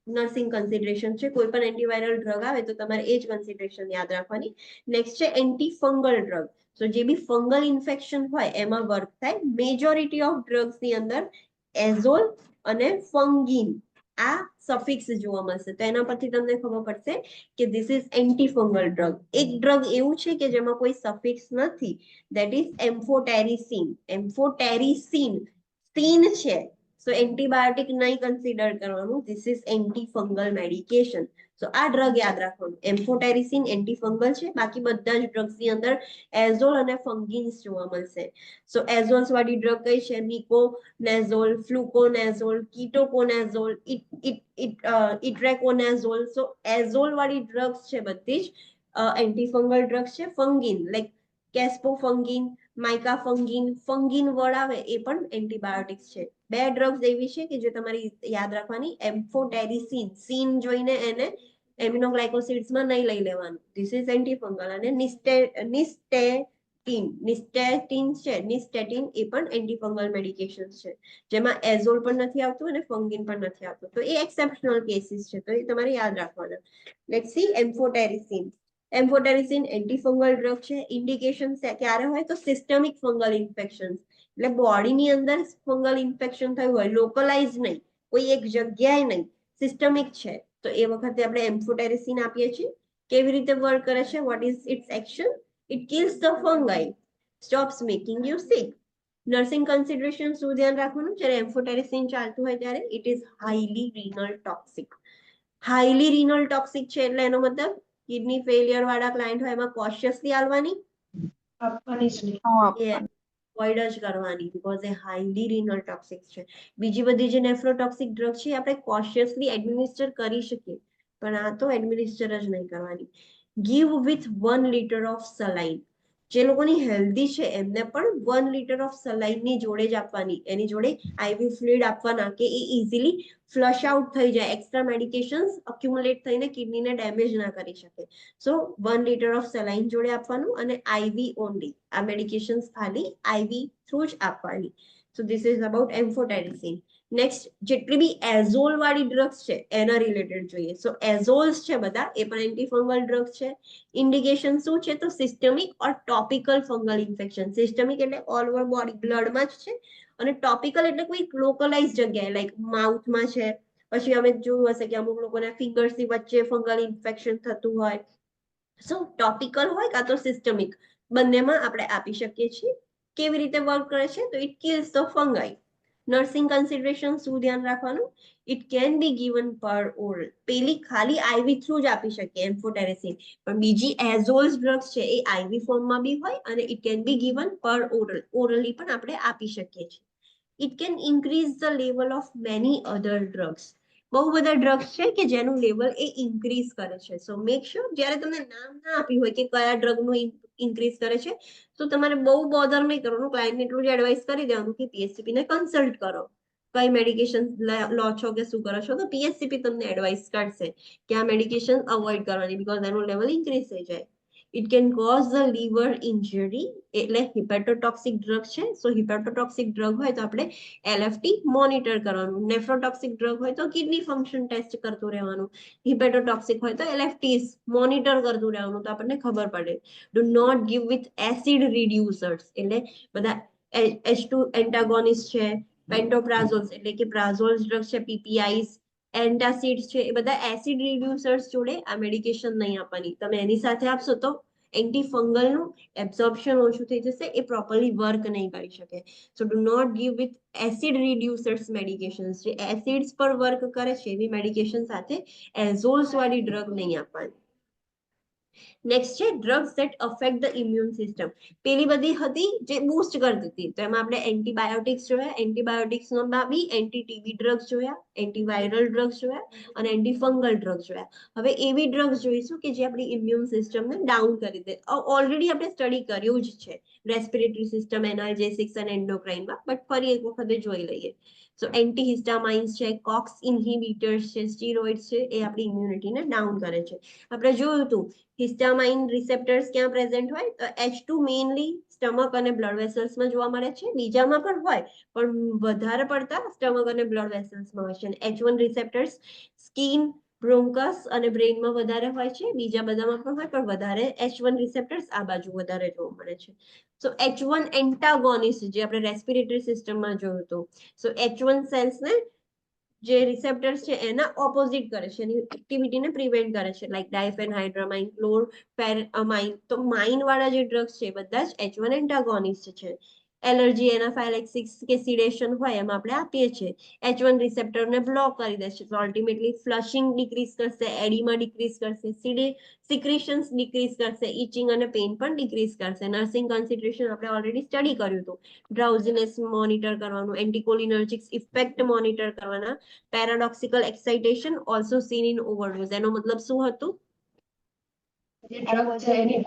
નર્સિંગ કન્સિડરેશન છે. કોઈ પણ એન્ટીવાયરલ ડ્રગ આવે તો તમારે એ જ કન્સિડરેશન યાદ રાખવાની. નેક્સ્ટ છે એન્ટી ફંગલ ડ્રગ. તો જે બી ફંગલ ઇન્ફેક્શન હોય એમાં વર્ક થાય. મેજોરિટી ઓફ ડ્રગ્સ ની અંદર એઝોલ અને ફંગીન આ સફિક્સ જોવા મળશે. તો એના પરથી તમને ખબર પડશે કે this is anti fungal drug. એક ડ્રગ એવું છે કે જેમાં કોઈ સફિક્સ નથી, that is amphotericin. Amphotericin seen છે, સો એન્ટીબાયોટિક નહીં કન્સિડર કરવાનું. This is anti fungal medication. So આ ડ્રગ યાદ રાખવાનું. એમ્ફોટેરિસિન એન્ટી ફંગલ છે. બાકી બધા જ ડ્રગ્સ ની અંદર એઝોલ અને ફંગીન્સ જોવા મળશે. સો એઝોલ્સ વાળી ડ્રગ કઈ છે? મિકોનેઝોલ, ફ્લુકોનેઝોલ, કીટોકોનેઝોલ, ઇટ્રેકોનેઝોલ. સો એઝોલ વાળી ડ્રગ્સ છે બધી જ એન્ટી ફંગલ ડ્રગ્સ છે. ફંગીન લાઈક કેસ્પોફંગીન, માઇકાફંગીન, ફંગીન વર્ડ આવે એ પણ એન્ટીબાયોટિક્સ છે. બે ડ્રગ્સ એવી છે કે જે તમારે યાદ રાખવાની. એમ્ફોટેરિસિન, સીન જોઈને એને એમિનોગ્લાયકોસિડ્સમાં નહીં લઈ લેવાનું. This is antifungal. અને નિસ્ટેટીન છે, નિસ્ટેટીન એ પણ એન્ટીફંગલ મેડિકેશન છે, જેમાં એઝોલ પણ નથી આવતું અને ફંગીન પણ નથી આવતું. તો એ એક્સેપ્શનલ કેસીસ છે, તો એ તમારે યાદ રાખવાના. Let's see amphotericin. Amphotericin antifungal drug છે. ઇન્ડિકેશન ક્યારે હોય તો સિસ્ટમિક ફંગલ ઇન્ફેક્શન, એટલે બોડીની અંદર ફંગલ ઇન્ફેક્શન થયું હોય, લોકલાઇઝ નહીં, કોઈ એક જગ્યાએ નહીં, સિસ્ટમિક છે, તો એ વખતે આપણે એમ્ફોટેરિસિન આપીએ છીએ. કેવી રીતે વર્ક કરે છે? What is its action? It kills the fungi, stops making you sick. Nursing consideration શું ધ્યાન રાખવાનું જ્યારે એમ્ફોટેરિસિન ચાલતું હોય ત્યારે? It is highly renal toxic. Highly renal toxic છે એટલે એનો મતલબ કિડની ફેલિયર વાળા ક્લાયન્ટ હોય એમાં કોશિયસલી આવવાની, આપવાની જ નહીં. અવોઇડ જ કરવાની, because A highly renal toxic છે. બીજી બધી જે નેફ્રોટોક્સિક ડ્રગ છે આપણે કોશિયસલી એડમિનિસ્ટર કરી શકીએ, પણ આ તો એડમિનિસ્ટર જ નહીં કરવાની. Give with 1 liter of saline. જે લોકોની હેલ્ધી છે એમને પણ 1 liter ઓફ સલાઇનની જોડે જ આપવાની. એની જોડે આઈવી ફ્લુઇડ આપવાના કે એ ઇઝીલી ફ્લશ આઉટ થઈ જાય. એક્સ્ટ્રા મેડિકેશન્સ અક્યુમ્યુલેટ થઈને કિડનીને ડેમેજ ના કરી શકે. સો 1 liter ઓફ સલાઇન જોડે આપવાનું અને આઈવી ઓનલી. આ મેડિકેશન્સ ખાલી આઈવી થ્રુ જ આપવાની. So this is about amphotericin. Next જેટલી બી એઝોલ વાળી ડ્રગ્સ છે એના રિલેટેડ જોઈએ. સો એઝોલ્સ છે બધા, એ પણ એન્ટીફંગલ ડ્રગ્સ છે. ઇન્ડિકેશન શું છે? તો સિસ્ટમિક ઓર ટોપિકલ ફંગલ ઇન્ફેક્શન. સિસ્ટમિક એટલે ઓલ ઓવર બોડી, બ્લડમાં જ છે, અને ટોપિકલ એટલે કોઈ લોકલાઇઝ જગ્યાએ, લાઈક માઉથમાં છે. પછી અમે જોયું હશે કે અમુક લોકોને ફિંગર્સની વચ્ચે ફંગલ ઇન્ફેક્શન થતું હોય. સો ટોપિકલ હોય કાં તો સિસ્ટમિક, બંનેમાં આપણે આપી શકીએ છીએ. કેવી રીતે વર્ક કરે છે? તો it kills the fungi. Nursing consideration શું ધ્યાન રાખવાનું? It can be given per oral. પેલી ખાલી આઈવી થ્રુ જ આપી શકીએ એમ્ફોટેરિસિન, પણ બીજી એઝોલ્સ ડ્રગ્સ છે એ આઈવી ફોર્મમાં બી હોય અને it can be given per oral. Orally પણ આપણે આપી શકીએ છીએ. It can increase the level of many other drugs. બહુ બધા ડ્રગ્સ છે કે જેનું લેવલ એ ઇન્ક્રીઝ કરે છે. સો મેક શ્યોર જ્યારે તમને નામ ના આપ્યું હોય કે કયા ડ્રગનું ઇન્ક્રીઝ કરે છે, તો તમારે બહુ બોધર નહીં કરવાનું. ક્લાયન્ટને એટલું જ એડવાઇસ કરી દેવાનું કે PSCP ને કન્સલ્ટ કરો. કઈ મેડિકેશન લો છો કે શું કરો છો, તો PSCP તમને એડવાઇસ કરશે કે આ મેડિકેશન અવોઇડ કરવાની, બીકોઝ એનું લેવલ ઇન્ક્રીઝ થઈ જાય. It can cause the liver injury, એટલે હિપેટોટોક્સિક ડ્રગ છે. સો હિપેટોટોક્સિક ડ્રગ હોય તો આપણે LFT મોનિટર કરવાનું. નેફ્રોટોક્સિક ડ્રગ હોય તો કિડની ફંક્શન ટેસ્ટ કરતું રહેવાનું. હિપેટોટોક્સિક હોય તો LFTs મોનિટર કરતું રહેવાનું, તો આપણને ખબર પડે. Do not give with acid reducers, એટલે બધા H2 એન્ટાગોનિસ્ટ છે, પેન્ટોપ્રાઝોલ્સ એટલે કે પ્રાઝોલ્સ ડ્રગ છે, PPIs, એન્ટાસિડ્સ છે, એ બધા એસિડ રિડ્યુસર્સ જોડે આ મેડિકેશન નહીં આપવાની. તમે એની સાથે આપશો તો એન્ટીફંગલનું એબ્ઝોર્પ્શન ઓછું થઈ જશે, એ પ્રોપરલી વર્ક નહીં કરી શકે. So do not give with acid reducers medications. જે એસિડ્સ પર વર્ક કરે છે એવી મેડિકેશન સાથે એઝોલ્સ વાળી ડ્રગ નહીં આપવાની. નેક્સ્ટ છે drugs that affect the immune system. પેલી બધી હતી જે બૂસ્ટ કરતી હતી, તો એમાં આપણે એન્ટીબાયોટિક્સ જોયા, એન્ટીબાયોટિક્સમાં બી એન્ટી ટીબી ડ્રગ્સ જોયા, એન્ટીવાયરલ ડ્રગ્સ જોયા અને એન્ટીફંગલ ડ્રગ્સ જોયા. હવે એવી ડ્રગ્સ જોઈશું કે જે આપણી ઇમ્યુન સિસ્ટમને ડાઉન કરી દે. ઓલરેડી આપણે સ્ટડી કર્યું જ છે રેસ્પિરેટરી સિસ્ટમ, એનાલ્જેસિક્સ અને એન્ડોક્રાઇનમાં, બટ ફરી એક વખતે જોઈ લઈએ. સો એન્ટીહિસ્ટામાઇન્સ છે, કોક્સ ઇન્હિબિટર્સ છે, સ્ટીરોઇડ્સ છે, એ આપણી ઇમ્યુનિટીને ડાઉન કરે છે. આપણે જોયું હતું હિસ્ટામાઇન રિસેપ્ટર્સ ક્યાં પ્રેઝન્ટ હોય, તો H2 મેઇનલી સ્ટમક અને બ્લડ વેસલ્સમાં જોવા મળે છે. બીજામાં પણ હોય, પણ વધારે પડતા સ્ટમક અને બ્લડ વેસલ્સમાં હોય છે. H1 રિસેપ્ટર્સ સ્કિન, બ્રોન્કસ અને બ્રેઇનમાં વધારે હોય છે. બીજા બધામાં પણ હોય, પણ વધારે H1 રિસેપ્ટર્સ આ બાજુ વધારે જોવા મળે છે. સો H1 એન્ટાગોનિસ્ટ જે આપણે રેસ્પિરેટરી સિસ્ટમમાં જોયું હતું. સો H1 સેલ્સને જે રિસેપ્ટર્સ છે એના ઓપોઝિટ કરે છે, એની એક્ટિવિટીને પ્રિવેન્ટ કરે છે, લાઈક ડાયફેનહાઇડ્રામાઇન, ક્લોરફેરામાઇન. તો માઇન વાળા જે ડ્રગ્સ છે બધા જ H1 એન્ટાગોનિસ્ટ છે. એલર્જી, એનાફાઇલેક્સિસ કે સિડેશન હોય એમાં આપણે આપીએ છીએ. H1 રિસેપ્ટરને બ્લોક કરી દેશે, તો અલ્ટિમેટલી ફ્લશિંગ ડિક્રીઝ કરશે, એડીમા ડિક્રીઝ કરશે, સિક્રેશન્સ ડિક્રીઝ કરશે, ઇચિંગ અને પેઇન પણ ડિક્રીઝ કરશે. નર્સિંગ કન્સિડરેશન આપણે ઓલરેડી સ્ટડી કર્યું હતું. ડ્રાઉઝીનેસ મોનિટર કરવાનું, એન્ટીકોલિનર્જિક્સ ઇફેક્ટ મોનિટર કરવાના, paradoxical excitation also seen in overdose. એનો મતલબ શું હતું? જે ડ્રગ છે એની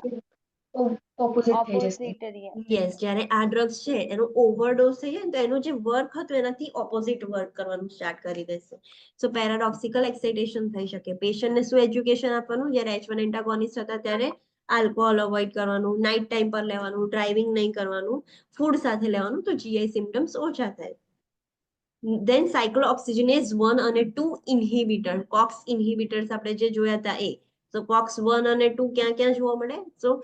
ઓપોઝિટ થઈ જશે. Opposite. યસ, જ્યારે આ ડ્રગ્સ છે એનો ઓવરડોઝ થઈ જાય ને તો એનું જે વર્ક હતું એનાથી ઓપોઝિટ વર્ક કરવાનું સ્ટાર્ટ કરી દેશે. સો પેરાડોક્સિકલ એક્સાઇટેશન થઈ શકે. પેશન્ટને શું એજ્યુકેશન આપવાનું? જ્યારે H1 એન્ટાગોનિસ્ટ હતા ત્યારે આલ્કોહોલ અવોઇડ કરવાનું, નાઇટ ટાઈમ પર લેવાનું, ડ્રાઇવિંગ નહીં કરવાનું, ફૂડ સાથે લેવાનું, તો GI સિમ્ટમ્સ ઓછા થાય. દેન સાયક્લોઓક્સિજનેઝ 1 અને 2 ઇન્હિબિટર, કોક્સ ઇન્હિબિટર્સ આપણે જે જોયા હતા એ. સો કોક્સ 1 અને 2 ક્યાં ક્યાં જોવા મળે? સો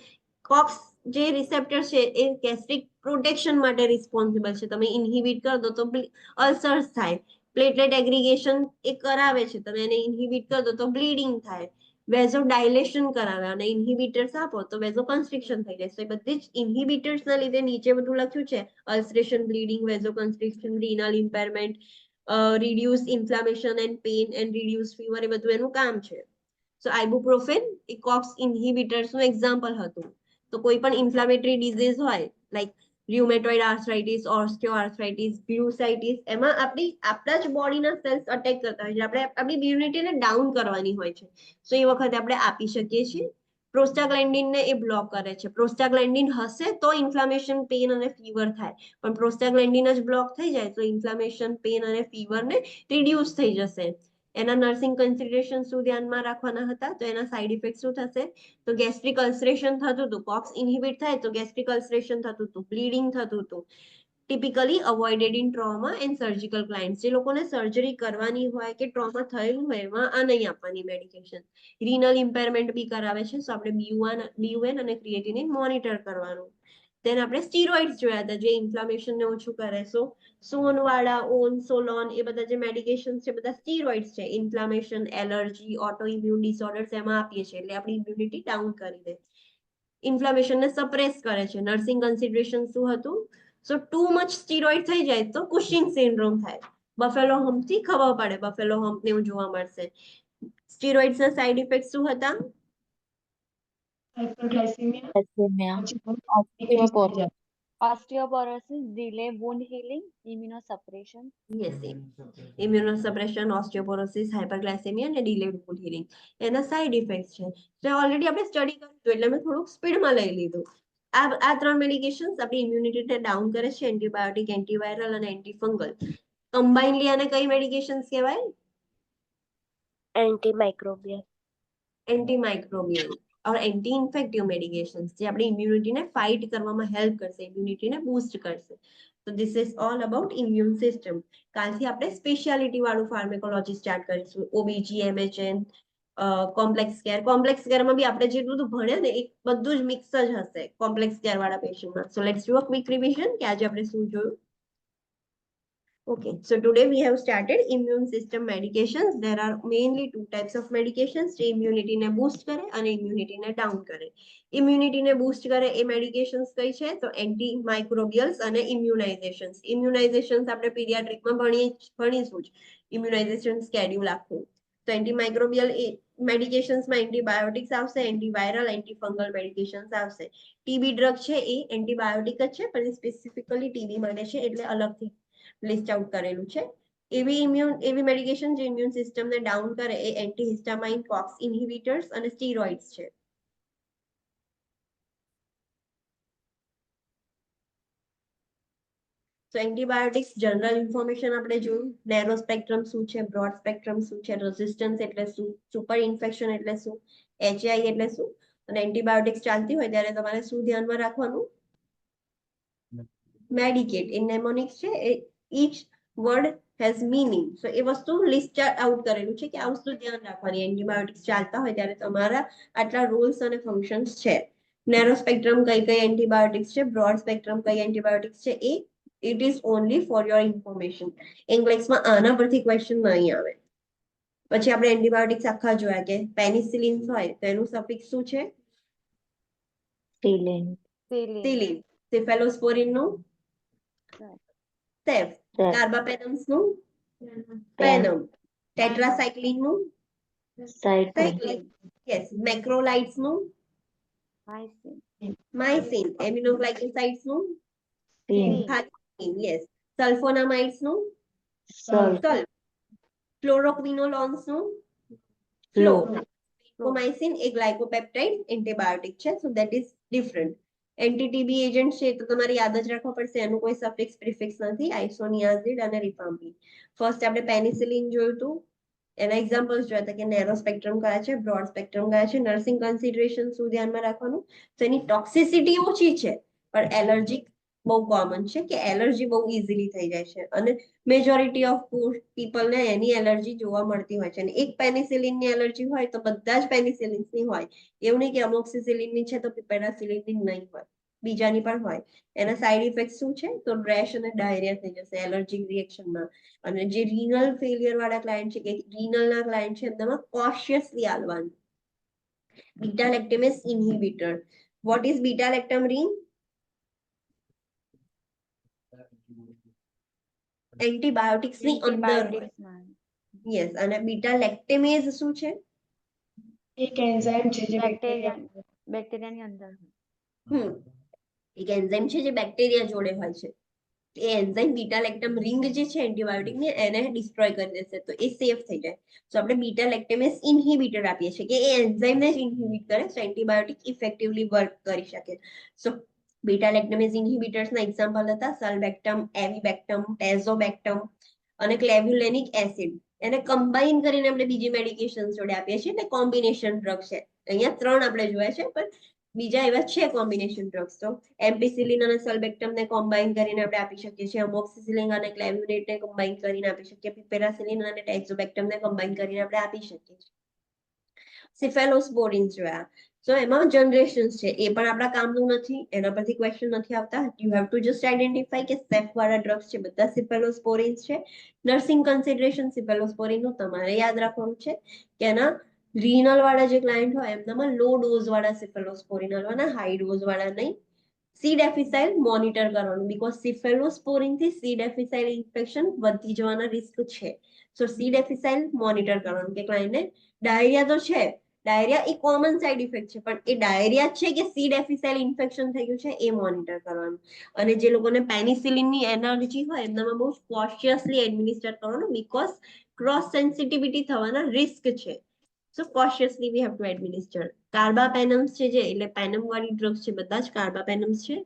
કોક્સ જે રિસેપ્ટર છે એ ગેસ્ટ્રિક પ્રોટેક્શન માટે રિસ્પોન્સિબલ છે. તમે ઇન્હિબિટ કરી દો તો અલ્સર્સ થાય. પ્લેટલેટ એગ્રીગેશન એ કરાવે છે, તમે એને ઇન્હિબિટ કરી દો તો બ્લીડિંગ થાય. વેઝો ડાયલેશન કરાવે અને ઇન્હિબિટર્સ આપો તો વેઝો કન્સ્ટ્રિક્શન થઈ જાય. તો એ બધી જ ઇન્હિબિટર્સના લીધે નીચે બધું લખ્યું છે, ulceration, bleeding, vasoconstriction, renal impairment, reduce inflammation and pain and reduce fever, એ બધું એનું કામ છે. સો આઇબુપ્રોફેન એ કોક્સ ઇન્હિબિટર્સનું એક્ઝામ્પલ હતું. તો કોઈ પણ ઇન્ફ્લામેટરી ડિઝીઝ હોય, like rheumatoid arthritis, osteoarthritis, glucitis, એમાં આપણા જ બોડીના સેલ્સ અટેક કરતા હોય છે. આપણે આપણી ઇમ્યુનિટીને ડાઉન કરવાની હોય છે. સો એ વખતે આપણે આપી શકીએ છીએ. પ્રોસ્ટાગ્લેન્ડિનને એ બ્લોક કરે છે. પ્રોસ્ટાગ્લેન્ડિન હશે તો ઇન્ફ્લામેશન, પેઇન અને ફીવર થાય, પણ પ્રોસ્ટાગ્લેન્ડિન જ બ્લોક થઈ જાય તો ઇન્ફ્લામેશન, પેઇન અને ફીવરને રિડ્યુસ થઈ જશે. એના નર્સિંગ કન્સિડરેશન શું ધ્યાનમાં રાખવાના હતા? તો એના સાઇડ ઇફેક્ટ શું થશે? તો ગેસ્ટ્રિક અલ્સરેશન થતું હતું. કોક્સ ઇન્હિબિટ થાય તો ગેસ્ટ્રિક અલ્સરેશન થતું હતું, બ્લીડિંગ થતું હતું. Typically avoided in trauma and surgical clients. જે લોકોને સર્જરી કરવાની હોય કે ટ્રોમા થયેલું હોય એમાં આ નહીં આપવાની મેડિકેશન. રીનલ ઇમ્પેરમેન્ટ બી કરાવે છે, સો આપણે BUN અને ક્રિએટિનિન મોનિટર કરવાનું. દેન આપણે સ્ટીરોઇડ્સ જોયા હતા જે ઇન્ફ્લામેશનને ઓછું કરે. સો સોનવાળા, ઓન, સોલોન, એ બધા જે મેડિકેશન છે બધા સ્ટીરોઇડ્સ છે. Inflammation, allergy, auto immune disorders એમાં આપીએ છીએ, એટલે આપણી ઇમ્યુનિટી ડાઉન કરી દે. ઇન્ફ્લામેશનને સપ્રેસ કરે છે. નર્સિંગ કન્સિડરેશન શું હતું? સો ટુ મચ સ્ટીરોઇડ થઈ જાય તો કુશિંગ સિન્ડ્રોમ થાય. બફેલો હમ્પથી ખબર પડે, બફેલો હમ્પ ને એવું જોવા મળશે. સ્ટીરોઇડ્સના સાઇડ ઇફેક્ટ શું હતા? હાઇપરગ્લાયસેમિયા, Thalassemia, પછી osteoporosis, osteoporosis, delay wound healing, immunosuppression. Yes, immunosuppression, osteoporosis, hyperglycaemia અને ડિલેડ wound healing એના સાઇડ ઇફેક્ટ છે. તો ઓલરેડી આપણે સ્ટડી કર્યું હતું એટલે મેં થોડુંક સ્પીડમાં લઈ લીધું. આ ત્રણ મેડિકેશન્સ આપણી ઇમ્યુનિટીને ડાઉન કરે છે. એન્ટીબાયોટિક, એન્ટીવાયરલ અને એન્ટીફંગલ. કમ્બાઇનલી આને કઈ મેડિકેશન્સ કહેવાય? Antimicrobial. એન્ટીમાઇક્રોબિયલ ઓર એન્ટી ઇન્ફેક્ટિવ મેડિકેશન્સ જે આપણી ઇમ્યુનિટીને ફાઇટ કરવામાં હેલ્પ કરશે, ઇમ્યુનિટીને બૂસ્ટ કરશે. તો this is all about immune system. કાલથી આપણે સ્પેશિયાલિટી વાળું ફાર્મેકોલોજી સ્ટાર્ટ કરીશું. OBG, MHN, complex care. Complex કેરમાં બી આપણે જેટલું બધું ભણ્યા ને એ બધું જ મિક્સ જ હશે કોમ્પ્લેક્સ કેર વાળા પેશન્ટમાં. So let's do a quick revision કે આજે આપણે શું જોયું. Okay, so today we have started immune system medications. There are mainly two types of medications. જે immunity ને boost કરે અને immunity ને down કરે. Immunity ને boost કરે એ medications કઈ છે? તો antimicrobials અને immunizations. Immunizations આપણે pediatric માં ભણીશું જ. Immunization schedule આખું. તો એન્ટીમાઇક્રોબિયલ મેડિકેશન્સમાં એન્ટીબાયોટિક્સ આવશે, એન્ટીવાયરલ, એન્ટીફંગલ મેડિકેશન્સ આવશે. ટીબી ડ્રગ છે એ એન્ટીબાયોટિક જ છે, પણ સ્પેસિફિકલી ટીબી માટે છે એટલે અલગથી લિસ્ટ આઉટ કરેલું છે. એવી મેડિકેશન જે ઇમ્યુન સિસ્ટમને ડાઉન કરે એ એન્ટીહિસ્ટામાઇન, કોક્સ ઇન્હિબિટર્સ અને સ્ટીરોઇડ્સ છે. તો એન્ટીબાયોટિક્સ જનરલ ઇન્ફોર્મેશન આપણે જોયું, નેરો સ્પેક્ટ્રમ શું છે, બ્રોડ સ્પેક્ટ્રમ શું છે, રેઝિસ્ટન્સ એટલે શું, સુપર ઇન્ફેક્શન એટલે શું, HI એટલે શું, અને એન્ટીબાયોટિક્સ ચાલતી હોય ત્યારે તમારે શું ધ્યાનમાં રાખવાનું? મેડિકેટ એ નેમોનિક્સ છે, ઈચ વર્ડ હેઝ મીનિંગ. સો એ વસ્તુ લિસ્ટ આઉટ કરેલું છે કે આ વસ્તુ ધ્યાન રાખવાની. એન્ટીબાયોટિક્સ ચાલતા હોય ત્યારે તમારા આટલા રૂલ્સ અને ફંક્શન્સ છે. નેરો સ્પેક્ટ્રમ કઈ કઈ એન્ટીબાયોટિક્સ છે, બ્રોડ સ્પેક્ટ્રમ કઈ એન્ટીબાયોટિક્સ છે, એ it is only for your information. ઇંગ્લિશમાં આના પરથી ક્વેશ્ચન નહીં આવે. પછી આપણે એન્ટીબાયોટિક્સ આખા જોયા કે પેનિસિલિન હોય તો એનું સફિક્સ શું છે? Saline. સિલિન. સિફેલોસ્પોરિન નું સેફ. કાર્બાપેનમ્સ નું પેનમ. ટેટ્રાસાઇક્લિન નું સાયક્લિન. યસ. મેક્રોલાઇડ્સ નું માઇસિન. એમિનોગ્લાયકોસાઇડ્સ નું થાઇમિન. યસ. સલ્ફોનામાઇડ્સ નું સલ્ફ. ફ્લોરોક્વિનોલોન્સ નું ફ્લો. Vancomycin એ ગ્લાયકોપેપ્ટાઇડ એન્ટીબાયોટિક છે, સો that is different. Anti-TB agent છે તો તમારે યાદ જ રાખવા પડશે, એનું કોઈ સફિક્સ પ્રિફિક્સ નથી. આઇસોનિયાઝિડ અને રિફામ્પિન. ફર્સ્ટ આપણે પેનિસિલિન જોયું હતું, એના એક્ઝામ્પલ્સ જોયા હતા કે નેરો સ્પેક્ટ્રમ કયા છે, બ્રોડ સ્પેક્ટ્રમ કયા છે. નર્સિંગ કન્સિડરેશન શું ધ્યાનમાં રાખવાનું? તો એની ટોક્સિસિટી ઓછી છે પણ એલર્જીક બહુ કોમન છે કે એલર્જી બહુ ઇઝીલી થઈ જાય છે અને મેજોરિટી ઓફ પીપલ ને એની એલર્જી જોવા મળતી હોય છે. અને એક પેનિસિલિન ની એલર્જી હોય તો બધા જ પેનિસિલિન્સ ની હોય, એવું નહીં કે અમોક્સિસિલિન ની છે તો પેરાસિલિન ની નહીં હોય, બીજાની પણ હોય. એના સાઇડ ઇફેક્ટ શું છે? તો રેશ અને ડાયરિયા થઈ જશે એલર્જીક રિએક્શનમાં. અને જે રીનલ ફેલિયર વાળા ક્લાયન્ટ છે કે રીનલ ના ક્લાયન્ટ છે એમનામાં કોશિયસલી આલવાનું. Beta lactamase inhibitor. What is beta lactam ring? Antibiotics ની અંદર હોય. યસ. અને બીટા લેક્ટેમેઝ શું છે? એક એન્ઝાઇમ છે જે બેક્ટેરિયાની અંદર. એક એન્ઝાઇમ છે જે બેક્ટેરિયા જોડે હોય છે. એ એન્ઝાઇમ બીટા લેક્ટમ રિંગ જે છે એન્ટીબાયોટિક ની એને ડિસ્ટ્રોય કરી દેશે તો એ સેફ થઈ જાય. તો આપણે બીટા લેક્ટેમેસ ઇન્હિબિટર આપીએ છીએ કે એ એન્ઝાઇમને જ ઇન્હિબિટ કરે તો એન્ટીબાયોટિક ઇફેક્ટિવલી વર્ક કરી શકે. સો બીટા લેક્ટેમેસ ઇન્હિબિટર્સ ના એક્ઝામ્પલ હતા સલ્બેક્ટમ, એવિબેક્ટમ, ટેઝોબેક્ટમ અને ક્લેવ્યુલેનિક એસિડ. એને કમ્બાઈન કરીને આપણે બીજી મેડિકેશન જોડે આપીએ છીએ એટલે કોમ્બિનેશન ડ્રગ છે. અહીંયા 3 આપણે જોયા છે પણ બીજા એવા છે કોમ્બિનેશન ડ્રગ્સ. તો એમ્પિસિલિન અને સલ્બેક્ટમ ને કોમ્બાઈન કરીને આપણે આપી શકીએ છીએ, અમોક્સિસિલિન અને ક્લેવ્યુનેટ ને કોમ્બાઈન કરીને આપી શકીએ, પિપેરાસિલિન અને ટેઝોબેક્ટમ ને કોમ્બાઈન કરીને આપણે આપી શકીએ છીએ. સિફેલોસ્પોરિન્સ જોયા. સો એમાં જનરેશન્સ છે, એ પણ આપણા કામનું નથી, એના પરથી ક્વેશ્ચન નથી આવતા. You have to just identify કે સેફ વાળા ડ્રગ્સ છે બધા સિફેલોસ્પોરિન્સ છે. નર્સિંગ કન્સિડરેશન સિફેલોસ્પોરિન નું તમારે યાદ રાખવાનું છે કે એના રીનલ વાળા જે ક્લાયન્ટ હોય એમનામાં લો ડોઝ વાળા સિફેલોસ્પોરિન આલવાના, હાઈ ડોઝ વાળા નહીં. સી ડેફિસાઇલ મોનિટર કરવાનું બીકોઝ સિફેલોસ્પોરિન થી સી ડેફિસાઇલ ઇન્ફેક્શન વધી જવાના રિસ્ક છે. સો સી ડેફિસાઇલ મોનિટર કરવાનું કે ક્લાયન્ટને ડાયરિયા તો છે, ડાયરિયા એ કોમન સાઇડ ઇફેક્ટ છે પણ એ ડાયરિયા છે કે સી ડેફિસાઇલ ઇન્ફેક્શન થઈ ગયું છે એ મોનિટર કરવાનું. અને જે લોકોને પેનિસિલિન ની એલર્જી હોય એમનામાં બહુ કોશિયસલી એડમિનિસ્ટર કરવાનું બીકોઝ ક્રોસ સેન્સિટિવિટી થવાના રિસ્ક છે. સો કોશિયસલી વી હેવ ટુ એડમિનિસ્ટર. કાર્બાપેનમ્સ છે જે એટલે પેનમ વાળી ડ્રગ્સ છે બધા જ કાર્બાપેનમ્સ છે.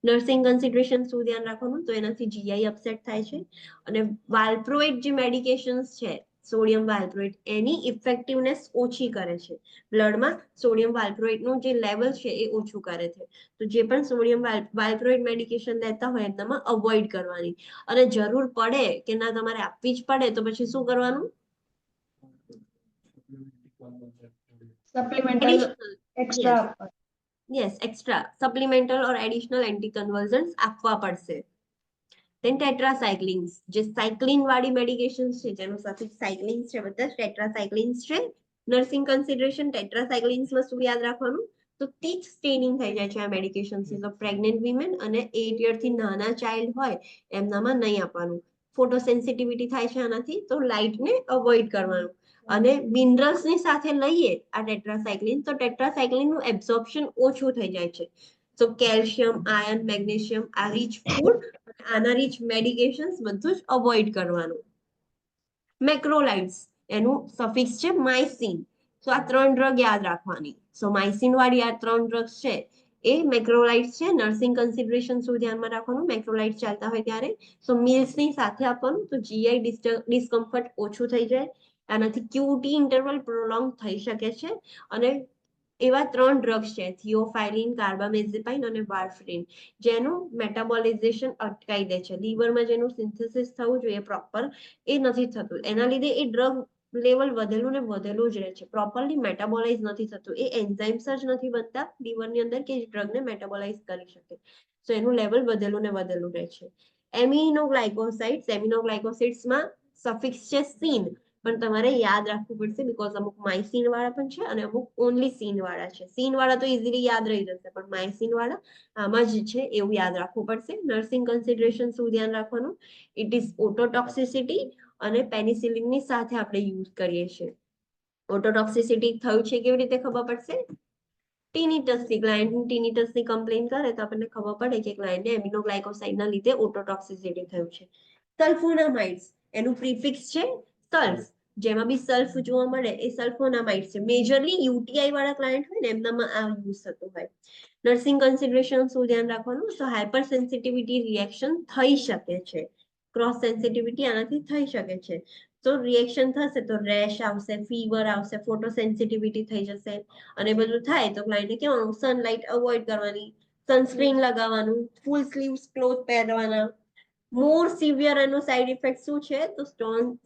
નર્સિંગ કન્સિડરેશન શું ધ્યાન રાખવાનું? તો એનાથી જીઆઈ અપસેટ થાય છે અને વાલ્પ્રોઇટ જે મેડિકેશન્સ છે સોડિયમ વાલ્પ્રોઇટ એની ઇફેક્ટિવનેસ ઓછી કરે છે. બ્લડમાં સોડિયમ વાલ્પ્રોઇટનું જે લેવલ છે એ ઓછું કરે છે. તો જે પણ સોડિયમ વાલ્પ્રોઇટ મેડિકેશન લેતા હોય એમનામાં અવોઇડ કરવાની. અને જરૂર પડે કે ના તમારે આપવી જ પડે તો પછી શું કરવાનું? સપ્લિમેન્ટલ એક્સ્ટ્રા આપવા. યસ, એક્સ્ટ્રા સપ્લિમેન્ટલ ઓર એડિશનલ એન્ટી કન્વર્ઝન્સ આપવા પડશે. દેન ટેટ્રાસાઇક્લિન્સ જે સાયક્લિન વાળી મેડિકેશન્સ છે જેનું સફિક્સ સાયક્લિન્સ છે બધા જ ટેટ્રાસાઇક્લિન્સ છે. નર્સિંગ કન્સિડરેશન ટેટ્રાસાઇક્લિન્સમાં શું યાદ રાખવાનું? તો થીક સ્ટેનિંગ થઈ જાય છે આ મેડિકેશન થી. તો પ્રેગ્નેન્ટ વિમેન અને 8 યર થી નાના ચાઇલ્ડ હોય એમનામાં નહીં આપવાનું. ફોટોસેન્સિટિવિટી થાય છે આનાથી તો લાઇટને અવોઇડ કરવાનું. અને મિનરલ્સ ની સાથે લઈએ આ ટેટ્રાસાયક્લિન તો ટેટ્રાસાયક્લિન નું એબ્સોર્પ્શન ઓછું થઈ જાય છે. તો કેલ્શિયમ, આયર્ન, મેગ્નેશિયમ આ રીચ ફૂડ, આના રીચ મેડિકેશન્સ બધું જ અવોઇડ કરવાનું. મેક્રોલાઇટ્સ એનું સફિક્સ છે માઇસિન. તો આ 3 ડ્રગ યાદ રાખવાની. સો માઇસિન વાળી આ 3 ડ્રગ્સ છે એ મેક્રોલાઇટ્સ છે. નર્સિંગ કન્સિડરેશન શું ધ્યાનમાં રાખવાનું મેક્રોલાઇટ્સ ચાલતા હોય ત્યારે? સો મિલ્સ ની સાથે આપવાનું તો જીઆઈ ડિસ્કમ્ફર્ટ ઓછું થઈ જાય. આનાથી ક્યુટી ઇન્ટરવલ પ્રોલોંગ થઈ શકે છે. અને એવા 3 ડ્રગ્સ છે થિયોફાઇલિન, કાર્બામેઝેપાઇન અને વાર્ફરીન, જેનું મેટાબોલાઇઝેશન અટકાઈ દે છે. લીવરમાં જેનું સિન્થેસિસ થવું જોઈએ પ્રોપર એ નથી થતું. એના લીધે એ ડ્રગ લેવલ વધેલું ને વધેલું જ રહે છે. પ્રોપરલી મેટાબોલાઇઝ નથી થતું. એ એન્ઝાઇમ્સ જ નથી બનતા લીવરની અંદર કે ડ્રગને મેટાબોલાઇઝ કરી શકે. સો એનું લેવલ વધેલું ને વધેલું રહે છે. એમિનોગ્લાયકોસાઇડ્સમાં સફિક્સ છે સીન, પણ તમારે યાદ રાખવું પડશે બીકોઝ અમુક માઇસિન વાળા પણ છે અને અમુક ઓનલી સીન વાળા છે. સીન વાળા તો ઇઝીલી યાદ રહી જશે, પણ માઇસિન વાળા આમાં જ છે એવું યાદ રાખવું પડશે. નર્સિંગ કન્સિડરેશન શું ધ્યાન રાખવાનું? ઇટ ઇઝ ઓટોટોક્સિસિટી અને પેનિસિલિનની સાથે આપણે યુઝ કરીએ છીએ. ઓટોટોક્સિસિટી થયું છે કેવી રીતે ખબર પડશે? ટીનિટસથી ક્લાયન્ટ ટીનિટસની કમ્પ્લેન કરે તો આપણને ખબર પડે કે ક્લાયન્ટને એમિનોગ્લાયકોસાઇડના લીધે ઓટોટોક્સિસિટી થયું છે. સલ્ફોનામાઇડ્સ એનું પ્રિફિક્સ છે સલ્ફ, જેમાં બી સલ્ફ જોવા મળે એ સલ્ફોનામાઇડ છે. મેજરલી યુટીઆઈ વાળા ક્લાયન્ટ હોય ને એમનામાં આ યુઝ થતું હોય. નર્સિંગ કન્સિડરેશન શું ધ્યાન રાખવાનું? તો હાઇપર સેન્સિટિવિટી રિએક્શન થઈ શકે છે. ક્રોસ સેન્સિટિવિટી આનાથી થઈ શકે છે. તો રિએક્શન થશે તો રેશ આવશે, ફીવર આવશે, ફોટો સેન્સિટિવિટી થઈ જશે અને બધું થાય તો ક્લાયન્ટને કહેવાનું સનલાઇટ અવોઇડ કરવાની, સનસ્ક્રીન લગાવવાનું, ફૂલ સ્લીવ્સ ક્લોથ પહેરવાના. મોર સિવિયર એનો સાઇડ ઇફેક્ટ શું છે? તો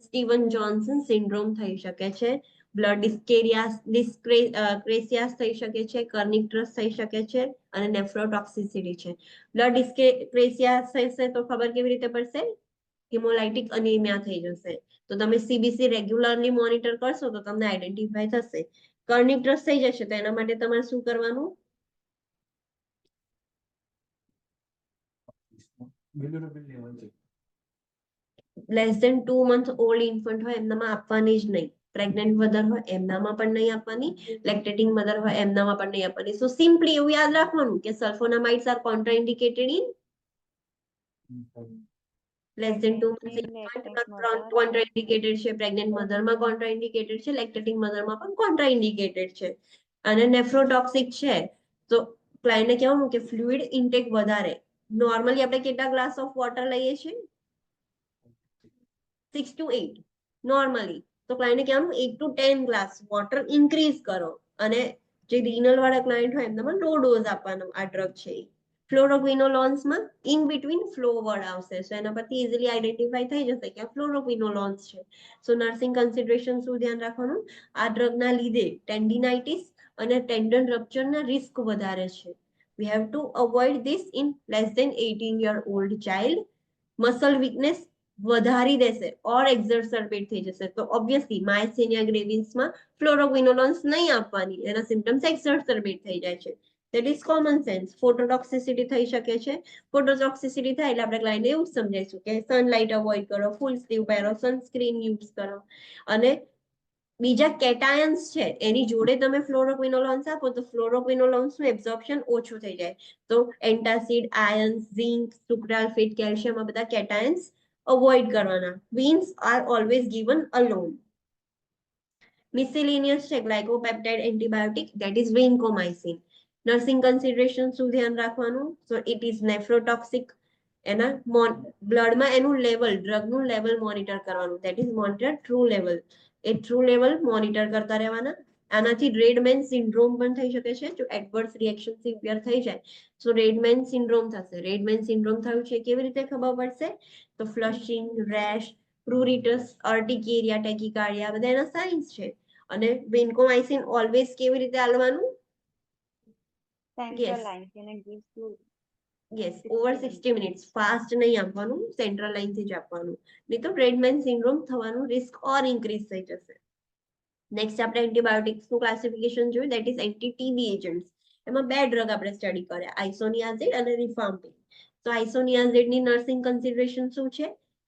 સ્ટીવન જોન્સન સિન્ડ્રોમ થઈ શકે છે, બ્લડ ડિસ્ક્રેસિયાસ થઈ શકે છે, કર્નિક્ટરસ થઈ શકે છે અને નેફ્રોટોક્સિસિટી છે. બ્લડ ડિસ્ક્રેસિયાસ થશે તો ખબર કેવી રીતે પડશે? હિમોલાઇટિક અનિમિયા થઈ જશે. તો તમે સીબીસી રેગ્યુલરલી મોનિટર કરશો તો તમને આઈડેન્ટિફાઈ થશે. કર્નિક્ટરસ થઈ જશે તો એના માટે તમારે શું કરવાનું? Less than 2 month old infant હોય એમનામાં આપવાની જ નહીં. પ્રેગ્નન્ટ મધર હોય એમનામાં પણ નહીં આપવાની, લેક્ટેટિંગ મધર હોય એમનામાં પણ નહીં આપવાની. સો સિમ્પલી એવું યાદ રાખવાનું કે sulfonamides are contraindicated in less than 2 months infant, contraindicated છે પ્રેગ્નન્ટ મધરમાં, કોન્ટ્રાઇન્ડિકેટેડ છે લેક્ટેટિંગ મધરમાં પણ કોન્ટ્રાઇન્ડિકેટેડ છે. અને નેફ્રોટોક્સિક છે તો ક્લાયન્ટને કહેવાનું કે ફ્લુઇડ ઇન્ટેક વધારે. નોર્મલી આપણે કેટલા ગ્લાસ ઓફ વોટર લઈએ છીએ? 6 to 8 નોર્મલી. તો ક્લાયન્ટને કહેવાનું 8 to 10 ગ્લાસ વોટર ઇન્ક્રીઝ કરો. અને જે રિનલ વાળા ક્લાયન્ટ હોય એમનામાં લો ડોઝ આપવાનો આ ડ્રગ છે. ફ્લોરોક્વિનોલોન્સમાં ઇન બિટવીન ફ્લો વર્ડ આવશે, સો એના પરથી ઇઝીલી આઈડેન્ટિફાઈ થઈ જશે કે આ ફ્લોરોક્વિનોલોન્સ છે. સો નર્સિંગ કન્સિડરેશન શું ધ્યાન રાખવાનું? આ ડ્રગના લીધે ટેન્ડિનાઇટિસ અને ટેન્ડન રપ્ચરના રિસ્ક વધારે છે. We have to avoid this in less than 18-year-old child. Muscle weakness વધારી દેશે ઓર એક્ઝર્સર્બેટ થઈ જશે તો ઓબ્વિયસલી માયસ્થેનિયા ગ્રેવિસમાં ફ્લોરોક્વિનોલોન્સ નહીં આપવાની, એના સિમ્પટમ્સ એક્ઝર્સર્બેટ થઈ જાય છે. That is common sense. ફોટોટોક્સિસિટી થઈ શકે છે. ફોટોટોક્સિસિટી થાય એટલે આપણે ક્લાયન્ટને એવું સમજાઈશું કે સનલાઇટ અવોઇડ કરો, ફૂલ સ્લીવ પહેરો, સનસ્ક્રીન યુઝ કરો. અને બીજા કેટાયન્સ છે એની જોડે તમે ફ્લોરોક્વિનોલોન્સ આપો તો ફ્લોરોક્વિનોલોન્સનું એબ્ઝોર્પ્શન ઓછું થઈ જાય. તો antacid, ions, zinc, sucralfate, calcium આ બધા કેટાયન્સ અવોઇડ કરવાના. Veins are always given alone. Miscellaneous છે glycopeptide antibiotic that is vancomycin. Nursing consideration શું ધ્યાન રાખવાનું? So it is nephrotoxic. એના બ્લડમાં એનું લેવલ, ડ્રગનું લેવલ મોનિટર કરવાનું. That is monitor trough level. એ ટ્રુ લેવલ મોનિટર કરતા રહેવાના. આનાથી રેડમેન સિન્ડ્રોમ પણ થઈ શકે છે જો એડવર્સ રિએક્શન સિવિયર થઈ જાય. સો રેડમેન સિન્ડ્રોમ થશે. રેડમેન સિન્ડ્રોમ થયું છે કેવી રીતે ખબર પડશે? તો ફ્લશિંગ, રેશ, પ્રુરિટસ, અર્ટિકેરિયા, ટેકિકાર્ડિયા બધા એના સાઇન્સ છે. અને વેન્કોમાઇસિન ઓલવેઝ કેવી રીતે આલવાનું? Central line and it gives you yes, over 60 minutes. Fast નહીં આપવાનું, સેન્ટ્રલ લાઇનથી જ આપવાનું. નહીં તો રેડમેન સિન્ડ્રોમ થવાનું રિસ્ક ઓર ઇન્ક્રીઝ થઈ જશે. નેક્સ્ટ આપણે એન્ટીબાયોટિક્સનું ક્લાસિફિકેશન જોયું, that is anti TB agents. એમાં 2 ડ્રગ આપણે સ્ટડી કર્યા, આઇસોનિયાઝિડ અને રિફામ્પિન. તો આઇસોનિયાઝિડની નર્સિંગ કન્સિડરેશન શું છે?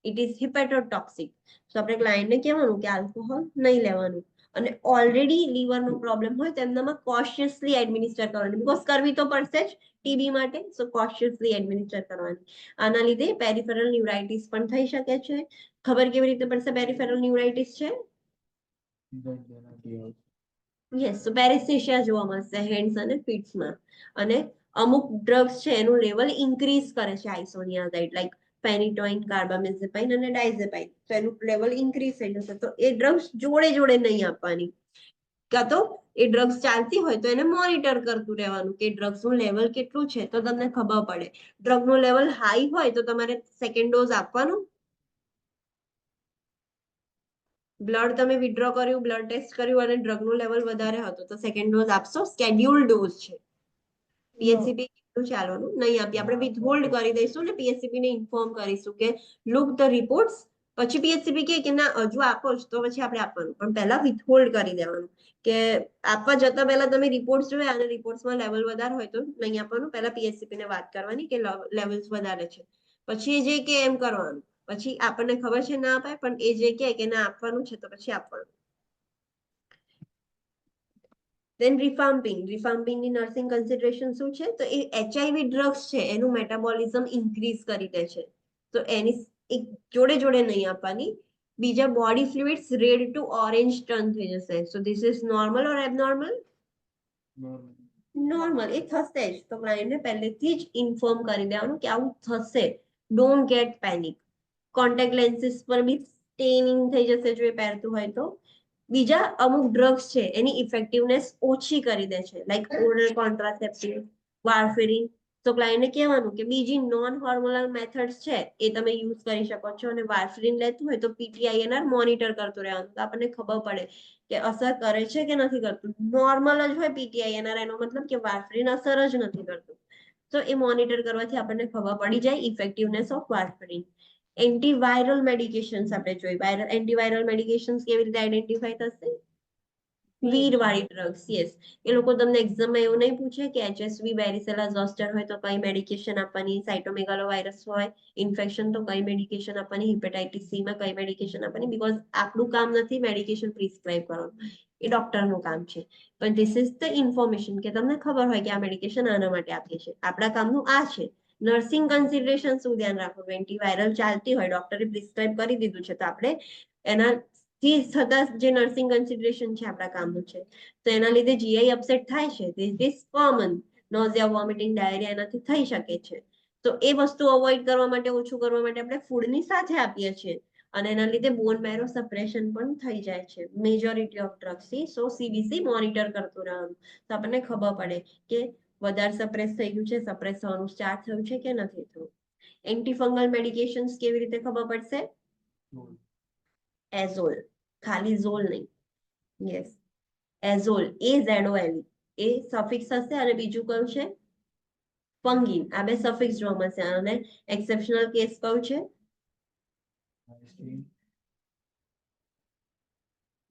It is hepatotoxic. તો આપણે ક્લાયન્ટને કહેવાનું કે આલ્કોહોલ નહીં લેવાનું, અને ઓલરેડી લીવરનો પ્રોબ્લેમ હોય તો એમનામાં કોશિયસલી એડમિનિસ્ટર કરવાની, બીકોઝ કરવી તો પડશે જ ટીબી માટે, સો કોશિયસલી એડમિનિસ્ટર કરવાની. આના લીધે પેરિફેરલ ન્યુરાઇટિસ પણ થઈ શકે છે. ખબર કેવી રીતે પડશે પેરિફેરલ ન્યુરાઇટિસ છે? યસ, તો પેરેસ્થેસિયા જોવા મળશે હેન્ડ્સ અને ફીટ્સમાં. અને અમુક ડ્રગ્સ છે એનું લેવલ ઇન્ક્રીઝ કરે છે આઇસોનિયાઝાઇડ, લાઈક ફેનિટોઇન, કાર્બામેઝેપાઇન અને ડાયઝેપાઇન. તો એનું લેવલ ઇન્ક્રીઝ થઈ જશે. તો એ ડ્રગ્સ જોડે જોડે નહીં આપવાની, કાં તો એ ડ્રગ્સ ચાલતી હોય તો એને મોનિટર કરતું રહેવાનું કે ડ્રગ્સનું લેવલ કેટલું છે, તો તમને ખબર પડે. ડ્રગનું લેવલ હાઈ હોય તો તમારે સેકન્ડ ડોઝ આપવાનું. બ્લડ તમે વિથડ્રો કર્યું, બ્લડ ટેસ્ટ કર્યું અને ડ્રગનું લેવલ વધારે હતું તો સેકન્ડ ડોઝ આપશો? સ્કેડ્યુલ ડોઝ છે. પીએચસીપી કેટલું ચાલવાનું નહીં આપીએ, આપણે વિથહોલ્ડ કરી દઈશું ને પીએચસીપી ને ઇન્ફોર્મ કરીશું કે લુક ધ રિપોર્ટ્સ. પછી પીએચસીપી કે ના હજુ આપો જ તો પછી આપણે આપવાનું, પણ પહેલા વિથહોલ્ડ કરી દેવાનું કે આપવા જતા પહેલા તમે રિપોર્ટ્સ જોયા અને રિપોર્ટ્સમાં લેવલ વધારે હોય તો નહીં આપવાનું. પહેલા પીએચસીપી ને વાત કરવાની કે લેવલ્સ વધારે છે, પછી જે કે એમ કરવાનું. પછી આપણને ખબર છે ના અપાય, પણ એ જે કે ના આપવાનું છે તો પછી આપવાનું. દેન રિફામ્પિંગ. રિફામ્પિંગની નર્સિંગ કન્સિડરેશન શું છે? તો એ એચઆઈવી ડ્રગ્સ છે એનું મેટાબોલિઝમ ઇન્ક્રીઝ કરી દે છે, તો એની એક જોડે જોડે નહીં આપવાની. બીજા body fluids red to orange turn થઈ જશે. So this is normal or abnormal? Normal. એ થશે જ, તો ક્લાયન્ટને પહેલેથી જ ઇન્ફોર્મ કરી દેવાનું કે આવું થશે. Don't get panic. Contact lenses પર બી સ્ટેનિંગ થઈ જશે જો એ પહેરતું હોય તો. બીજા અમુક ડ્રગ્સ છે એની ઇફેક્ટિવનેસ ઓછી કરી દે છે, લાઈક ઓરલ કોન્ટ્રાસેપ્ટિવ, વાર્ફેરિન. તો ક્લાયન્ટને કહેવાનું કે બીજી નોન હોર્મોનલ મેથડ્સ છે એ તમે યુઝ કરી શકો છો, અને વાર્ફેરિન લેતું હોય તો પીટીઆઈએનઆર મોનિટર કરતું રહેવાનું, તો આપણને ખબર પડે કે અસર કરે છે કે નથી કરતું. નોર્મલ જ હોય પીટીઆઈએનઆર એનો મતલબ કે વાર્ફેરિન અસર જ નથી કરતું. તો એ મોનિટર કરવાથી આપણને ખબર પડી જાય ઇફેક્ટિવનેસ ઓફ વાર્ફેરિન. એન્ટીવાયરલ મેડિકેશન્સ આપણે જોઈ. એન્ટીવાયરલ મેડિકેશન્સ કેવી રીતે આઈડેન્ટિફાઈ થશે? વીર વાળી ડ્રગ્સ. યસ, એ લોકો તમને એક્ઝામમાં એવું નહીં પૂછે કે એચએસવી, વેરિસેલા ઝોસ્ટર હોય તો કઈ મેડિકેશન આપવાની, સાયટોમેગાલોવાયરસ હોય ઇન્ફેક્શન તો કઈ મેડિકેશન આપવાની, હિપેટાઇટિસ સી માં કઈ મેડિકેશન આપવાની, બીકોઝ આપણું કામ નથી મેડિકેશન પ્રિસ્ક્રાઇબ કરવાનું, એ ડોક્ટરનું કામ છે. પણ ધીસ ઇઝ ધ ઇન્ફોર્મેશન કે તમને ખબર હોય કે આ મેડિકેશન આના માટે આપીએ છીએ, આપણા કામનું આ છે. નર્સિંગ કન્સિડરેશન શું ધ્યાન રાખવું? એન્ટીવાયરલ ચાલતી હોય, ડોક્ટરે પ્રિસ્ક્રાઇબ કરી દીધું છે, તો આપણે એનાથી થતા જે નર્સિંગ કન્સિડરેશન છે આપણા કામનું છે. તો એના લીધે જીઆઈ અપસેટ થાય છે, this is common. Nausea, vomiting, diarrhoea એનાથી થઈ શકે છે. તો એ વસ્તુ અવોઇડ કરવા માટે, ઓછું કરવા માટે આપણે ફૂડની સાથે આપીએ છીએ, અને એના લીધે બોન મેરો સપ્રેશન પણ થઈ જાય છે મેજોરિટી ઓફ ડ્રગ્સથી. સો સીબીસી મોનિટર કરતું રહેવાનું, તો આપણને ખબર પડે કે વધારે સપ્રેસ થઈ ગયું છે, સપ્રેસ થવાનું સ્ટાર્ટ થયું છે કે નથી થયું. એન્ટીફંગલ મેડિકેશન્સ કેવી રીતે ખબર પડશે? એઝોલ, ખાલી ઝોલ નહીં. યસ, એઝોલ, AZOL, એ સફિક્સ હશે, અને બીજું કયું છે? ફંગીન. આ બે સફિક્સ જોવા મળશે. અને એક્સેપ્શનલ કેસ કયું છે?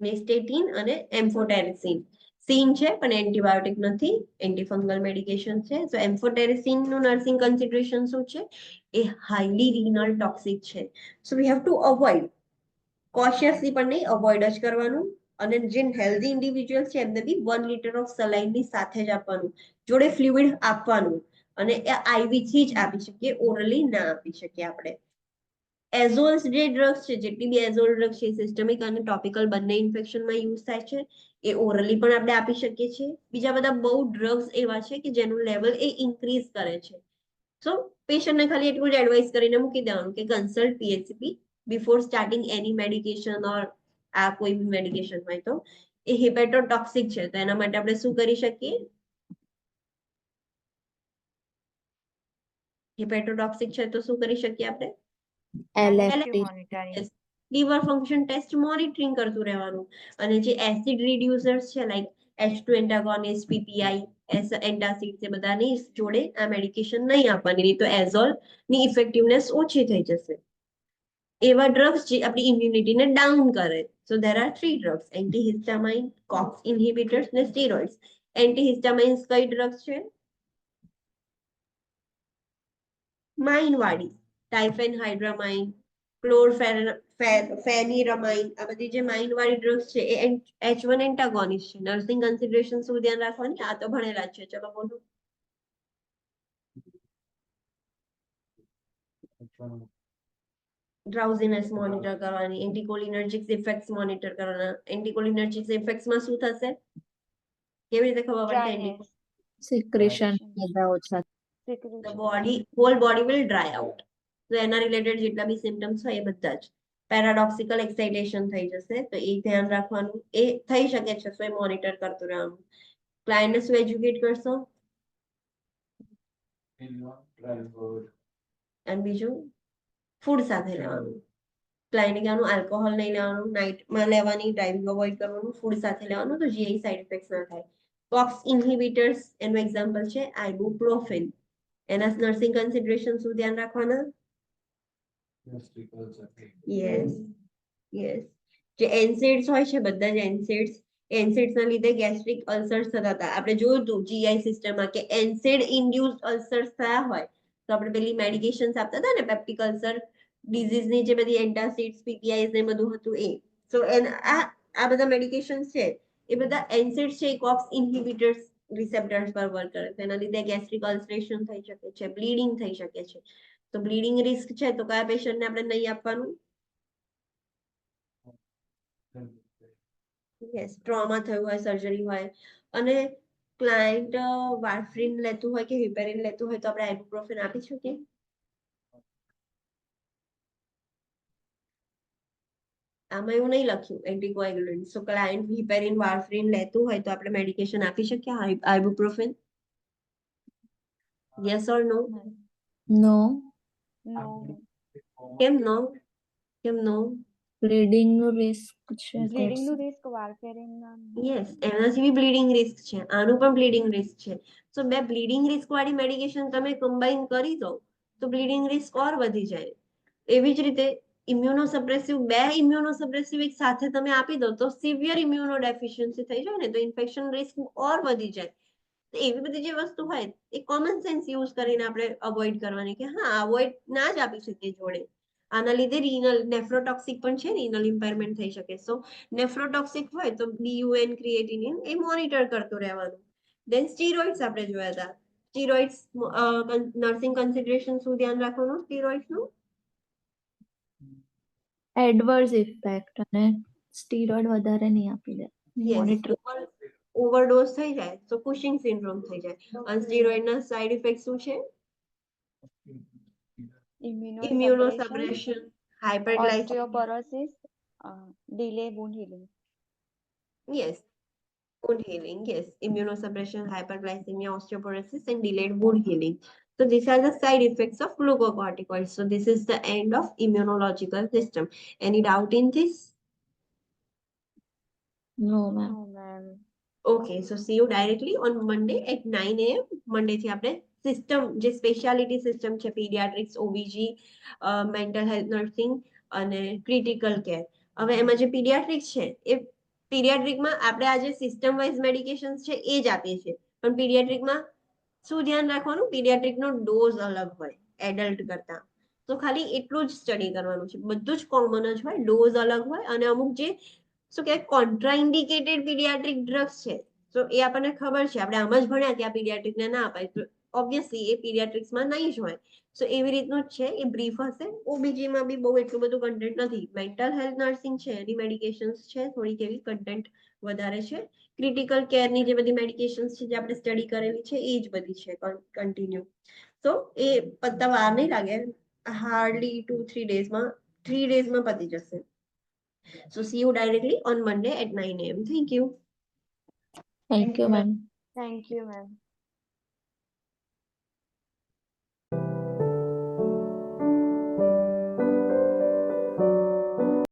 નિસ્ટેટીન અને એમ્ફોટેરેસિન. સીન છે પણ એન્ટીબાયોટિક નથી, એન્ટીફંગલ મેડિકેશન છે. સો એમ્ફોટેરેસિન નું નર્સિંગ કન્સિડરેશન શું છે? એ હાઈલી રીનલ ટોક્સિક છે. So we have to avoid. કોશિયસલી પણ નહીં, અવોઇડ જ કરવાનું. અને જે હેલ્ધી ઇન્ડિવિજ્યુઅલ છે એમને બી 1 લિટર ઓફ સલાઇનની સાથે જ આપવાનું, જોડે ફ્લુઇડ આપવાનું. અને એ આઈવી થી જ આપી શકીએ, ઓરલી ના આપી શકીએ આપણે. એઝોલ્સ જે ડ્રગ્સ છે, જેટલી બી એઝોલ ડ્રગ્સ છે, સિસ્ટમિક અને ટોપિકલ બંને ઇન્ફેક્શનમાં યુઝ થાય છે. એ ઓરલી પણ આપણે આપી શકીએ છીએ. બીજા બધા બહુ ડ્રગ્સ એવા છે કે જેનું લેવલ એ ઇન્ક્રીઝ કરે છે. સો પેશન્ટને ખાલી એટલું જ એડવાઇસ કરીને મૂકી દેવાનું કે કન્સલ્ટ પીએચસીપી બિફોર સ્ટાર્ટિંગ એની મેડિકેશન, ઓર આ કોઈ બી મેડિકેશન હોય તો. એ હિપેટોટોક્સિક છે, તો એના માટે આપણે શું કરી શકીએ? હિપેટોટોક્સિક છે તો શું કરી શકીએ આપણે? LFT monitoring. Liver function test monitoring કરતું રહેવાનું. અને જે એસિડ રિડ્યુસર્સ છે, like H2 antagonist, PPI, antacid, એ બધાની જોડે આ મેડિકેશન નહીં આપવાની, નહીં તો એઝોલ ની ઇફેક્ટિવનેસ ઓછી થઈ જશે. એવા ડ્રગ્સ જે આપણી ઇમ્યુનિટીને ડાઉન કરે. સો ધેર આર 3 ડ્રગ્સ: એન્ટીહિસ્ટામાઇન, કોક્સ ઇન્હિબિટર્સ ને સ્ટીરોઇડ્સ. એન્ટીહિસ્ટામાઇન્સ કઈ ડ્રગ્સ છે? માઇન વાળી, ટાઇફેનહાઇડ્રામાઇન, ફેનિરમાઇન, આ બધી જે માઇન વાળી ડ્રગ્સ છે એ H1 એન્ટાગોનિસ્ટ છે. નર્સિંગ કન્સિડરેશન શું ધ્યાન રાખવાની? આ તો ભણેલા જ છે. ચલો બોલો. ડ્રાઉઝીનેસ મોનિટર કરવાની, એન્ટીકોલિનર્જિક ઇફેક્ટ્સ મોનિટર કરવાના. એન્ટીકોલિનર્જિક ઇફેક્ટ્સમાં શું થશે? કેવી રીતે ખબર પડશે? Dryness, secretion બધા ઓછા. secretion. Whole body will dry out. તો એના રિલેટેડ જેટલા બી સિમ્ટમ્સ હોય એ બધા જ. પેરાડોક્સિકલ એક્સાઇટેશન થઈ જશે, તો એ ધ્યાન રાખવાનું. એ થઈ શકે છે, તો એ મોનિટર કરતું રહેવાનું. ક્લાયન્ટને શું એજ્યુકેટ કરશો? અને બીજું ફૂડ સાથે લેવાનું. ક્લાયન્ટ કહેવાનું આલ્કોહોલ નહીં લેવાનું, નાઇટમાં લેવાની, ડ્રાઇવિંગ અવોઇડ કરવાનું, ફૂડ સાથે લેવાનું, તો GI સાઇડ ઇફેક્ટ્સ ના થાય. કોક્સ ઇન્હિબિટર્સ એનું એક્ઝામ્પલ છે આઇબુપ્રોફેન. એના નર્સિંગ કન્સિડરેશન શું ધ્યાન રાખવાના? Yes yes. જે એનસેડ્સ હોય છે, બધા જ એનસેડ્સ ના લીધે ગેસ્ટ્રિક અલ્સર્સ થતા હતા. આપણે જોયું હતું GI સિસ્ટમમાં કે એનસેડ ઇન્ડ્યુસ્ડ અલ્સર્સ થયા હોય તો આપણે પેલી મેડિકેશન્સ આપતા હતા ને, પેપ્ટિક અલ્સર ડિઝીઝની જે બધી એન્ટાસિડ્સ, PPIs ને બધું હતું એ. સો આ બધા મેડિકેશન્સ છે એ બધા એનસેડ્સ છે, કોક્સ ઇન્હિબિટર્સ રિસેપ્ટર્સ પર વર્ક કરે છે. એના લીધે ગેસ્ટ્રિક અલ્સરેશન થઈ શકે છે, બ્લીડિંગ થઈ શકે છે. તો બ્લીડિંગ રિસ્ક છે, તો કયા પેશન્ટને આપણે નહીં આપવાનું? યસ, ટ્રોમા થયું હોય, સર્જરી હોય, અને ક્લાયન્ટ વાર્ફરીન લેતું હોય કે હિપેરિન લેતું હોય તો આપણે આઇબુપ્રોફેન આપી શકીએ? આમાં એવું નહીં લખ્યું એન્ટીકોએગ્યુલન્ટ. સો ક્લાયન્ટ હિપેરિન, વાર્ફરીન લેતું હોય તો આપણે મેડિકેશન આપી શકીએ ibuprofen? Yes or no? No, No. કેમ નો? કેમ નો? bleeding નું risk છે. Bleeding that's- નું risk warfarin ના યસ, એનાથી બી બ્લીડિંગ રિસ્ક છે, આનું પણ બ્લીડિંગ રિસ્ક છે. સો બે બ્લીડિંગ રિસ્ક વાળી મેડિકેશન તમે કમ્બાઈન કરી દો તો બ્લીડિંગ રિસ્ક ઓર વધી જાય. એવી જ રીતે ઇમ્યુનોસપ્રેસિવ, બે ઇમ્યુનોસપ્રેસિવ એક સાથે તમે આપી દો તો સિવિયર ઇમ્યુનો ડેફિશિયન્સી થઈ જાય ને, તો ઇન્ફેક્શન રિસ્ક ઓર વધી જાય. તો એવી બધી જે વસ્તુ હોય એ કોમન સેન્સ યુઝ કરીને આપણે અવોઇડ કરવાની, કે હા અવોઇડ ના જ આપી શકીએ જોડે. આના લીધે રીનલ નેફ્રોટોક્સિક પણ છે, રીનલ ઇમ્પેરમેન્ટ થઈ શકે. સો નેફ્રોટોક્સિક હોય તો BUN ક્રિએટિનિન એ મોનિટર કરતું રહેવાનું. દેન સ્ટીરોઇડ્સ આપણે જોયા હતા. સ્ટીરોઇડ્સ નર્સિંગ કન્સિડરેશન શું ધ્યાન રાખવાનું સ્ટીરોઇડ્સનું? adverse effect અને steroid વધારે નહીં આપી દે. Monitor ઓવરડોઝ થઈ જાય તો કુશિંગ સિન્ડ્રોમ થઈ જાય. અને સ્ટીરોઇડના સાઇડ ઇફેક્ટ શું છે? Immunosuppression, હાઇપરગ્લાઇસેમિયા. osteoporosis, delay wound healing. Yes, wound healing. Yes, immunosuppression, hyperglycemia, osteoporosis, and delayed wound healing. So these are the side effects of glucocorticoids. So this is the end of immunological system. Any doubt in this? no ma'am. No, ma'am. Okay, so see you directly on Monday at 9 a.m. Monday થી આપણે સિસ્ટમ જે સ્પેશિયાલિટી સિસ્ટમ છે, paediatrics, OBG, mental health nursing અને ક્રિટિકલ કેર. હવે એમાં જે પીડિયાટ્રિક્સ છે એ પીડિયાટ્રિકમાં આપણે આ જે સિસ્ટમ વાઇઝ મેડિકેશન્સ છે એ જ આપીએ છીએ. પણ પીડિયાટ્રિકમાં શું ધ્યાન રાખવાનું? પીડિયાટ્રિકનો ડોઝ અલગ હોય એડલ્ટ કરતા. તો ખાલી એટલું જ સ્ટડી કરવાનું છે, બધું જ કોમન જ હોય, ડોઝ અલગ હોય. અને અમુક જે શું કે કોન્ટ્રાઇન્ડિકેટેડ પીડિયાટ્રિક ડ્રગ્સ છે, તો એ આપણને ખબર છે, આપણે આમ જ ભણ્યા કે આ પીડિયાટ્રિકને ના અપાય, તો ઓબ્વિયસલી એ પીડિયાટ્રિક્સમાં નહીં જ હોય. સો એવી રીતનું જ છે, એ બ્રીફ હશે. OBGમાં બી બહુ એટલું બધું કન્ટેન્ટ નથી. મેન્ટલ હેલ્થ નર્સિંગ છે એની મેડિકેશન્સ છે થોડીક એવી કન્ટેન્ટ વધારે છે. ક્રિટિકલ કેરની જે બધી મેડિકેશન્સ છે જે આપણે સ્ટડી કરેલી છે એ જ બધી છે કન્ટિન્યુ. તો એ પત્તા વાર નહીં લાગે, હાર્ડલી 2-3 ડેઝમાં, 3 ડેઝમાં પતી જશે. So see you directly on Monday at 9 a.m. Thank you. Thank you ma'am. Thank you, ma'am.